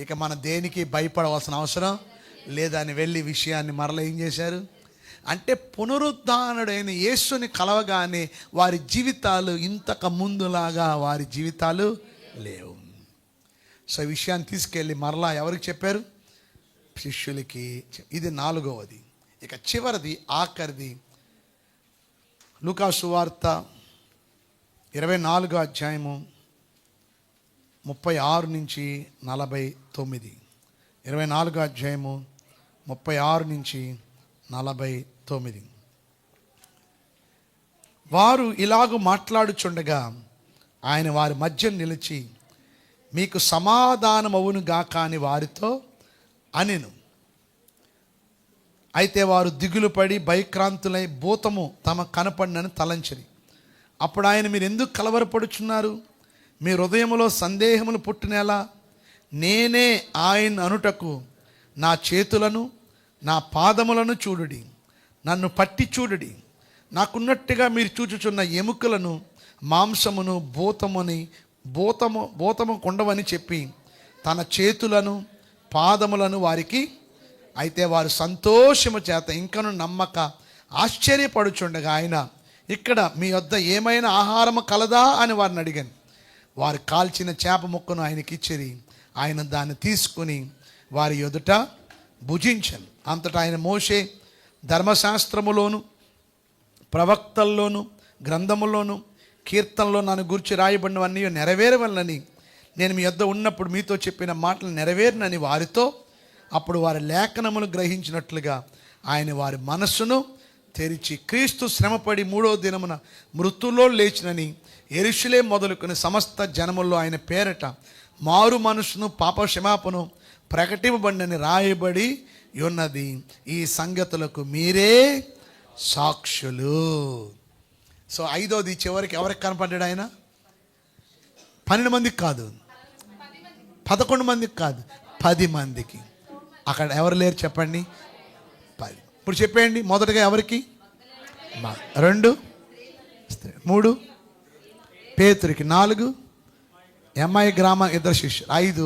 ఇక మన దేనికి భయపడవలసిన అవసరం లేదని వెళ్ళి విషయాన్ని మరలా ఏం చేశారు? అంటే పునరుద్ధానుడైన యేసుని కలవగానే వారి జీవితాలు ఇంతకు ముందులాగా వారి జీవితాలు లేవు. సో ఈ విషయాన్ని తీసుకెళ్ళి మరలా ఎవరికి చెప్పారు? శిష్యులకి. ఇది 4వది. ఇక చివరిది, ఆఖరిది, లూకా సువార్త 24వ అధ్యాయము 36 నుంచి 49. 24వ అధ్యాయము 36 నుంచి 49. వారు ఇలాగూ మాట్లాడుచుండగా ఆయన వారి మధ్య నిలిచి, మీకు సమాధానమవును గాక అని వారితో అనెను. అయితే వారు దిగులు పడి భయక్రాంతులై భూతము తమ కనపడినని తలంచిరి. అప్పుడు ఆయన, మీరు ఎందుకు కలవరపడుచున్నారు? మీ హృదయములో సందేహములు పుట్టినేలా? నేనే ఆయన అనుటకు నా చేతులను నా పాదములను చూడుడి, నన్ను పట్టి చూడుడి. నాకున్నట్టుగా మీరు చూచుచున్న ఎముకలను మాంసమును భూతము కొండవని చెప్పి తన చేతులను పాదములను వారికి. అయితే వారు సంతోషము చేత ఇంకను నమ్మక ఆశ్చర్యపడుచుండగా ఆయన, ఇక్కడ మీ వద్ద ఏమైనా ఆహారము కలదా అని వారిని అడిగాను. వారు కాల్చిన చేప ముక్కను ఆయనకి ఇచ్చిరి. ఆయన దాన్ని తీసుకుని వారి ఎదుట భుజించను. అంతటా ఆయన, మోషే ధర్మశాస్త్రములోను ప్రవక్తల్లోను గ్రంథములోను కీర్తనలో నన్ను గురించి రాయబడినవన్నీ నెరవేరవలనని నేను మీ వద్ద ఉన్నప్పుడు మీతో చెప్పిన మాటలు నెరవేరినని వారితో. అప్పుడు వారి లేఖనములు గ్రహించినట్లుగా ఆయన వారి మనస్సును తెరిచి, క్రీస్తు శ్రమపడి 3వ దినమున మృతుల్లో లేచినని యెరూషలేము మొదలుకొని సమస్త జనముల్లో ఆయన పేరట మారు మనసును పాప క్షమాపణను ప్రకటింపబడినని రాయబడి ఉన్నది. ఈ సంగతులకు మీరే సాక్షులు. సో 5వది, చివరికి ఎవరికి కనపడ్డాడు ఆయన? 12 మందికి కాదు, 11 మందికి కాదు, 10 మందికి. అక్కడ ఎవరు లేరు చెప్పండి? 10. ఇప్పుడు చెప్పేయండి, మొదటగా ఎవరికి? 2 3 పేతురికి, 4 ఎంఐ గ్రామం 2 శిష్యులు, 5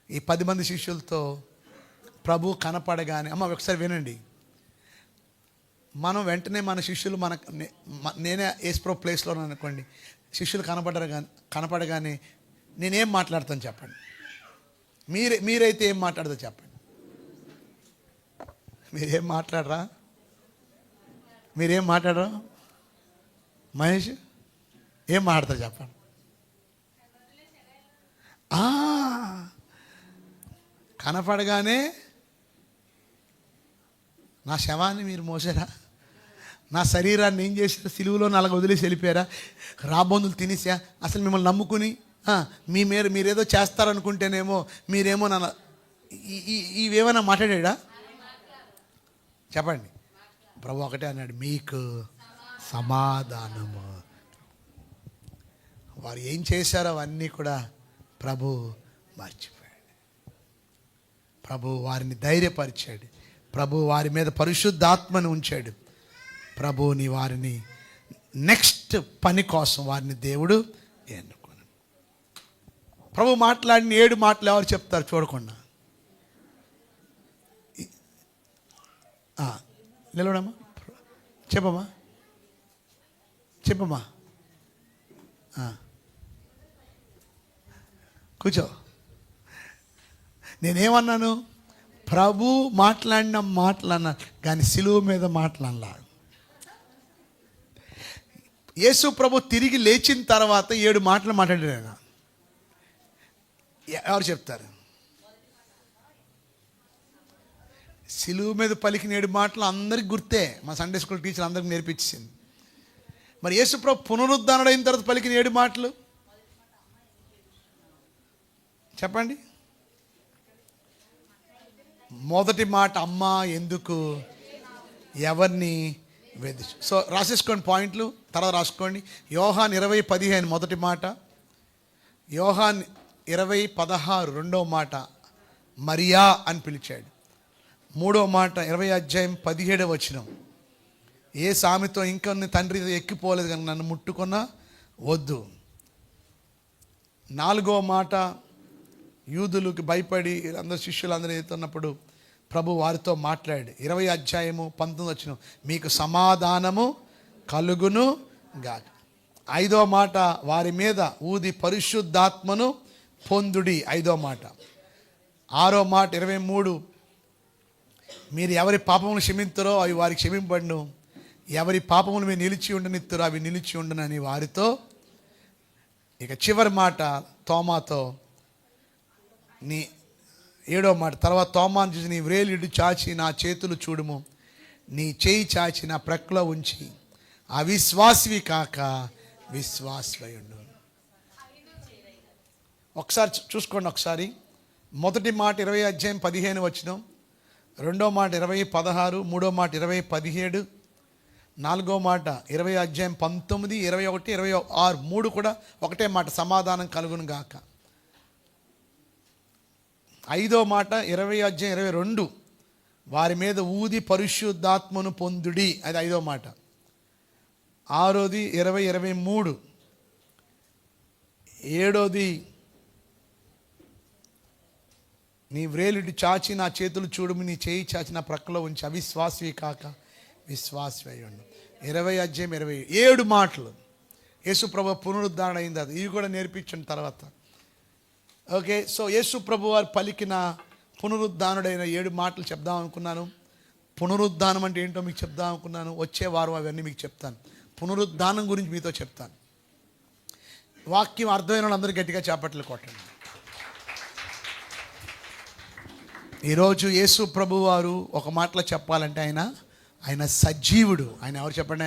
ఈ 10 మంది శిష్యులతో ప్రభు కనపడగానే, అమ్మ ఒకసారి వినండి, మనం వెంటనే మన శిష్యులు నేనే యేసుప్రభు ప్లేస్లో అనుకోండి, శిష్యులు కనపడగానే నేనేం మాట్లాడతాను చెప్పండి? మీరైతే ఏం మాట్లాడదో చెప్పండి? మీరేం మాట్లాడరా? మహేష్ ఏం మాట్లాడతారు చెప్పండి? కనపడగానే నా శవాన్ని మీరు మోసారా? నా శరీరాన్ని ఏం చేశారా? సిలువలో నలగ వదిలేసి వెళ్ళిపోయారా? రాబోందులు తినేసా? అసలు మిమ్మల్ని నమ్ముకుని మీరేదో చేస్తారనుకుంటేనేమో మీరేమో నన్ను ఇవేమైనా మాట్లాడా? చెప్పండి. ప్రభు ఒకటే అన్నాడు, మీకు సమాధానము. వారు ఏం చేశారో అవన్నీ కూడా ప్రభు మర్చిపోయాడు. ప్రభు వారిని ధైర్యపరిచాడు. ప్రభు వారి మీద పరిశుద్ధాత్మను ఉంచాడు. ప్రభుని వారిని నెక్స్ట్ పని కోసం వారిని దేవుడు ఎన్నుకున్నాడు. ప్రభు మాట్లాడిన 7 మాటలు ఎవరు చెప్తారు చూడకుండా? నిలవడమ్మా, చెప్పమ్మా కూర్చో. నేనేమన్నాను? ప్రభు మాట్లాడిన మాటలు అన్నా, కానీ సిలువ మీద మాట్లాడలా. యేసు ప్రభు తిరిగి లేచిన తర్వాత 7 మాటలు మాట్లాడాడు. ఎవరు చెప్తారు? సిలువ మీద పలికిన 7 మాటలు అందరికి గుర్తే. మా సండే స్కూల్ టీచర్ అందరికి నేర్పించింది. మరి యేసు ప్రభు పునరుద్ధానుడైన తర్వాత పలికిన 7 మాటలు చెప్పండి. మొదటి మాట, అమ్మా ఎందుకు ఎవరిని వేధించు. సో రాసేసుకోండి పాయింట్లు, తర్వాత రాసుకోండి. యోహాన్ 20:15 మొదటి మాట, యోహాన్ 20:16 రెండవ మాట మరియా అని పిలిచాడు. 3వ మాట 20:17 ఏ సామెతో ఇంకా తండ్రి ఎక్కిపోలేదు కనుక నన్ను ముట్టుకున్నా వద్దు. 4వ మాట యూదులకు భయపడి అందరు శిష్యులు అందరూ ఎత్తున్నప్పుడు ప్రభు వారితో మాట్లాడి 20 అధ్యాయము 19 వచనం, మీకు సమాధానము కలుగును గాక. 5వ మాట, వారి మీద ఊది పరిశుద్ధాత్మను పొందుడి. 5వ మాట. 6వ మాట 23, మీరు ఎవరి పాపములు క్షమింతురో అవి వారికి క్షమింపబడును, ఎవరి పాపములు మీరు నిలిచి ఉండనిత్తురో అవి నిలిచి ఉండనని వారితో. ఇక చివరి మాట తోమాతో, నీ 7వ మాట, తర్వాత తోమాను చూసి నీ వ్రేలిడు చాచి నా చేతులు చూడుము, నీ చేయి చాచి నా ప్రక్కలో ఉంచి అవిశ్వాసివి కాక విశ్వాసవయుండు. ఒకసారి చూసుకోండి. ఒకసారి మొదటి మాట 20 అధ్యాయం 15 వచనం, 2వ మాట 20:16, 3వ మాట 20:17, 4వ మాట 20 అధ్యాయం 19, 21, 26, 3 కూడా ఒకటే మాట, సమాధానం కలుగును గాక. 5వ మాట 20 అధ్యాయం 22, వారి మీద ఊది పరిశుద్ధాత్మను పొందుడి. అది 5వ మాట. 6వది 20:23, 7వది నీ వ్రేలిటి చాచి నా చేతులు చూడుము, నీ చేయి చాచి నా ప్రక్కలో ఉంచి అవిశ్వాసవి కాక విశ్వాసవయుండు. 20 అధ్యాయం 27 మాటలు యేసు ప్రభు పునరుద్ధరణ అయింది. అది ఇవి కూడా నేర్పించిన తర్వాత. ఓకే, సో యేసు ప్రభు వారు పలికిన పునరుద్ధానుడైన 7 మాటలు చెప్దాం అనుకున్నాను. పునరుద్ధానం అంటే ఏంటో మీకు చెప్దాం అనుకున్నాను. వచ్చే వారం అవన్నీ మీకు చెప్తాను. పునరుద్ధానం గురించి మీతో చెప్తాను. వాక్యం అర్థమైన వాళ్ళందరూ గట్టిగా చేపట్లు కొట్టండి. ఈరోజు యేసు ప్రభు వారు ఒక మాటలో చెప్పాలంటే ఆయన సజీవుడు. ఆయన ఎవరు చెప్పండి?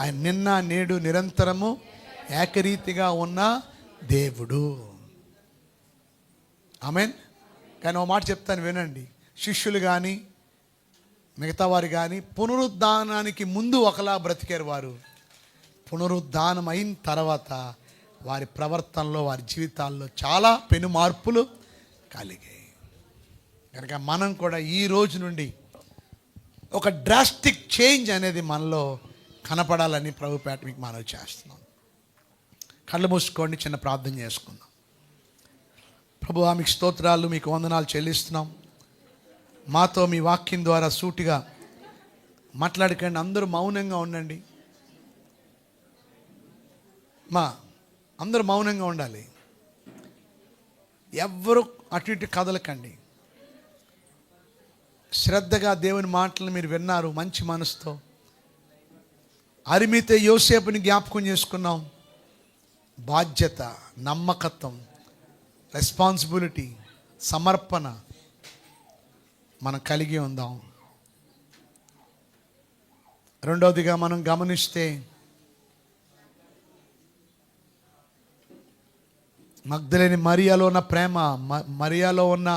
ఆయన నిన్న నేడు నిరంతరము ఏకరీతిగా ఉన్న దేవుడు. ఆమేన్. కానీ ఒక మాట చెప్తాను వినండి. శిష్యులు కానీ మిగతా వారు కానీ పునరుద్ధానానికి ముందు ఒకలా బ్రతికారు వారు. పునరుద్ధానం అయిన తర్వాత వారి ప్రవర్తనలో, వారి జీవితాల్లో చాలా పెను మార్పులు కలిగాయి. కనుక మనం కూడా ఈ రోజు నుండి ఒక డ్రాస్టిక్ చేంజ్ అనేది మనలో కనపడాలని ప్రభుపేట మీకు మనవి చేస్తున్నాం. కళ్ళు మూసుకోండి, చిన్న ప్రార్థన చేసుకుందాం. ప్రభువా, మీకు స్తోత్రాలు, మీకు వందనాలు చెల్లిస్తున్నాం. మాతో మీ వాక్యం ద్వారా సూటిగా మాట్లాడకండి. అందరూ మౌనంగా ఉండండి. అందరూ మౌనంగా ఉండాలి. ఎవ్వరూ అటు ఇటు కదలకండి. శ్రద్ధగా దేవుని మాటలను మీరు విన్నారు మంచి మనసుతో. అరిమితే యోసేపుని జ్ఞాపకం చేసుకున్నాం. బాధ్యత, నమ్మకత్వం, రెస్పాన్సిబిలిటీ, సమర్పణ మనం కలిగి ఉందాం. రెండవదిగా మనం గమనిస్తే మగ్దలేని మరియాలో ఉన్న ప్రేమ, మరియాలో ఉన్న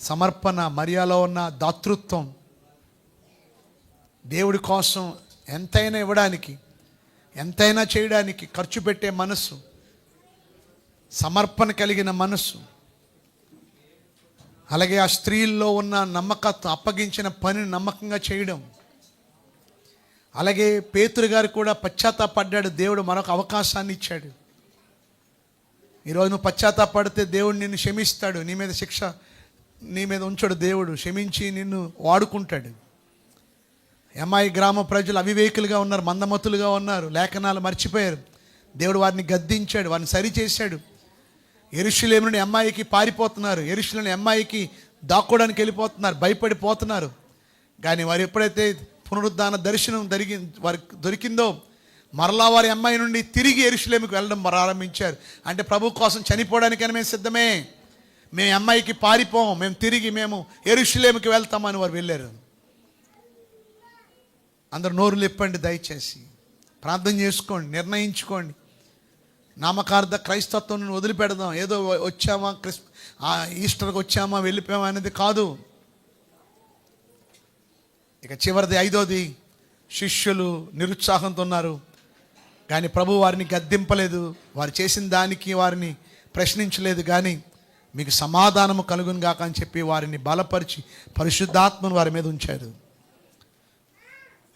సమర్పణ, మరియాలో ఉన్న దాతృత్వం, దేవుడి కోసం ఎంతైనా ఇవ్వడానికి, ఎంతైనా చేయడానికి ఖర్చు పెట్టే మనసు, సమర్పణ కలిగిన మనసు, అలాగే ఆ స్త్రీల్లో ఉన్న నమ్మకత్వం, అప్పగించిన పనిని నమ్మకంగా చేయడం. అలాగే పేతురు గారు కూడా పశ్చాత్తాపడ్డాడు. దేవుడు మరొక అవకాశాన్ని ఇచ్చాడు. ఈరోజు నువ్వు పశ్చాత్తాపడితే దేవుడు నిన్ను క్షమిస్తాడు. నీ మీద శిక్ష నీ మీద ఉంచాడు. దేవుడు క్షమించి నిన్ను వాడుకుంటాడు. ఎమ్మాయి గ్రామ ప్రజలు అవివేకులుగా ఉన్నారు, మందమతులుగా ఉన్నారు, లేఖనాలు మర్చిపోయారు. దేవుడు వారిని గద్దించాడు, వారిని సరిచేశాడు. యెరూషలేము నుండి అమ్మాయికి పారిపోతున్నారు, యెరూషలేము అమ్మాయికి దాక్కోవడానికి వెళ్ళిపోతున్నారు, భయపడిపోతున్నారు. కానీ వారు ఎప్పుడైతే పునరుద్ధాన దర్శనం వారికి దొరికిందో, మరలా వారి అమ్మాయి నుండి తిరిగి యెరూషలేముకు వెళ్ళడం ప్రారంభించారు. అంటే ప్రభు కోసం చనిపోవడానికైనా మేము సిద్ధమే, మేము అమ్మాయికి పారిపోం, మేము యెరూషలేముకి వెళ్తామని వారు వెళ్ళారు. అందరు నోరు లేప్పండి, దయచేసి ప్రార్థన చేసుకోండి, నిర్ణయించుకోండి. నామకార్థ క్రైస్తత్వం వదిలిపెడదాం. ఏదో వచ్చామా, ఈస్టర్కి వచ్చామా, వెళ్ళిపోయామా అనేది కాదు. ఇక చివరిది, 5వది, శిష్యులు నిరుత్సాహంతో ఉన్నారు. కానీ ప్రభు వారిని గద్దింపలేదు, వారు చేసిన దానికి వారిని ప్రశ్నించలేదు. కానీ మీకు సమాధానము కలుగును గాక అని చెప్పి వారిని బలపరిచి పరిశుద్ధాత్మను వారి మీద ఉంచారు.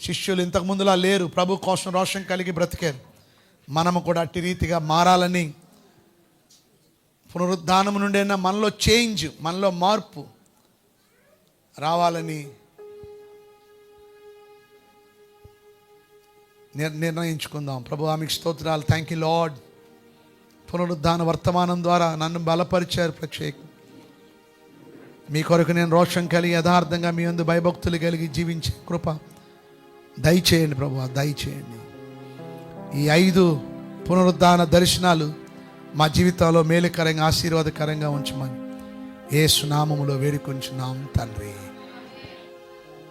శిష్యులు ఇంతకుముందులా లేరు, ప్రభు కోసం రోషం కలిగి బ్రతికారు. మనము కూడా అట్టి రీతిగా మారాలని, పునరుద్ధానం నుండైనా మనలో చేంజ్, మనలో మార్పు రావాలని నిర్ణయించుకుందాం. ప్రభువా మీకు స్తోత్రాలు. Thank you lord. పునరుద్ధాన వర్తమానం ద్వారా నన్ను బలపరిచారు. ప్రత్యేక మీ కొరకు నేను రోషం కలిగి యథార్థంగా మీ యందు భయభక్తులు కలిగి జీవించే కృప దయచేయండి ప్రభువా, దయచేయండి. ఈ 5 పునరుద్ధాన దర్శనాలు మా జీవితాల్లో మేలుకరంగా ఆశీర్వాదకరంగా ఉంచమని యేసు నామములో వేడుకొంచున్నాం తండ్రి.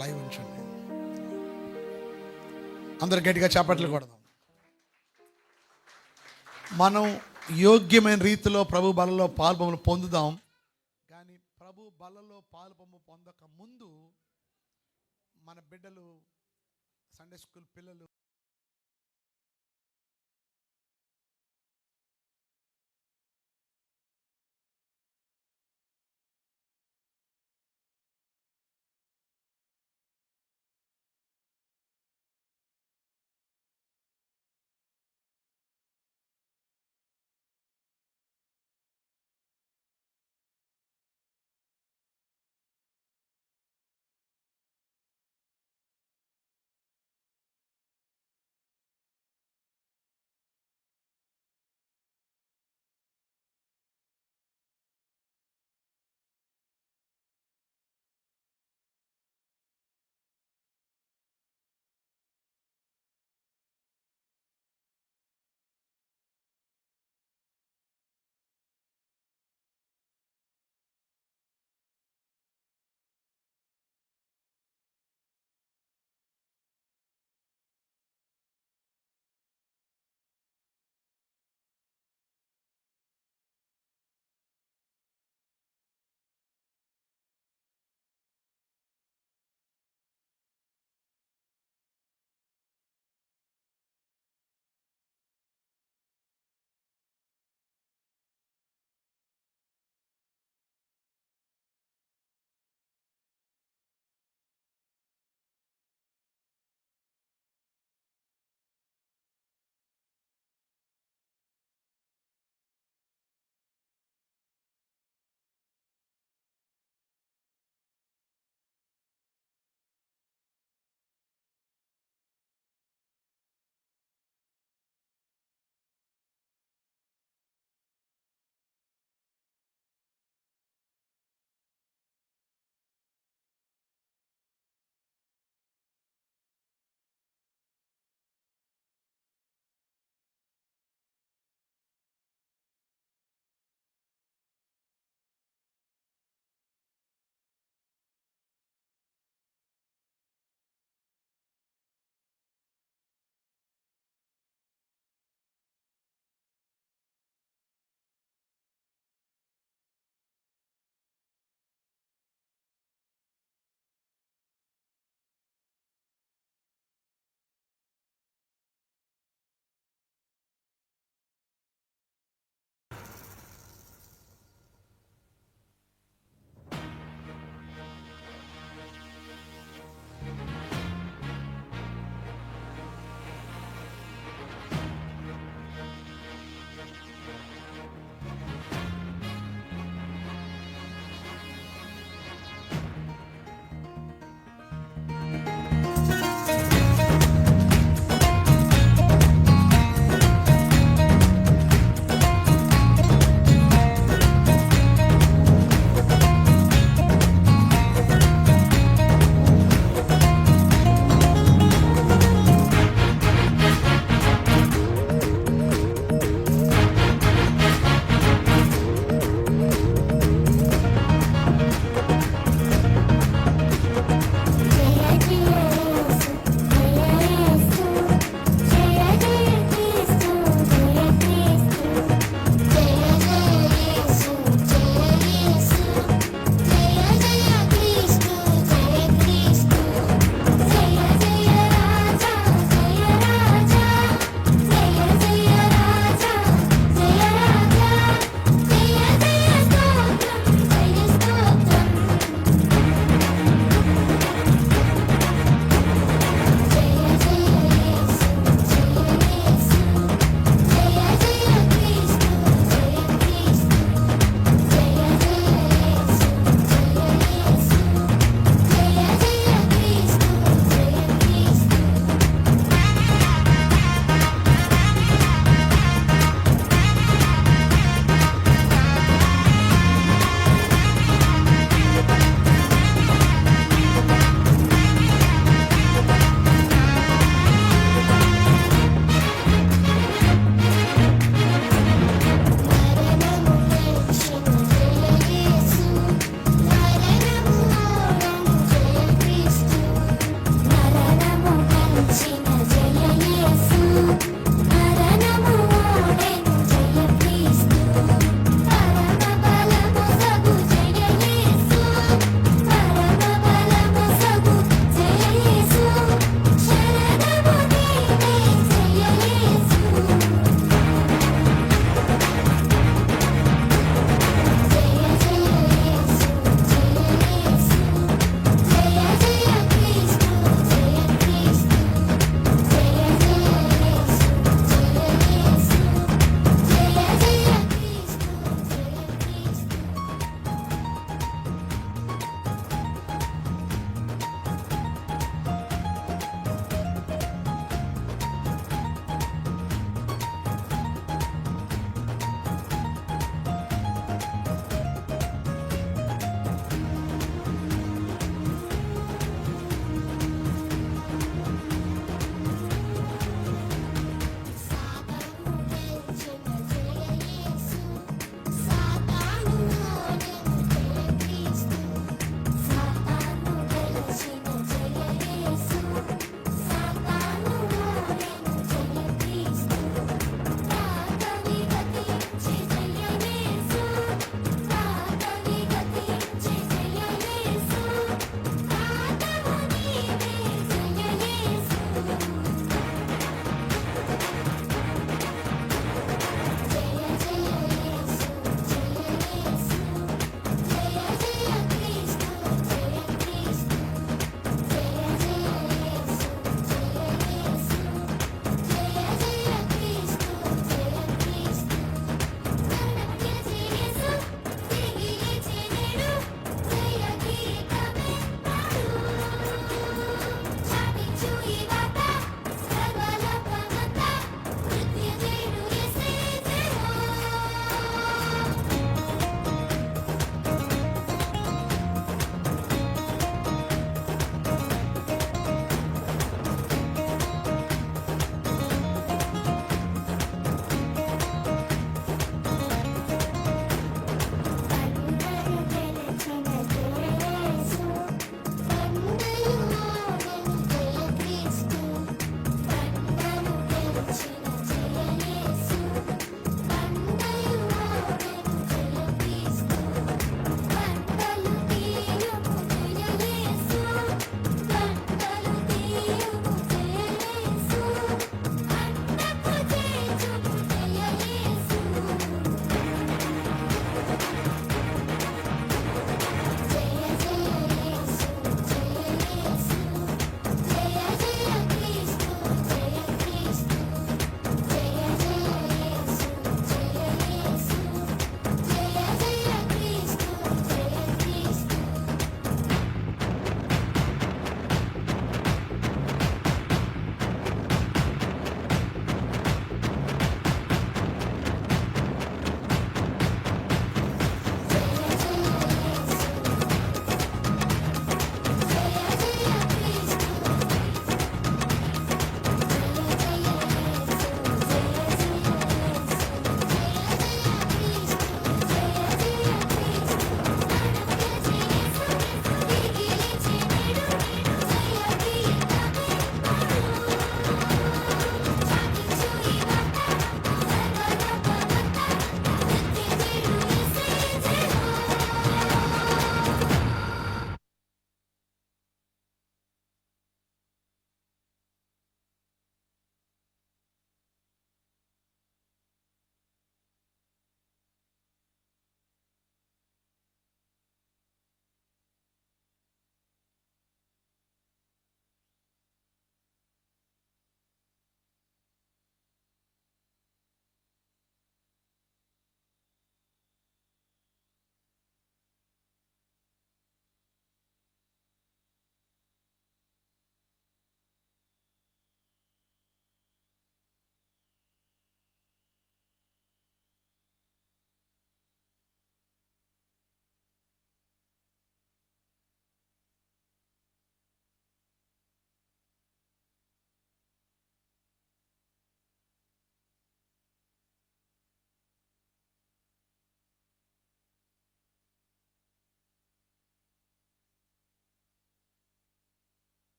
లైవ్ ఉంచండి. అందరూ గట్టిగా చప్పట్లు కొడదాం. మనం యోగ్యమైన రీతిలో ప్రభు బలలో పాల్పొమ్ము పొందుదాం. కానీ ప్రభు బలలో పాల్పొమ్ము పొందక ముందు మన బిడ్డలు, సండే స్కూల్ పిల్లలు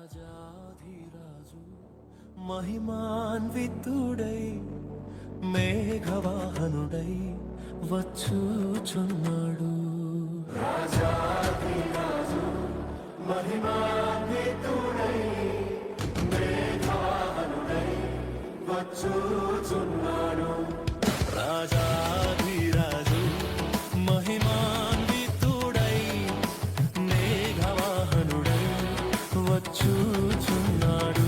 రాజాధిరాజు మహిమాన్వితుడై మేఘవాహనుడై వచ్చుచున్నాడు. రాజాధిరాజు మహిమాన్వితుడై మేఘవాహనుడై వచ్చుచున్నాడు. రాజాధిరాజు మహిమాన్వితుడై మేఘవాహనుడై వచ్చుచున్నాడు.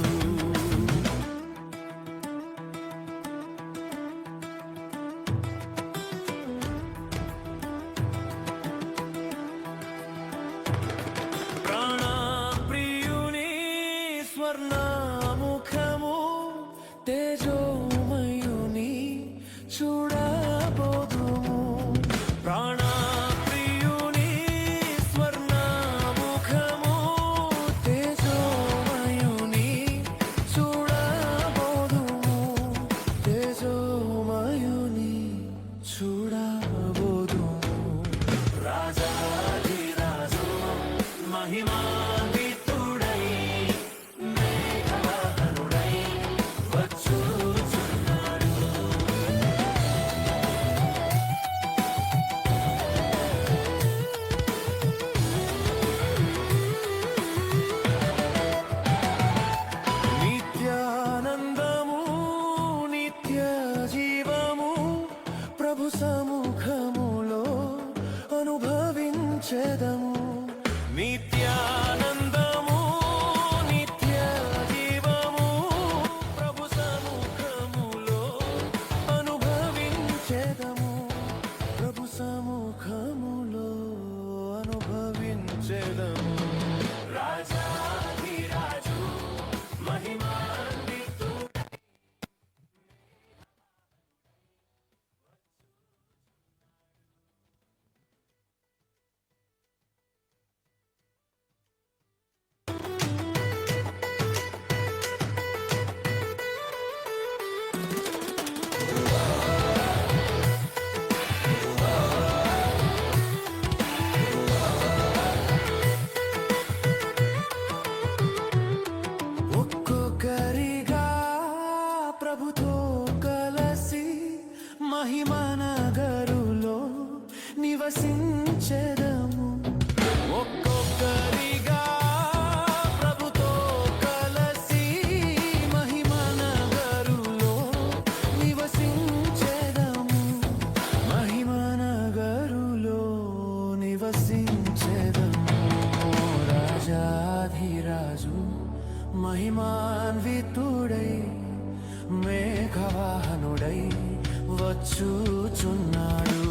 ప్రాణప్రియుని స్వర్ణముఖము తేజోమయుని చూడబోదుము. ప్రాణప్రియుని స్వర్ణముఖము తేజోమయుని చూడబోదుము. తేజోమయుని చూడబోదుము. రాజాధిరాజు మహిమాన్వితుడై మేఘవాహనుడై వచ్చుచున్నాడు. నిత్యానందము నిత్య జీవము ప్రభు సముఖములో అనుభవించెదము. నిత్యానందము నిత్య జీవము ప్రభు సముఖములో అనుభవించెదము. ప్రభు సముఖములో అనుభవించెదము. రాజాధిరాజు మహిమాన్వితుడై ఒక్కొక్కరిగా ప్రభుతో కలసి మహిమనగరులో నివసించెదము. ఒక్కొక్కరిగా ప్రభుతో కలసి మహిమనగరులో నివసించెదము. మహిమనగరులో నివసించెదము. రాజాధిరాజు మహిమాన్వితుడై మేఘవాహనుడై వచ్చుచున్నాడు.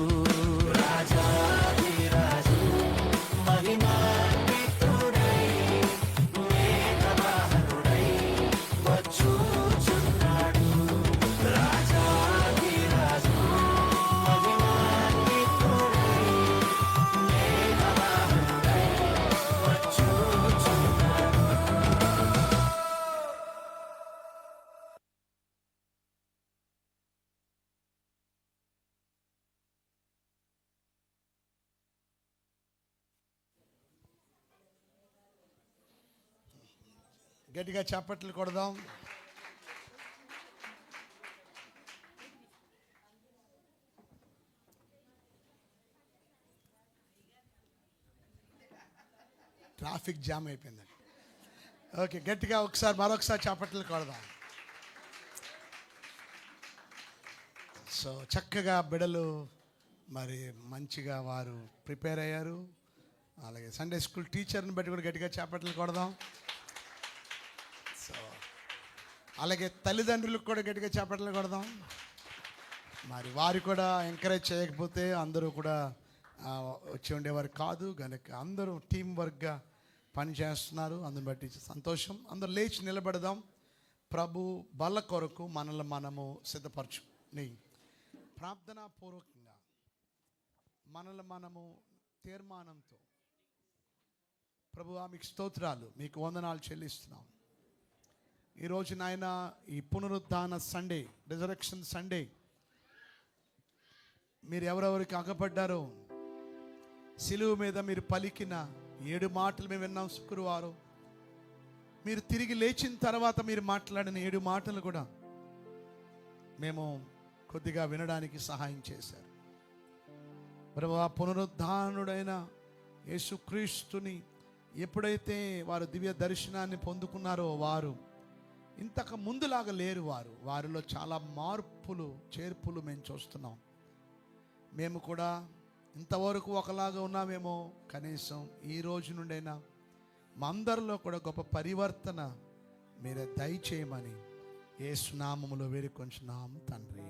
రాజాధిరాజు మహిమాన్వితుడై మేఘవాహనుడై వచ్చుచున్నాడు. రాజాధిరాజు మహిమాన్వితుడై మేఘవాహనుడై వచ్చుచున్నాడు. గట్టిగా చప్పట్లు కొడదాం. ట్రాఫిక్ జామ్ అయిపోయిందండి. ఓకే, గట్టిగా మరొకసారి చప్పట్లు కొడదాం. సో చక్కగా బిడలు మరి మంచిగా వారు ప్రిపేర్ అయ్యారు. అలాగే సండే స్కూల్ టీచర్ని బట్టి కూడా గట్టిగా చప్పట్లు కొడదాం. సో అలాగే తల్లిదండ్రులకు కూడా గట్టిగా చప్పట్లు కొడదాం. మరి వారు కూడా ఎంకరేజ్ చేయకపోతే అందరూ కూడా వచ్చి ఉండేవారు కాదు. కనుక అందరూ టీం వర్క్గా పని చేస్తున్నారు. అందుని బట్టి సంతోషం. అందరూ లేచి నిలబడదాం. ప్రభు బల్ల కొరకు మనల్ని మనము సిద్ధపరచుని ప్రార్థనాపూర్వకంగా మనల్ని మనము తీర్మానంతో ప్రభువా మీకు స్తోత్రాలు, మీకు వందనాలు చెల్లిస్తున్నాం. ఈరోజు నాయన ఈ పునరుద్ధాన సండే, రిజరెక్షన్ సండే, మీరు ఎవరెవరికి అగపడ్డారో సిలువ మీద మీరు పలికిన 7 మాటలు మేము విన్నాం శుక్రవారం. మీరు తిరిగి లేచిన తర్వాత మీరు మాట్లాడిన 7 మాటలు కూడా మేము కొద్దిగా వినడానికి సహాయం చేశారు. ప్రభువా, పునరుద్ధానుడైన యేసుక్రీస్తుని ఎప్పుడైతే వారు దివ్య దర్శనాన్ని పొందుకున్నారో వారు ఇంతకు ముందులాగా లేరు. వారిలో చాలా మార్పులు చేర్పులు మేము చూస్తున్నాం. మేము కూడా ఇంతవరకు ఒకలాగా ఉన్నామేమో, కనీసం ఈ రోజు నుండైనా మా అందరిలో కూడా గొప్ప పరివర్తన మీరే దయచేయమని యేసు నామములో వేడుకొంచున్నాము తండ్రి.